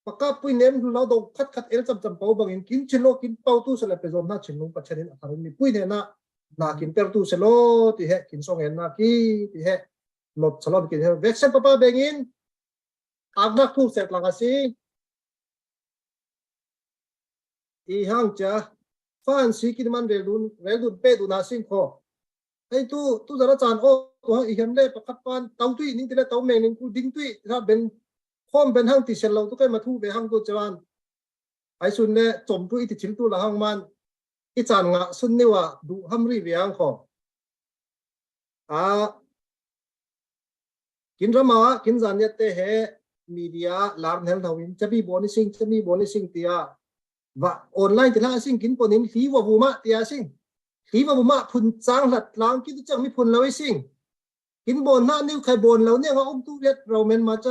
paka pui nem lo do khat el cham pau bangin kin chin lo kin pau tu sele pe zon na chin lung pachanin atharin mi pui ne na kin per tu selo ti he kin song en na ki ti he not salon kin he vexen papa bengin agnak tu set lang asi I hang cha fan si kin man rel dun pe du na sing kho ai tu zara chan o to I hem le pakhat pan tau tui ning tile tau meng ning ku ding tui ra ben khom ben hang ti sel lo tu kai ma thu be hang tu chawan ai sun ne chom tu I ti chil tu la hang man I chan nga sun ne wa du ham ri ve hang kho kin rama kin zan ne te he media lar hel thawin chabi boni sing tia và online thì là sinh kín còn đến khí vào vùng mạ thì sinh khí vào vùng mạ phun trang lật lang cái chẳng mi phun lâu sinh kín bồn na nếu khai bồn lâu nè ông tu biết rồi men mà cha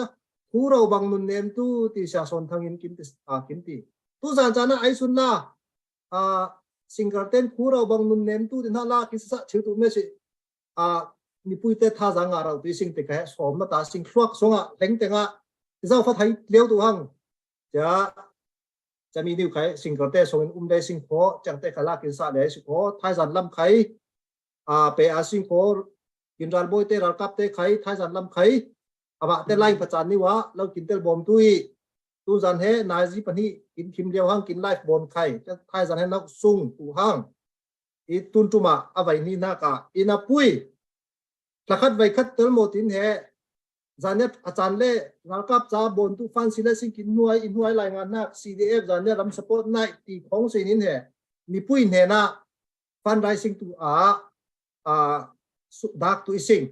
cú rồi bằng nôn nem tu thì sa son thang in kín ti tu giàn giàn na ai sun la sinh cái tên cú rồi bằng nôn nem tu thì na la cái sa chịu tu mấy sự mi pui te tha giang à rồi thì sinh thì cái xóm nó ta sinh khoác xuống đánh tiếng thì sao phát thấy liêu tu hăng chảจะมีนิวไขสิ่งก่อนแต่ส่งได้สิ่งพอจังแต่ขลากินสะได้สิ่งพอท้ายสันลำไขเปอาสิ่งพอกินรันโบยเตรันกับเตไขท้ายสันลำไขบะเตไล่ประจานนี่วะเรากินเตลบอมตุยตูจันเฮนายจีปนีกินคิมเดียวห้างกินไล่บอมไขจะท้ายสันเฮนักซุ่งตูห้างอีตุนจุมาเอาไว้นี่นักอีนับปุยหลักขัดไว้ขัดเตลโมตินเฮZanet acanle nalkap cha bon tu fan sile sing kin nuai lai ngan nak CDF zanet ram support nai ti khong sinin he mi pui ne na fundraising tu dak tu sing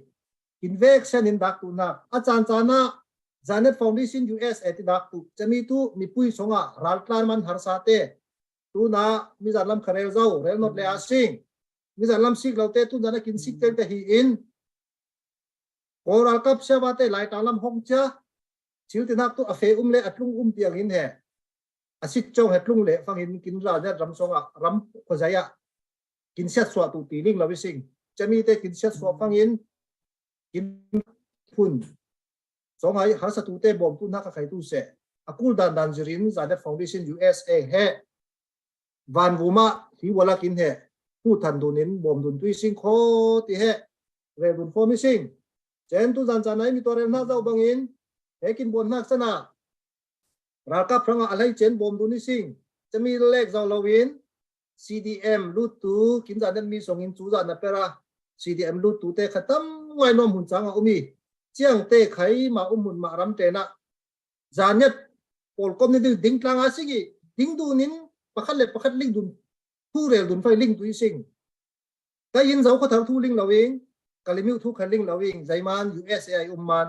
investment in dak tu na acan chana Zanet Foundation US at dak tu chami tu mi pui songa raltlan man har sa te tu na mi zan lam kharel zo rel not le asing mi zan lam sik lo te tu na kin sik te hi in World Cup se ba te lai ta lam hong cha chiu te nak tu a fe le atlung tiang in he asik chong hetlung le phang in kin ra ja ram songa ram ko zaya kin set swa tu ti ling lo sing chami te kin set swa phang in kin phun songai har sa tu te bom tu na ka khai tu se akul dan jirin Zanet Foundation USA he van vuma hi wala kin he hu than dunin bom dun tui sing kho ti he re dun fo mi sing chen tu zan nai mi tore na zau bangin he kin bon nak sana ra ka pranga alai chen bom dun ni sing chami lek zau lowin CDM lut tu kin Zanet mi songin chu za na pera CDM lut tu te khatam ngai nom hun changa umi chiang te khai ma mun ma ram te na Zanet pol kom ni ding tlang asigi ding du nin pakhat ling dun thu rel dun fai ling tu sing ka yin zau kho thar thu ling lawing kalimiu thu khaling lawing zaiman USA umman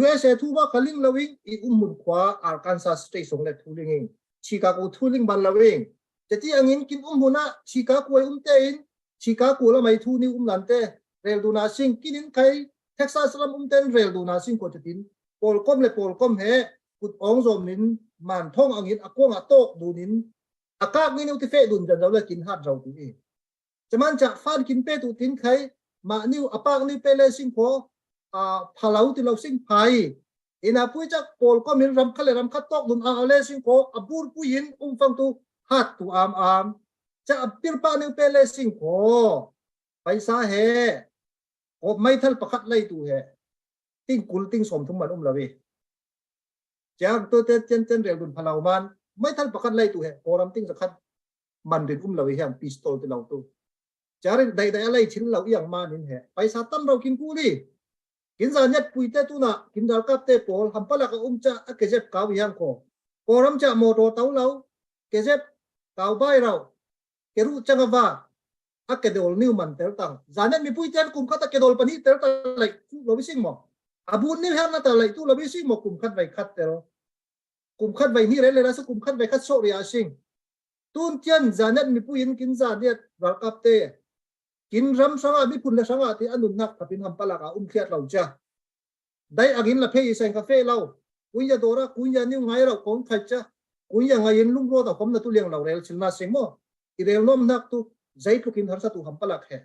USA thu ba khaling lawing I mun khwa Arkansas state song le thu ling Chicago thu ling ban lawing chati angin kin huna Chicago te in Chicago la mai thu ni lan te rel duna sing kinin khai Texas lam ten rel duna sing ko chatin pol kom he kut ong zom nin man thong angin akong atok dunin akak ni ti fe dun jan la kin hat rau tu e chaman cha fan kin pe tu tin khai ma niu apak ni pe le sing ko phalau ti lo sing phai ina pui chak pol ko min ram khat tok dun a le sing ko abur puin phang tu hat tu am cha apir pa ni pe le sing ko paisa he ko mai thal pakhat lai tu he ting kul ting som thum man lawi chak to te chen rel dun phalau man mai thal pakhat lai tu he koram ting zakhat man rin lawi ham pistol ti lau tu chare dai alai chin lau yang ma nin he paisa tam ro kin ku li kin Zanet pui te tu na kin dal kap te pol hampala ka cha akejep ka wi ham ko koram cha moto tau lau kejep kau bai rau keru changava akedol new man tel tang Zanet mi pui ten kum kata kedol pani tel ta lai lo bising mo abun ni ham na ta lai tu lo bising mo kum khat vai khat tel kum khat vai ni re le sa kum khat vai khat so ria sing tun tian Zanet mi puin kin Zanet World Cup te kin ram sanga mi pun le sanga ti anun nak kapin hampala ka khiat lau cha dai agin la phei sen ka fe lau kuya dora kuya ni ngai rau kon khai cha kuya ngai yin lung ro ta kom na tu leng lau rel chilna sing mo I rel nom nak tu zai tu kin har sa tu hampala khe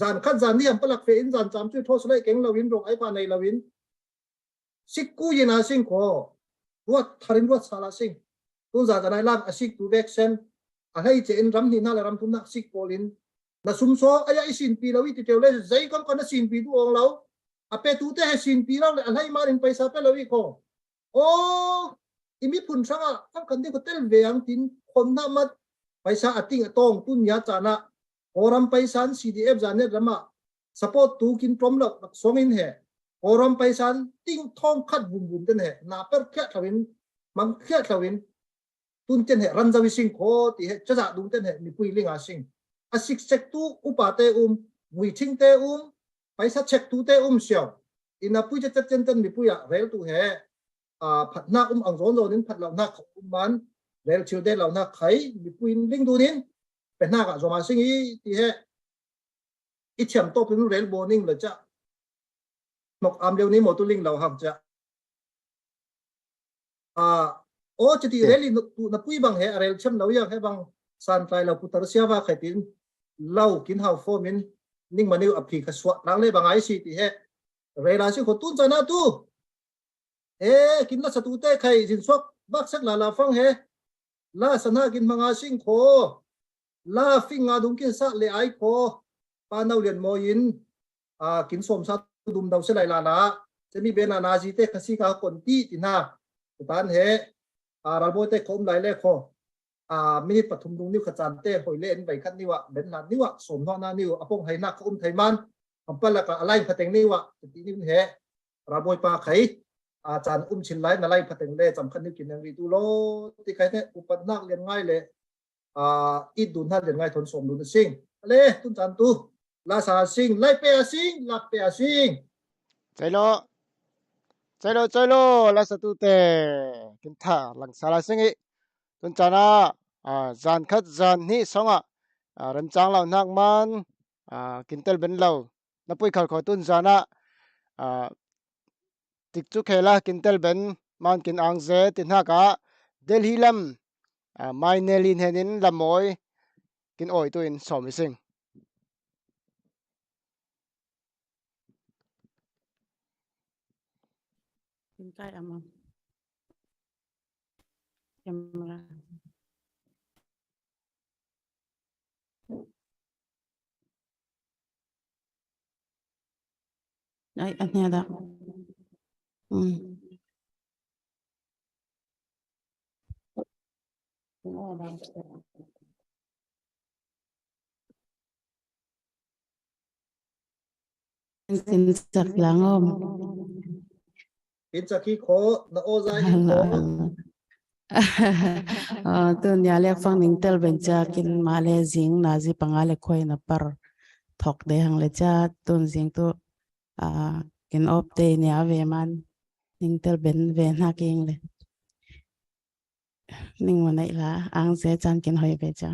zan khat zan ni hampala fe in zan cham chu thos lai keng lawin rong ai pa nei lawin sikku yina sing ko ruat tharin ruat sala sing tu za nai lam asik tu vexen a hai che in ram ni na la ram tu nak sik polin na sumso aya isin pi lawi ti tele zai kam kana sin pi tu ong law ape tu te sin pi law alhai marin paisa pe lawi ko o imi phun sanga kam kan de ko tel veang tin khon na mat paisa ating atong tun ya chana oram paisan CDF Zanet rama support tu kin prom lak songin he oram paisan ting thong khat bum ten he na per kya thawin mang kya thawin tun ten he ran zawi sing ko ti he cha dung ten he mi pui linga sing asik check tu upate mui thing te paisa check tu te siao ina pui cha chen ten mi puya rel tu he phatna ang zon lo nin phat lau na man rel chiu de lau na khai mi pui ling du nin pe na ka zoma sing ti he I thiam to pin rel boning la cha nok am leu ni mo tu ling lau ham cha o chati rel tu na pui bang he rel chem lau ya he bang san trai lau putar sia wa khaitin lau kin hau fo min ning maniu aphi kha swa lang le bangai si ti he rela si ko tun chana tu kin la satu te khai jin sok bak sak la fang he la sana kin manga sing kho la finga dung kin sa le ai kho pa nau lian mo yin kin som sa dum dau se lai la se mi bena na ji te khasi ka kon ti na tan he ralbo te khom lai le kho minit pathum dung niu khachan te hoile en bai khat niwa ben la niwa som no na niu apong haina ka thaiman ampala ka alai phateng niwa ti ni he raboi pa khai chan chin lai na lai phateng le cham khan ni kin ri tu lo ti khai te upat nak len ngai le I dun han len ngai thon som dun sing le tun chan tu la sa sing lai pe sing la pe sing chai lo la sa tu te kin tha lang sala singi tun chana zan khat zan ni songa ram chang lau nak man kintel ben lau napui khal kho tun zana tik chu khela kintel ben man kin ang ze tin ha ka delhi lam mai nelin henin lamoi kin oi tu in somi sing Tin kai amam camera ai anh ada tin sak lang om in cha khi kho na o za in kho tuần nhà lệ phong ninh tel bên cha kin mà lệ zing na zi pangale khoi na par thok de hang le cha tuần zing tu kin op te nya ve man ninh tel bên ve na king le ninh mà này là ang se chan kin hoi ve cha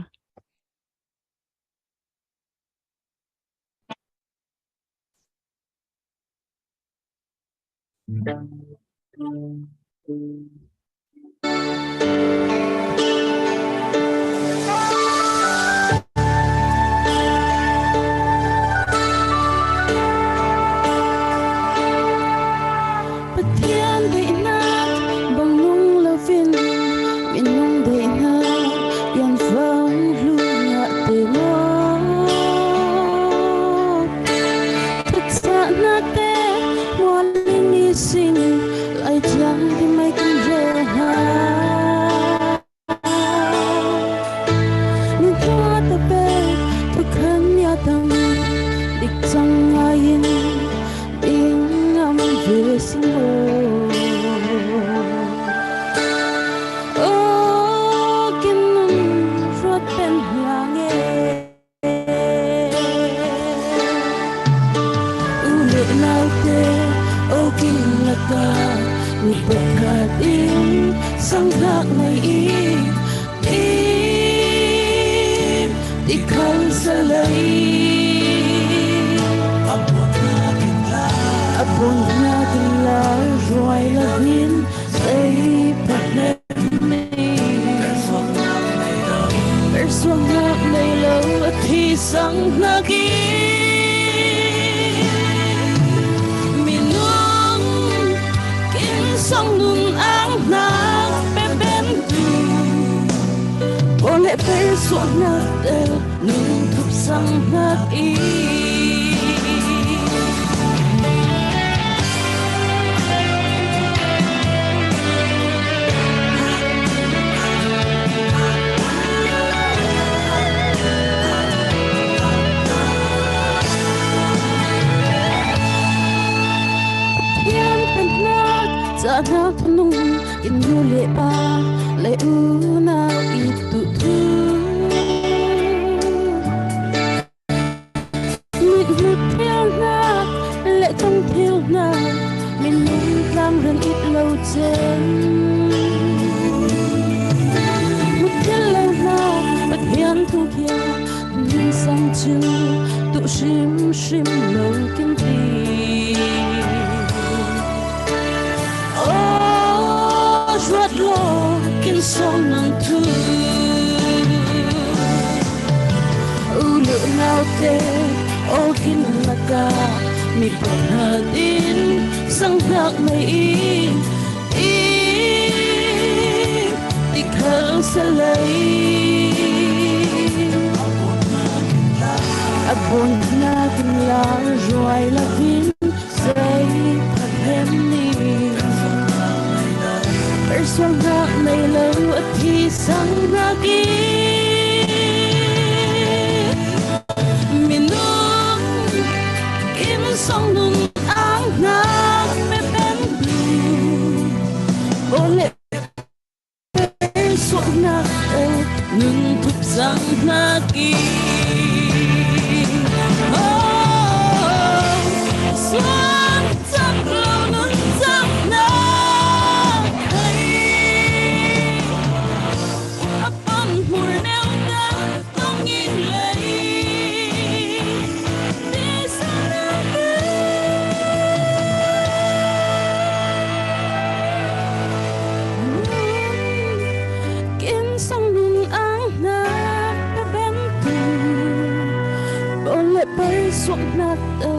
perswak nato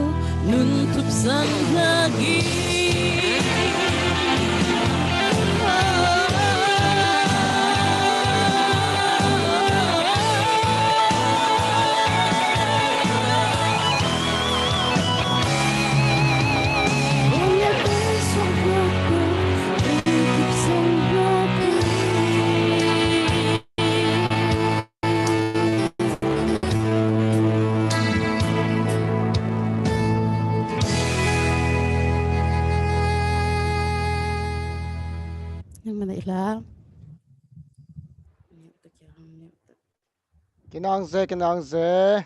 nuntut sang lagi nhưng mà đấy là Kinang ze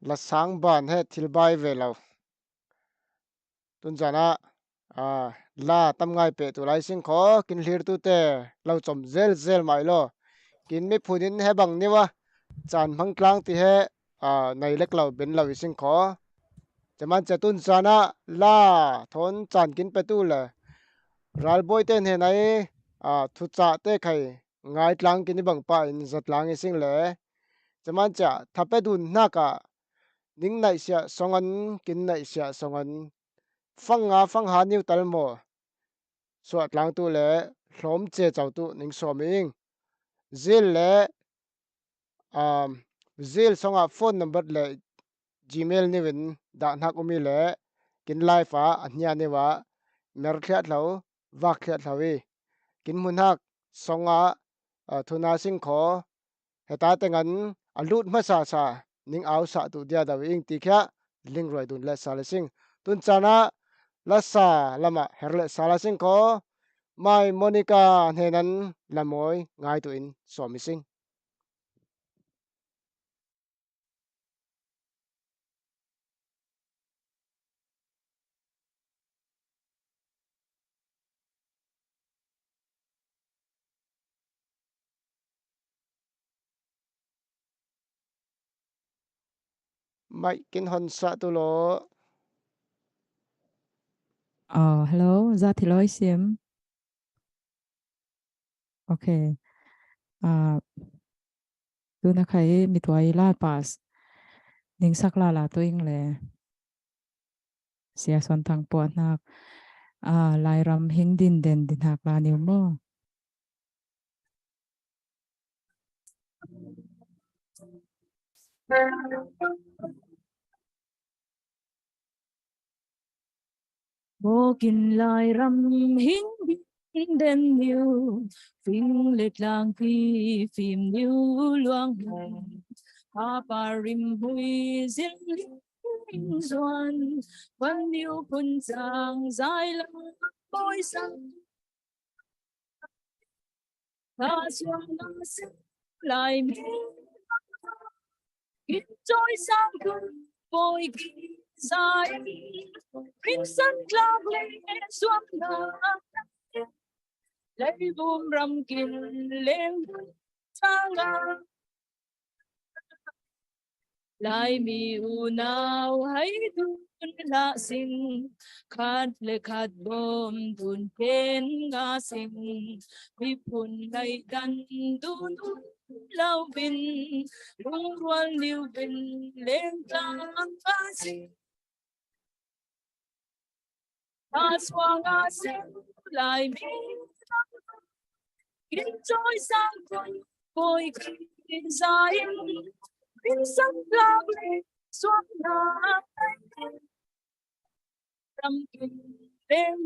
la sang ban he thil bai ve lo tun jana la tam ngai pe tu lai sing kho kin hlir tu te lo chom zel mai lo kin mi phunin he bang ni wa chan phang tlang ti he nei lek lo ben lo sing kho chaman cha tun jana la thon chan kin pe tu le ral boy ten he nai thu cha te khai ngai tlang kin bang pa in zat lang sing le chaman cha thape dun na ka ning nai sia songan kin nai sia songan phang ha niu tal mo suat lang tu le hlom che chau tu ning soming zil le zil songa phone number le gmail ni win da nak umi le kin live anya ne wa mer thlat lo wa thlat hlawi kin munhak songa thuna sing kho heta tengan alut ma sa ning aw sa tu dia da wing ti kha ling roi dun le sa le sing tun chana la sa lama herle sala sing kho mai monica henan lamoi ngai tu in so mi sing mai kin hon sa tu lo Hello, za thì lối xiêm. Ok. Tu na khai mi tuai la pas. Ning sak la tu ing le. Sia son thang po nak. Lai ram hing din den din hak la niu mo. Bo kin lai ram hing den niu phim lệ lang phi phim niu luang pa rim hui zin linh doan quan niu kun giang dài lang bôi sang ta xuang năm sinh lại mi kít trôi sang kun bôi dài kinh sân lạc lên xuống nở lấy bùm rầm kín lên sang ngang lại mi u nào hay đun la sinh khát le khát bom đun ken nga sinh mi phun lại đan đun lao bin lung ruan liu bin lên tăng nga sinh ta xoa nga sinh lại mi kín trôi sang quân bồi kín dài kín sân lạc lên xuống nắng rằm kín đêm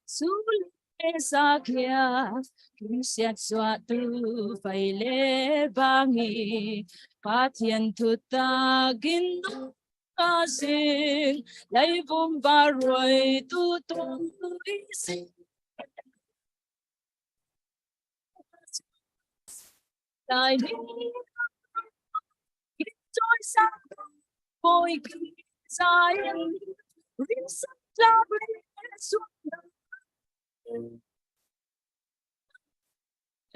Sule sa kia kim siat soa tu phải lê bangi pa thiên thu ta gin ca sinh lấy vum ba rồi tu tung sinh đại đi trôi sang bồi dài rin sắt la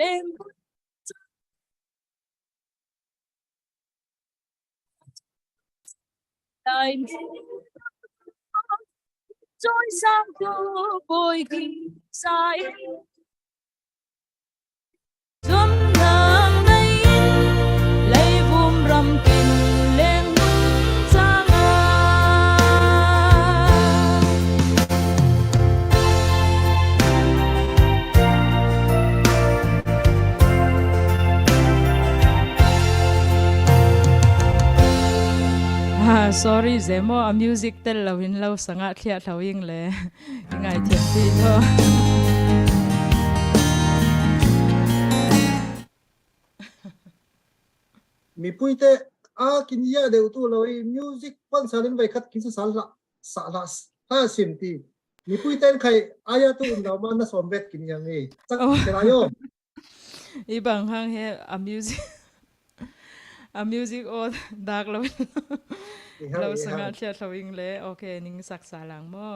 lên lại trôi sang tu bồi kỳ sai dùm nàng đây lấy vum rầm kinh lên sang sorry zemo a music tel lawin lo sanga thlia thawing le ngai thiam ti tho mi puite a kin ya de tu loi music pan salin vai khat kin sa la ha sim ti mi puite khai aya tu no man na som vet kin yang ni tak kera yo ibang hang he a music o dak lo lo sanga thlia thawing le okay ning sak sa lang mo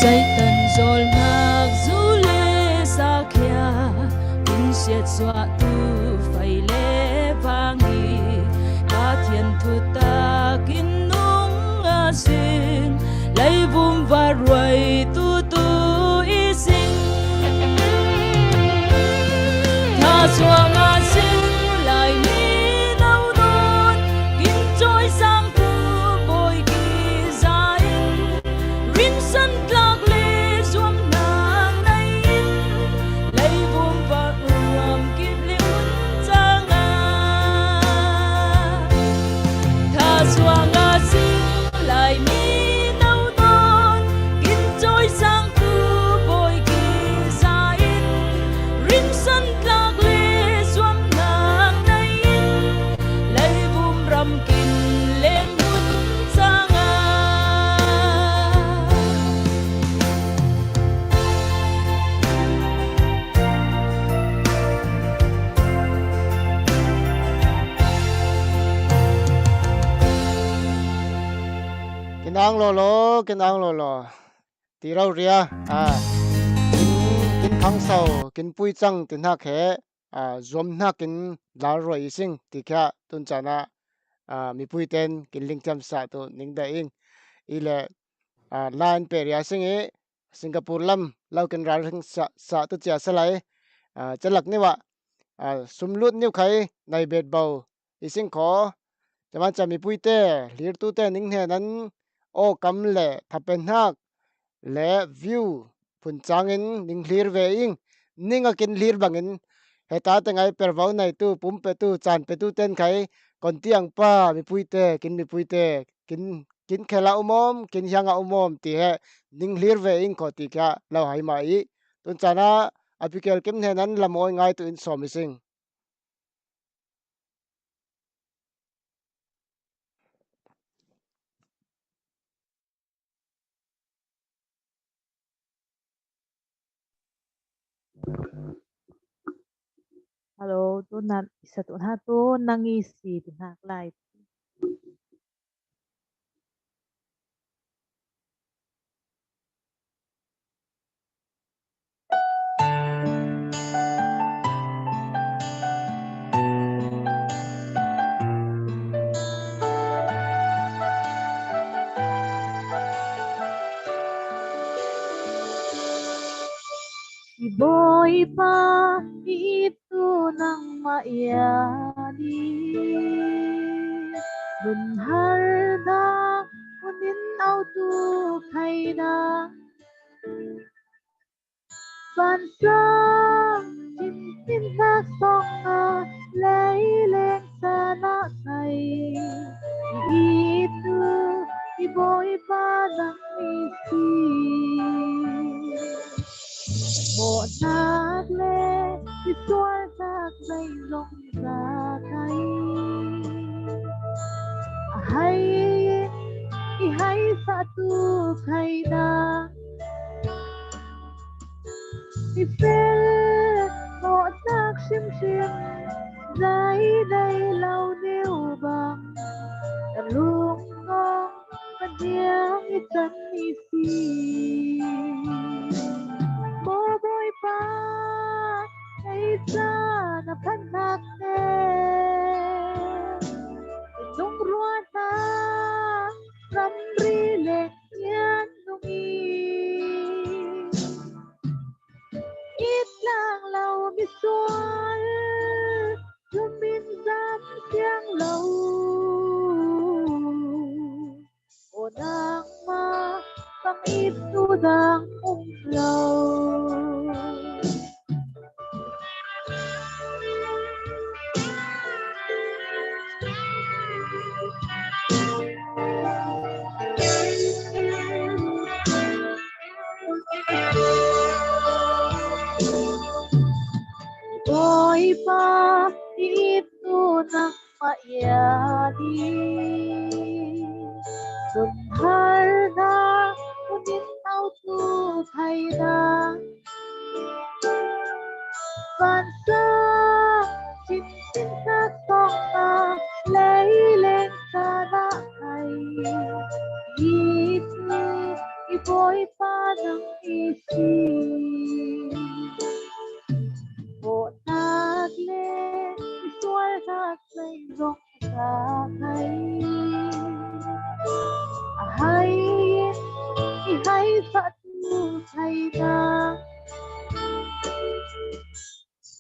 Satan zol nak zule sakya in siet zwa tu fai le vangi ka thian thu ta kin nung asin lai bum va roi tu i sing tha chuang a sing lai mi nau don kin choi sang tu boi ki zain rin san Kinang lolo ti rau ria kin khang sau kin pui chang tin ha khe zom na kin dal roi sing ti kha tun chana mi pui ten kin ling cham sa to ning da ing ile lan pe ria sing e Singapore lam lau kin ral sa tu cha salai chalak ni wa sumlut ni khai nai bet bau ising kho chaman chami pui te lir tu te ning he nan o kam le thapen hak le view phun changin ning hlir ve ing ninga kin lir bangin heta tengai pervau nai tu pum pe tu chan pe tu ten khai kon tiang pa mi puite kin kin khela umom kin hyanga umom ti he ning lir ve ing ko ti kya lo hai mai tun chana apikel kem ne nan lamoi ngai tu in som sing Hello, tu nan isa tu ha tu nangisi tinhak lai. Boy pa itu nang maiyani Bun harda kunin autu kaida Bansang tin thác song lấy lên sana kai itu boy pa nang isi bộ nát lê đi xóa các dây rong ra cây hay satu kaida đi phê bộ nát sim dài đây lâu nêu bằng luôn ngon và nhớ chân đi xì boy pa ay sana panak ne nung ruana ramrile yan nungi itlang lau misual lumin zam siang lau onang ma pang itu dang umlaw boy pa itu nang maiyani Sunharda kunin autu kaida Bansang tin thác song lấy lên sana kai itu boy pa nang isi bộ nát lên xóa các dây rong ra cây hay satu kaida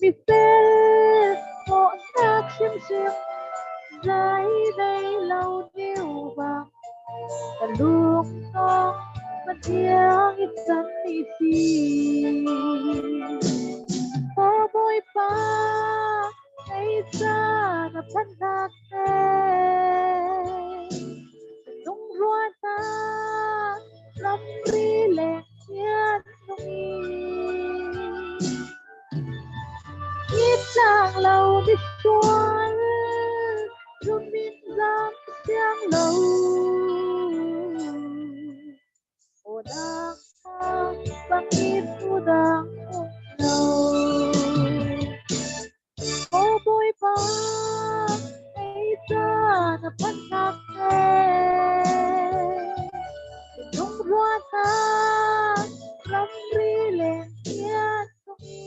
đi phê bộ nát sim dài đây lâu nêu bằng luôn ngon mà tiếng ít chân đi xì boy pa ay sana panak ne nung ruana ramrile yan nungi itlang lau bisuan lumin zam siang lau onang bang itu dang boy pa ay sana panak ne nung ruana ramrile yan nungi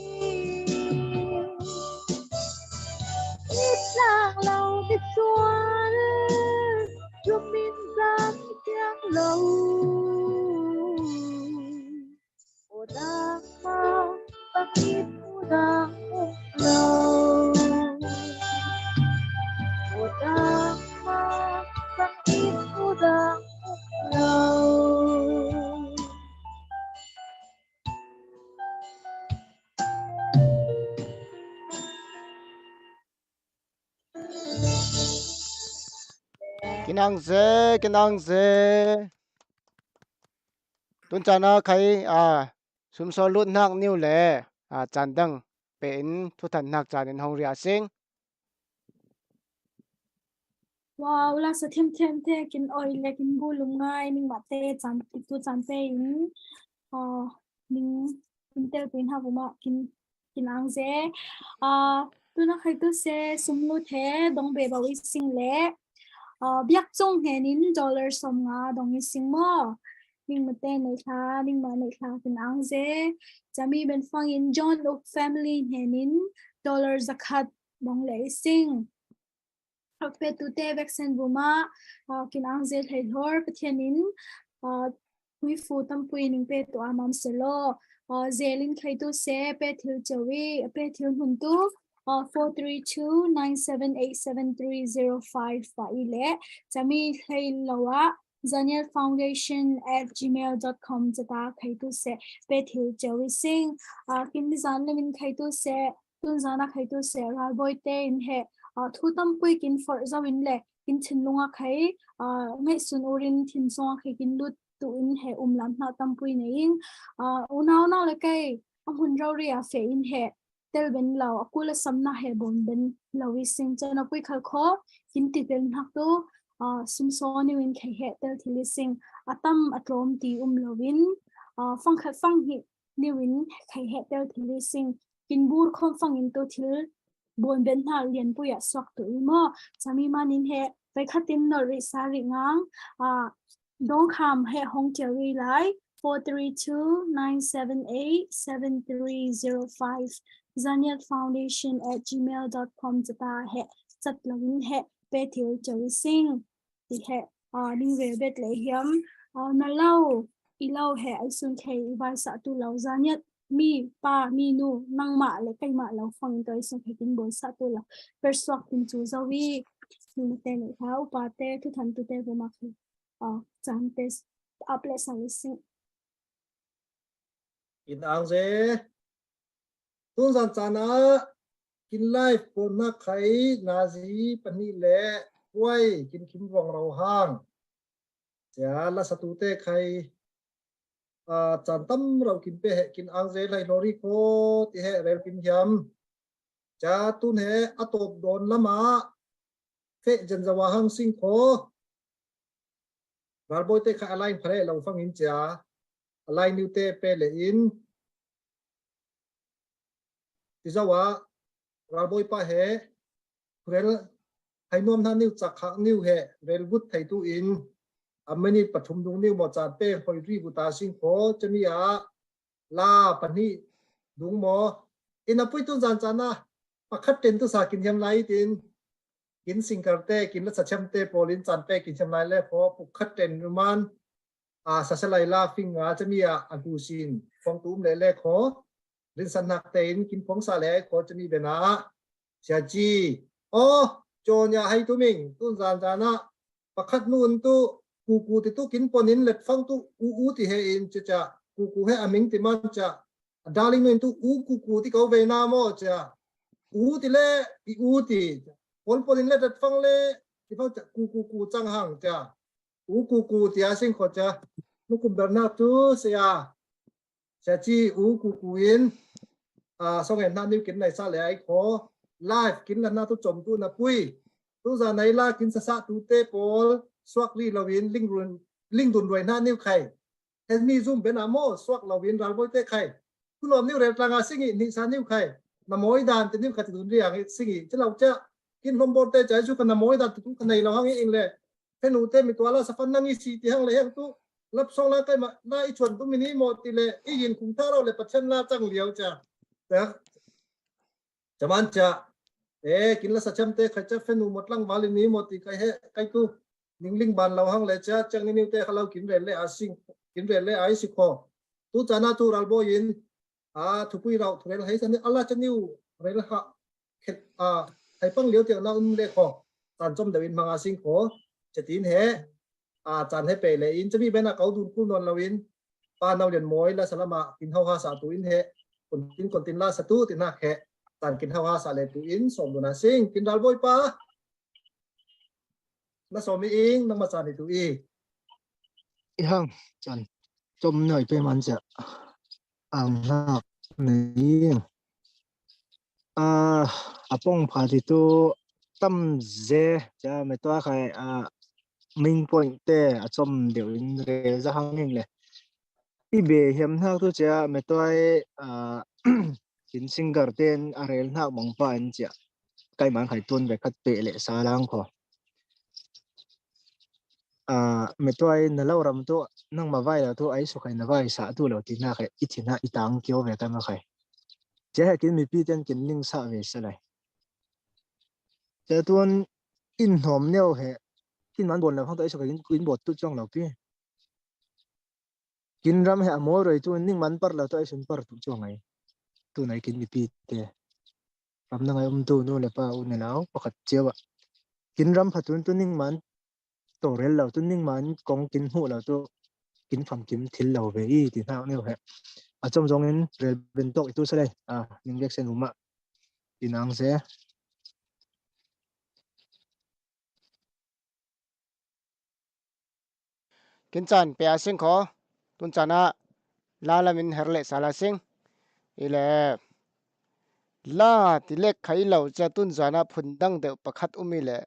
itlang lau bisuan lumin zam siang lau onang bang itu dang umlaw onang bang itu dang umlaw kinangze tun chana khai sum so lut nak niu le chan dang pen thu than nak chan in hong ria sing wow la sa them te kin oi le kin bu lum ngai ning ma te chan tu chan te in ning tel pin ha bu ma kin ang ze tu na khai tu se sum lu the dong be ba wi sing le biak chong he nin dollar som nga dong i sing mo ning ma te nei kha ning ma nei kha kin ang ze chami ben fang in John Oak family he nin dollar zakat dong le sing pe tu te vaccine buma kin ang ze thai thor pathianin hui fu tam pui ning pe to amam selo zelin khai tu se pe thil chawi pe thil hun tu 43297873055 fa ile chami khai lawa zanielfoundation@gmail.com jata khai tu se pe thil chawi sing kin zan lemin khai tu se tun zana khai tu se ralboy te in he thu tam pui kin for zawin le kin thinlunga khai ngai sun urin thin songa khai kin lut tu in he lam na tam pui nei una le kai hun rawri a fe in he tel ben law akula samna he bon ben lawi sing chana pui khal kho kin ti tel nak tu sum so ni win khai he tel thili sing atam atrom ti lawin fang khat fang hi ni win khai he tel thili sing kin bur khom fang in to thil bon ben na lian puya swak tu mo chami manin he vai khatin no ri sari ngang dong kham he hong cheri lai 43297873055 zanielfoundation@gmail.com jata he chat lawin he pe thil cheri sing ti he ning ve bet le hiam na lau I lau he ai sun thei vai sa tu lau zaniat mi pa mi nu nang ma le kai ma lau fang to I sun thei tin bon sa tu lau per swak tin chu zawi ni te ne thau pa te thu than tu te bo ma khi chan te aple sa sing in ang ze tun san chana kin life ko na khai na zi pani le wai kin kim wang ro hang ja la satu te khai chan tam ro kin pe he kin ang ze lai lori ko ti he rel kin hiam cha tun he atop don lama fe jan zawa hang sing ko ral boy te kha alai phare lo fang in cha alai new te pe le in ti zawa ral boy pa he rel hai nom na new chak khak new he rel but thai tu in amani pathum dung new mo chan pe hoi ri bu ta sing ko chania la pani dung mo in apui tu jan chana pakhat ten tu sa kin hiam lai tin kin singkarte kin la sacham te polin chan pe kin hiam lai le pho pakhat ten ruman sasalai la finga chania atu sin phong tum le le kho rin san nak te in kin phong sa le kho chani bena sia chi chonya hai tu ming tu jan jana pakhat nun tu ku ti tu kin ponin let fang tu u ti he in cha ku he aming ti man cha darling nun tu ku ti ko ve na mo cha ti le i ti ponin le let fang le ti fang cha ku chang hang cha ku ti a sing kho cha nu kum ber na tu sia chi ku in song en na ni kin nai sa le ai kho live kin la na tu chom tu na pui tu za nai la kin sa tu te pol swak li lawin ling dun roi na niu khai has mi zoom ben amo swak lawin ral boy te khai tu lom niu re tlanga singi ni sa niu khai na moi dan te niu khat dun riang singi chalaw cha kin lom bor te chai chu kana moi dan tu kanai lo hang ing le phenu te mi twala sa fan nangi si ti hang le hang tu lap song la kai ma na I chon tu mini mo ti le I yin khung tha ro le patchen la chang liao cha ta chaman cha kin la sa cham te khacha phenu motlang wali ni mo ti kai he kai tu ning ban lo hang le cha chang ni te khalau kin re le asing kin re le ai si kho tu chana tu ral bo yin thupui rau thurel hai san ala chaniu rel ha khet ai pang liu te na le kho tan chom dawin manga sing kho chatin he chan he pe le in chami bena kau dun ku non lawin pa nau len moi la salama kin ha sa tu in he kon tin la sa tu tin na khe tan kin ha sa le tu in som duna sing kin ral boy pa na so mi ing nang ma chan tu i hang chan chom noi pe man cha ang na nei apong phati tu tam ze cha me to khai main point te achom deu in re za hang ning le i be hem na tu cha me to kin singer ten arel na mong pa an cha kai man khai tun be khat pe le sa lang kho me to na lo ram tu nang ma vai la tu ai so khai na vai sa tu lo ti na khai i thina i tang kyo ve ta ma khai che kin mi pi ten kin ling sa ve sa lai che tuan in hom neo he kin man bon la phang to ai so khai kin bot tu chong lo pi kin ram he amor roi tu ning man par la to ai sun par tu chong ai tu nai kin mi pi te ram na ngai tu no le pa u ne lao pakhat chewa kin ram phatun tu ning man to rel lo tu ning man kong kin hu lo tu kin pham kim thil lo ve i ti na neo he achom jong in rel ben tok tu sale ning vek sen uma tinang se kin chan pe asing kho tun chana la lamin herle sala sing ile la tilek khai lo cha tun jana phundang de pakhat umile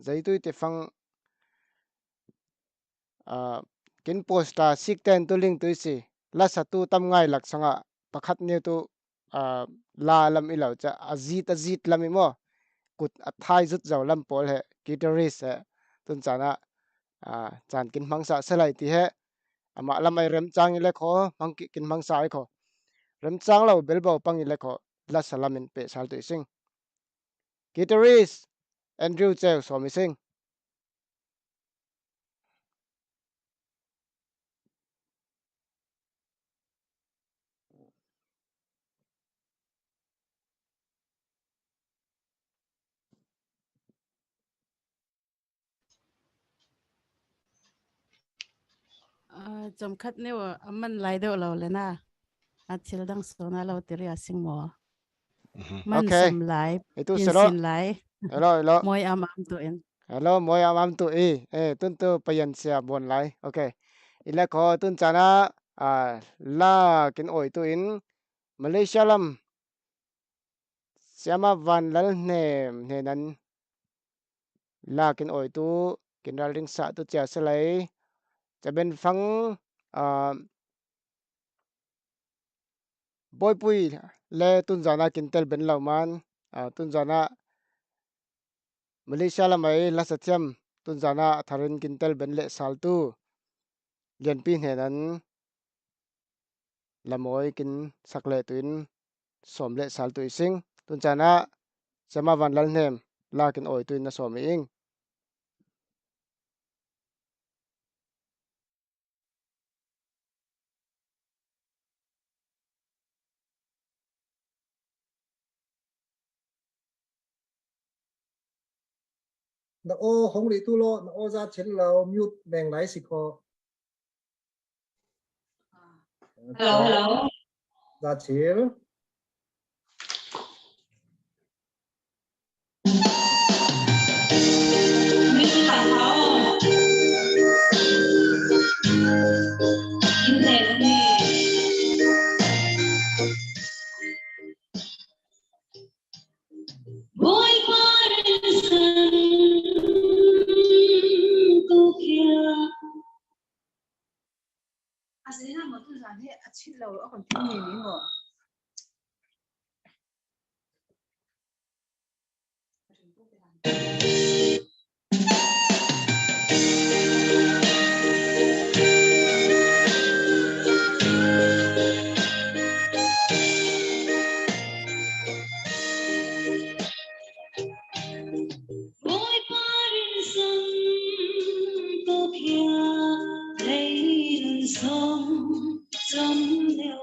zaitui te phang kin posta sikten tu ling tuisi la satu tam ngai lak sanga pakhat ne tu la lam ilo cha azit lam mo kut athai zut jaw lam pol he kitaris he tun chana chan kin mangsa selai ti he ama lamai rem chang ile kho mang kin mangsa ai kho rem chang lo belbo pang ile kho la salamin pe sal tu sing kitaris Andrew Cheu so mi sing chom khat ne wa aman lai do lo le na athil dang so na lo tiri asing mo man okay som lai itu pin selo sin lai hello moi am tu en hello moi am tu tun tu payan sia bon lai okay ile kho tun chana la kin oi tu in Malaysia lam siama van lal ne nan la kin oi tu kin ral ring sa tu cha selai cha ben phang boy pui le tun jana kin tel ben lau man tun jana Malaysia la mai la sathiam tun jana tharin kin tel ben le sal tu lian pi ne nan lamoi kin sakle tuin som le sal tu sing tun chana sema van lal nem la kin oi tuin na som ing na o hong li tu lo na o za chen lo mute beng lai si kho hello za chil Boy Parson tu kia asina mo tu zan he achil lo a kon tin ni mo Boy Parson tu kia lấy sông sông theo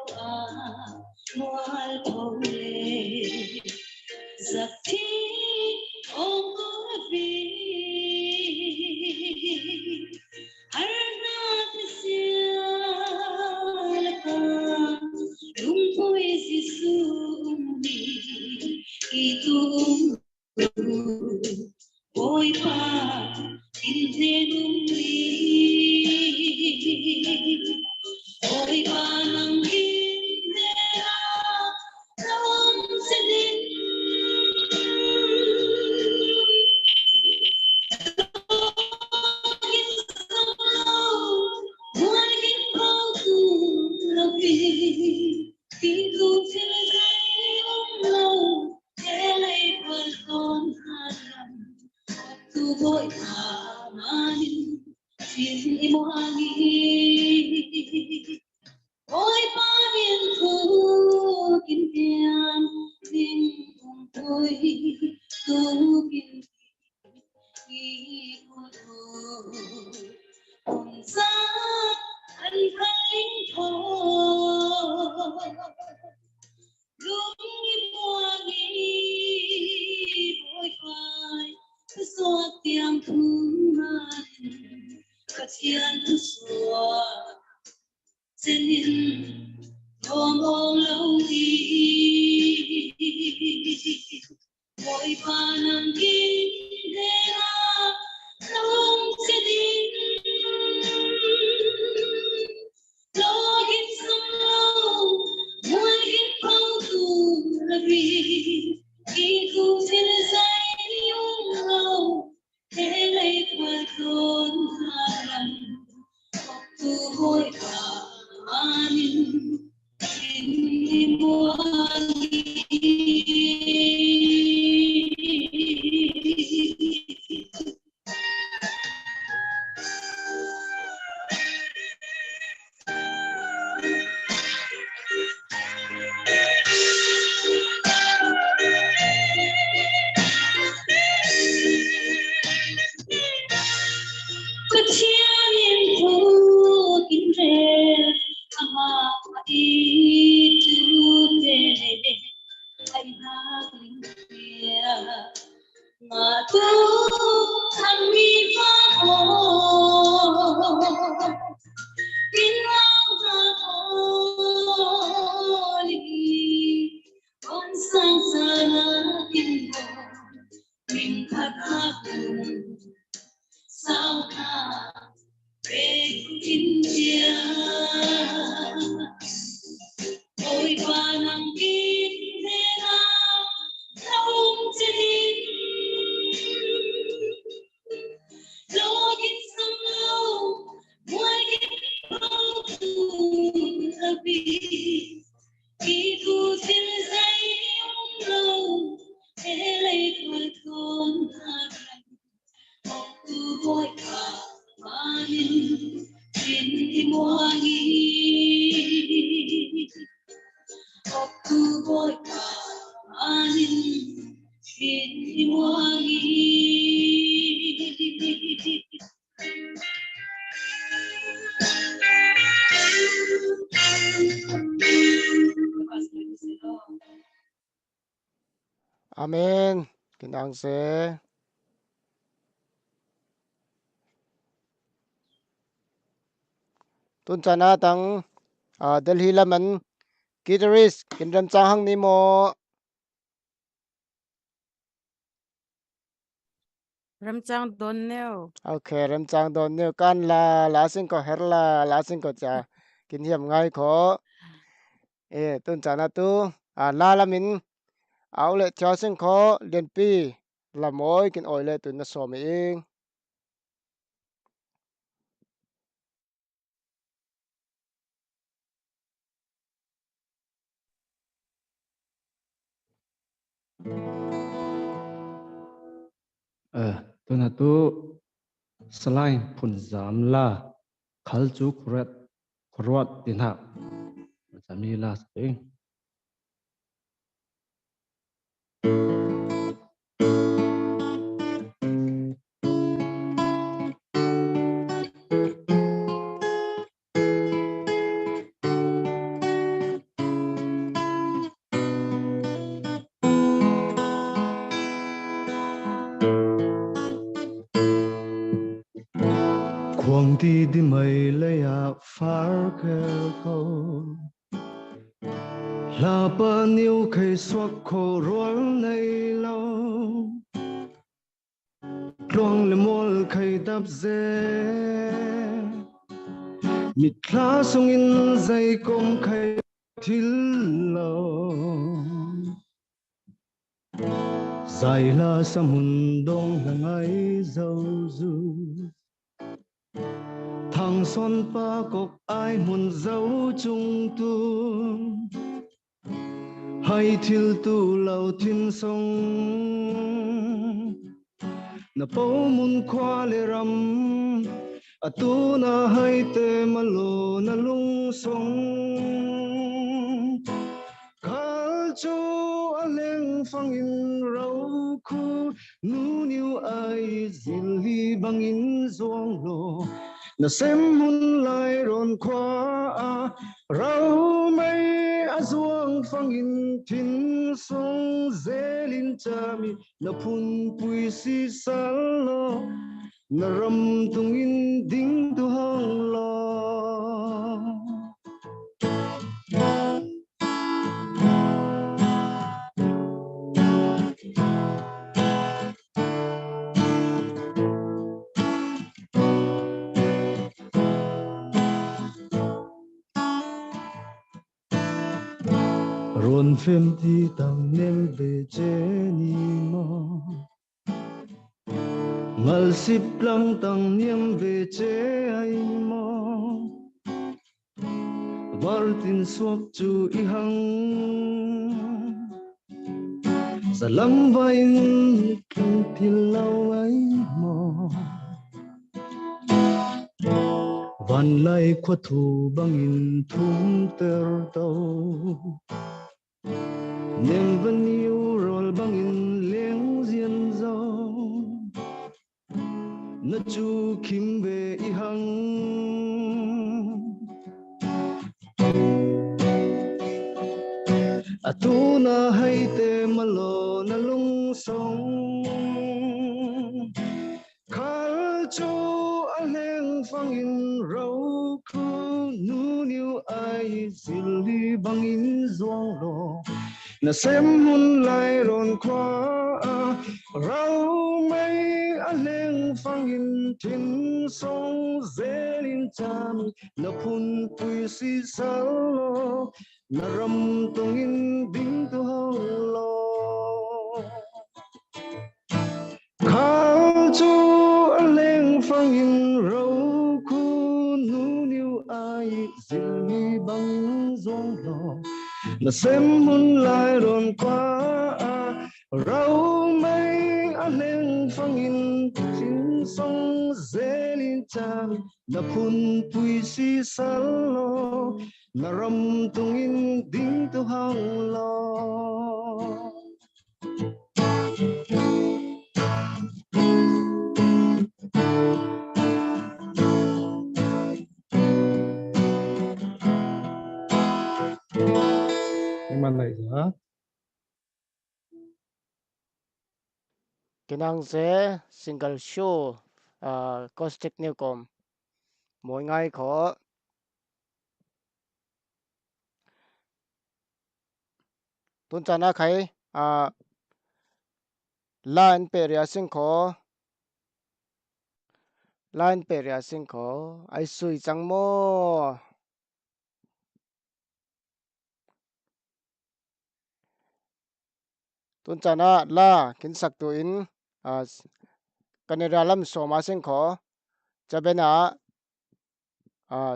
chân in thô mô lâu đi mỗi ba năm kín thế là lòng chân in lo kín sông lâu mỗi kín bao tu là vì khi tu thiên dây nhung lâu thế lấy qua thôn hà lăng tu hối cả anin in muang Amen. Kinang se. Tun chana tang Delhi laman guitarist kinram chang ni mo. Ramchang don neo. Okay, ram chang don neo kan la sing ko herla la sing ko cha kin hiam ngai kho. Tun chana tu la lamin áo lệ cho sinh khó liên pi là mỗi cái ỏi lệ tụi nó xòm ing tôi là tu slide phun giảm la khal chu khruat tin ha chami la spring Quang đi mây lấy far câu là bao nhiêu cây xoắc khô ruộng này lâu ruộng lên môi cây đắp dê mít lá sông in dây công cây thil lâu dài là sa mун đông là ngay dâu du thằng son pa cọc ai muốn dấu chung tu hay thiêu tu lâu thiên sông na bao mun khoa lê ram tu na hay te malo na lung sông khal chu aleng phang in rau khu nu niu ai zil li bang in zong lo na sem hun lai ron khoa rau mai azuang phang in thin song zelin chami na phun pui si salo na ram tung in ding tu hang lo ron phim ti tang nem ve che ni mo ngal sip lang tang niam ve che ai mo Martin suak chu i hang salam vain kin thil lau ai mo van lai khuất thu bangin thum ter tàu niềm vẫn yêu rồi bangin leng diên dâu na chu kim về i hang atuna hay te malo na lung song khal chu aleng fangin rau khu nu niu ai zili bangin zuang lo na sem hun lai ron kwa rau mai aleng fangin tin song zelin chami na phun pui si salo na ram tungin ding tu hong lo khao chu aleng fangin rau khu nu niu ai zili bang zuang lo na sem hun lai ron qua rau mai aleng fangin tin song zelin chan na phun pui si salo na ram tungin ding tu hang lo Iman này hả? Kinang se single show caustic newcom mỗi ngày có tuần chana khai line peria sing ko line peria sing ko ai sui chang mo tuần chana la kin sak tu in Canada lam so ma sing ko chabena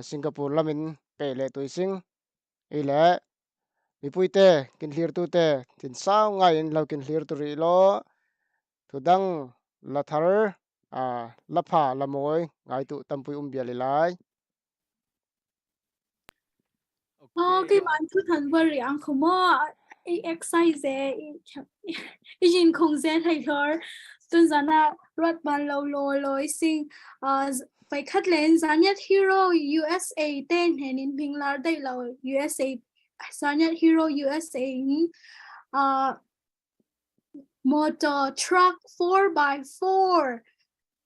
Singapore lamin pe le tu sing ile mi puite kin hlir tu te tin sao ngai in lo kin hlir tu ri lo thudang la thar la pha la moi ngai tu tampui bia le lai cái bạn thu thần vừa riêng không mà exercise jin không dễ thay thôi tuần giờ na rất ban lâu lâu lối sinh phải khát lên giá nhất hero USA tên hình in bình là đây là USA giá nhất hero USA motor truck 4x4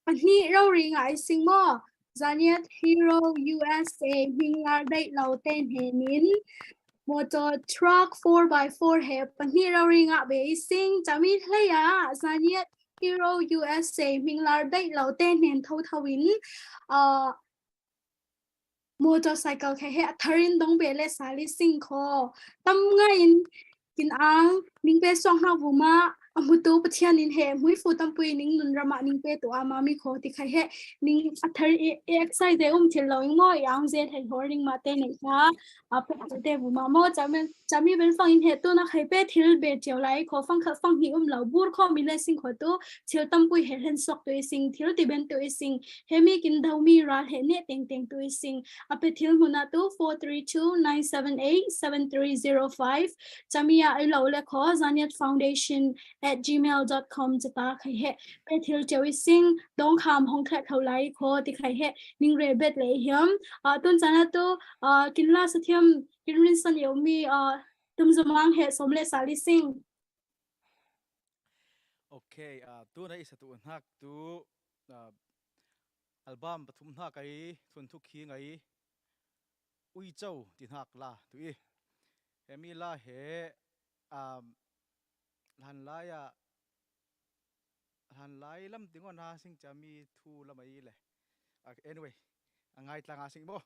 anh đi đâu riêng ai sinh mà giá nhất hero USA bình là đây là tên hình in motor truck 4x4 hệ anh đi đâu riêng ạ bé sinh chả biết thấy à giá nhất hero USA bình là đây là tên hình thâu thâu in motorcycle khai hệ tharin dong bé lệ xả lý sinh khó tâm ngay in ang ning bé song hao vu ma amutu pathian in he mui fu tampui ning nun rama ning pe to ama mi kho ti khai he ning athar exercise de thil lo ngo yang je thai horing ma te nei ka ape te bu ma mo chami ben fang in he to na khai pe thil be cheu lai kho fang kha fang hi lo bur kho mi le sing kho to cheu tampui he hen sok to sing thil ti ben to sing he mi kin dau mi ra he ne teng teng to sing ape thil huna to 432-978-7305 chamia ai lo le kho zaniat foundation@gmail.com chata khai he pe thil chewi sing dong kham hong khat thau lai kho ti khai he ning re bet le hiam tun chana to kin la sathiam kin rin san yomi tum zamang he somle sali sing okay tu nai sa tu hak tu album pathum na kai thun thu khi ngai ui chau ti hak la tu i hemi la he han lai lam tingon ha sing chami thu lamai le anyway angai tlang sing bo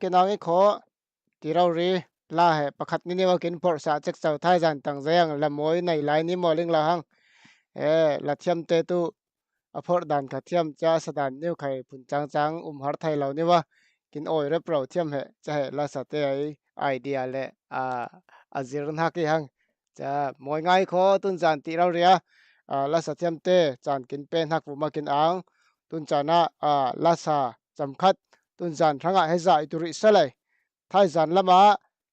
kinang i kho ti rau ri la he pakhat ni wa kin por sa chek chau thai jan tang jang la moi nei lai ni moling la hang la thiam te tu a phor dan kha thiam cha sadan new khai phun chang har thai lo ni wa kin oi re pro thiam he cha he la sa te ai idea le a zir na ki hang cha moi ngai kho tun jan ti rau ria la sa thiam te chan kin pe hak bu ma kin ang tun chana la sa cham khat tun jan thanga he za tu ri sa lai thai jan lama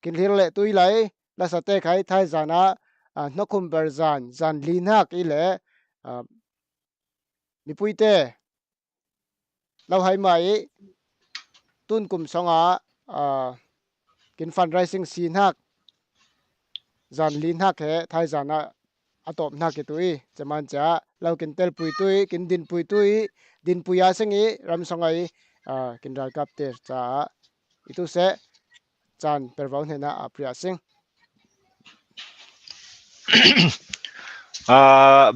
kin hir le tui lai la sa te khai thai jana nokhum ber jan lin hak i le mi puite lau hai mai tun kum songa kin fundraising scene hak jan lin hak he thai jana atop na ke tui chaman cha lau kin tel pui tui kin din pui tui din puya sengi ram songai kin ral kap te cha itu se chan pervaun hena apria sing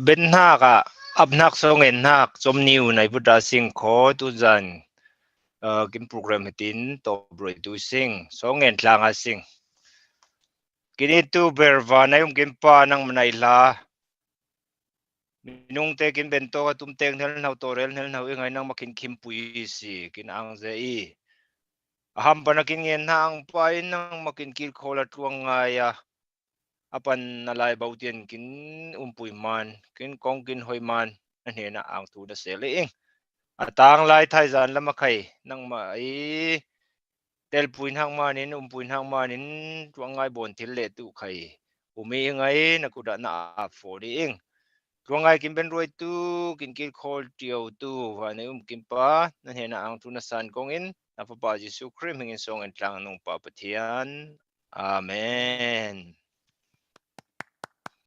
ben haka abnak songen hak chomniu nai buda sing kho tu jan kim program hitin to broi tu sing songen tlanga sing kini tu berwa na yung kimpa nang manay la minung te kin bento ka tumteng hel nau torel hel nau ingay nang makin kimpui si kin ang zai aham panakin ngin hang pain nang makin kil kola tuang ngaya apan nalay bautian kin umpui man kin kong kin hoy man anhe na ang tu da seleing atang lai thai zan lama khai nang mai tel puin hang manin puin hang manin tuang ngai bon thil le tu khai umi ngai na kuda na for ing ตัวไงกินเป็นรวยตู้กินกินโคลเดียวตู้วันนี้กินป้านั่นเห็นอ่างทุนสันกงอินนับพระเยซูคริสต์มิงส่งอันตรางนุ่งป้าปะเทียนอาเมน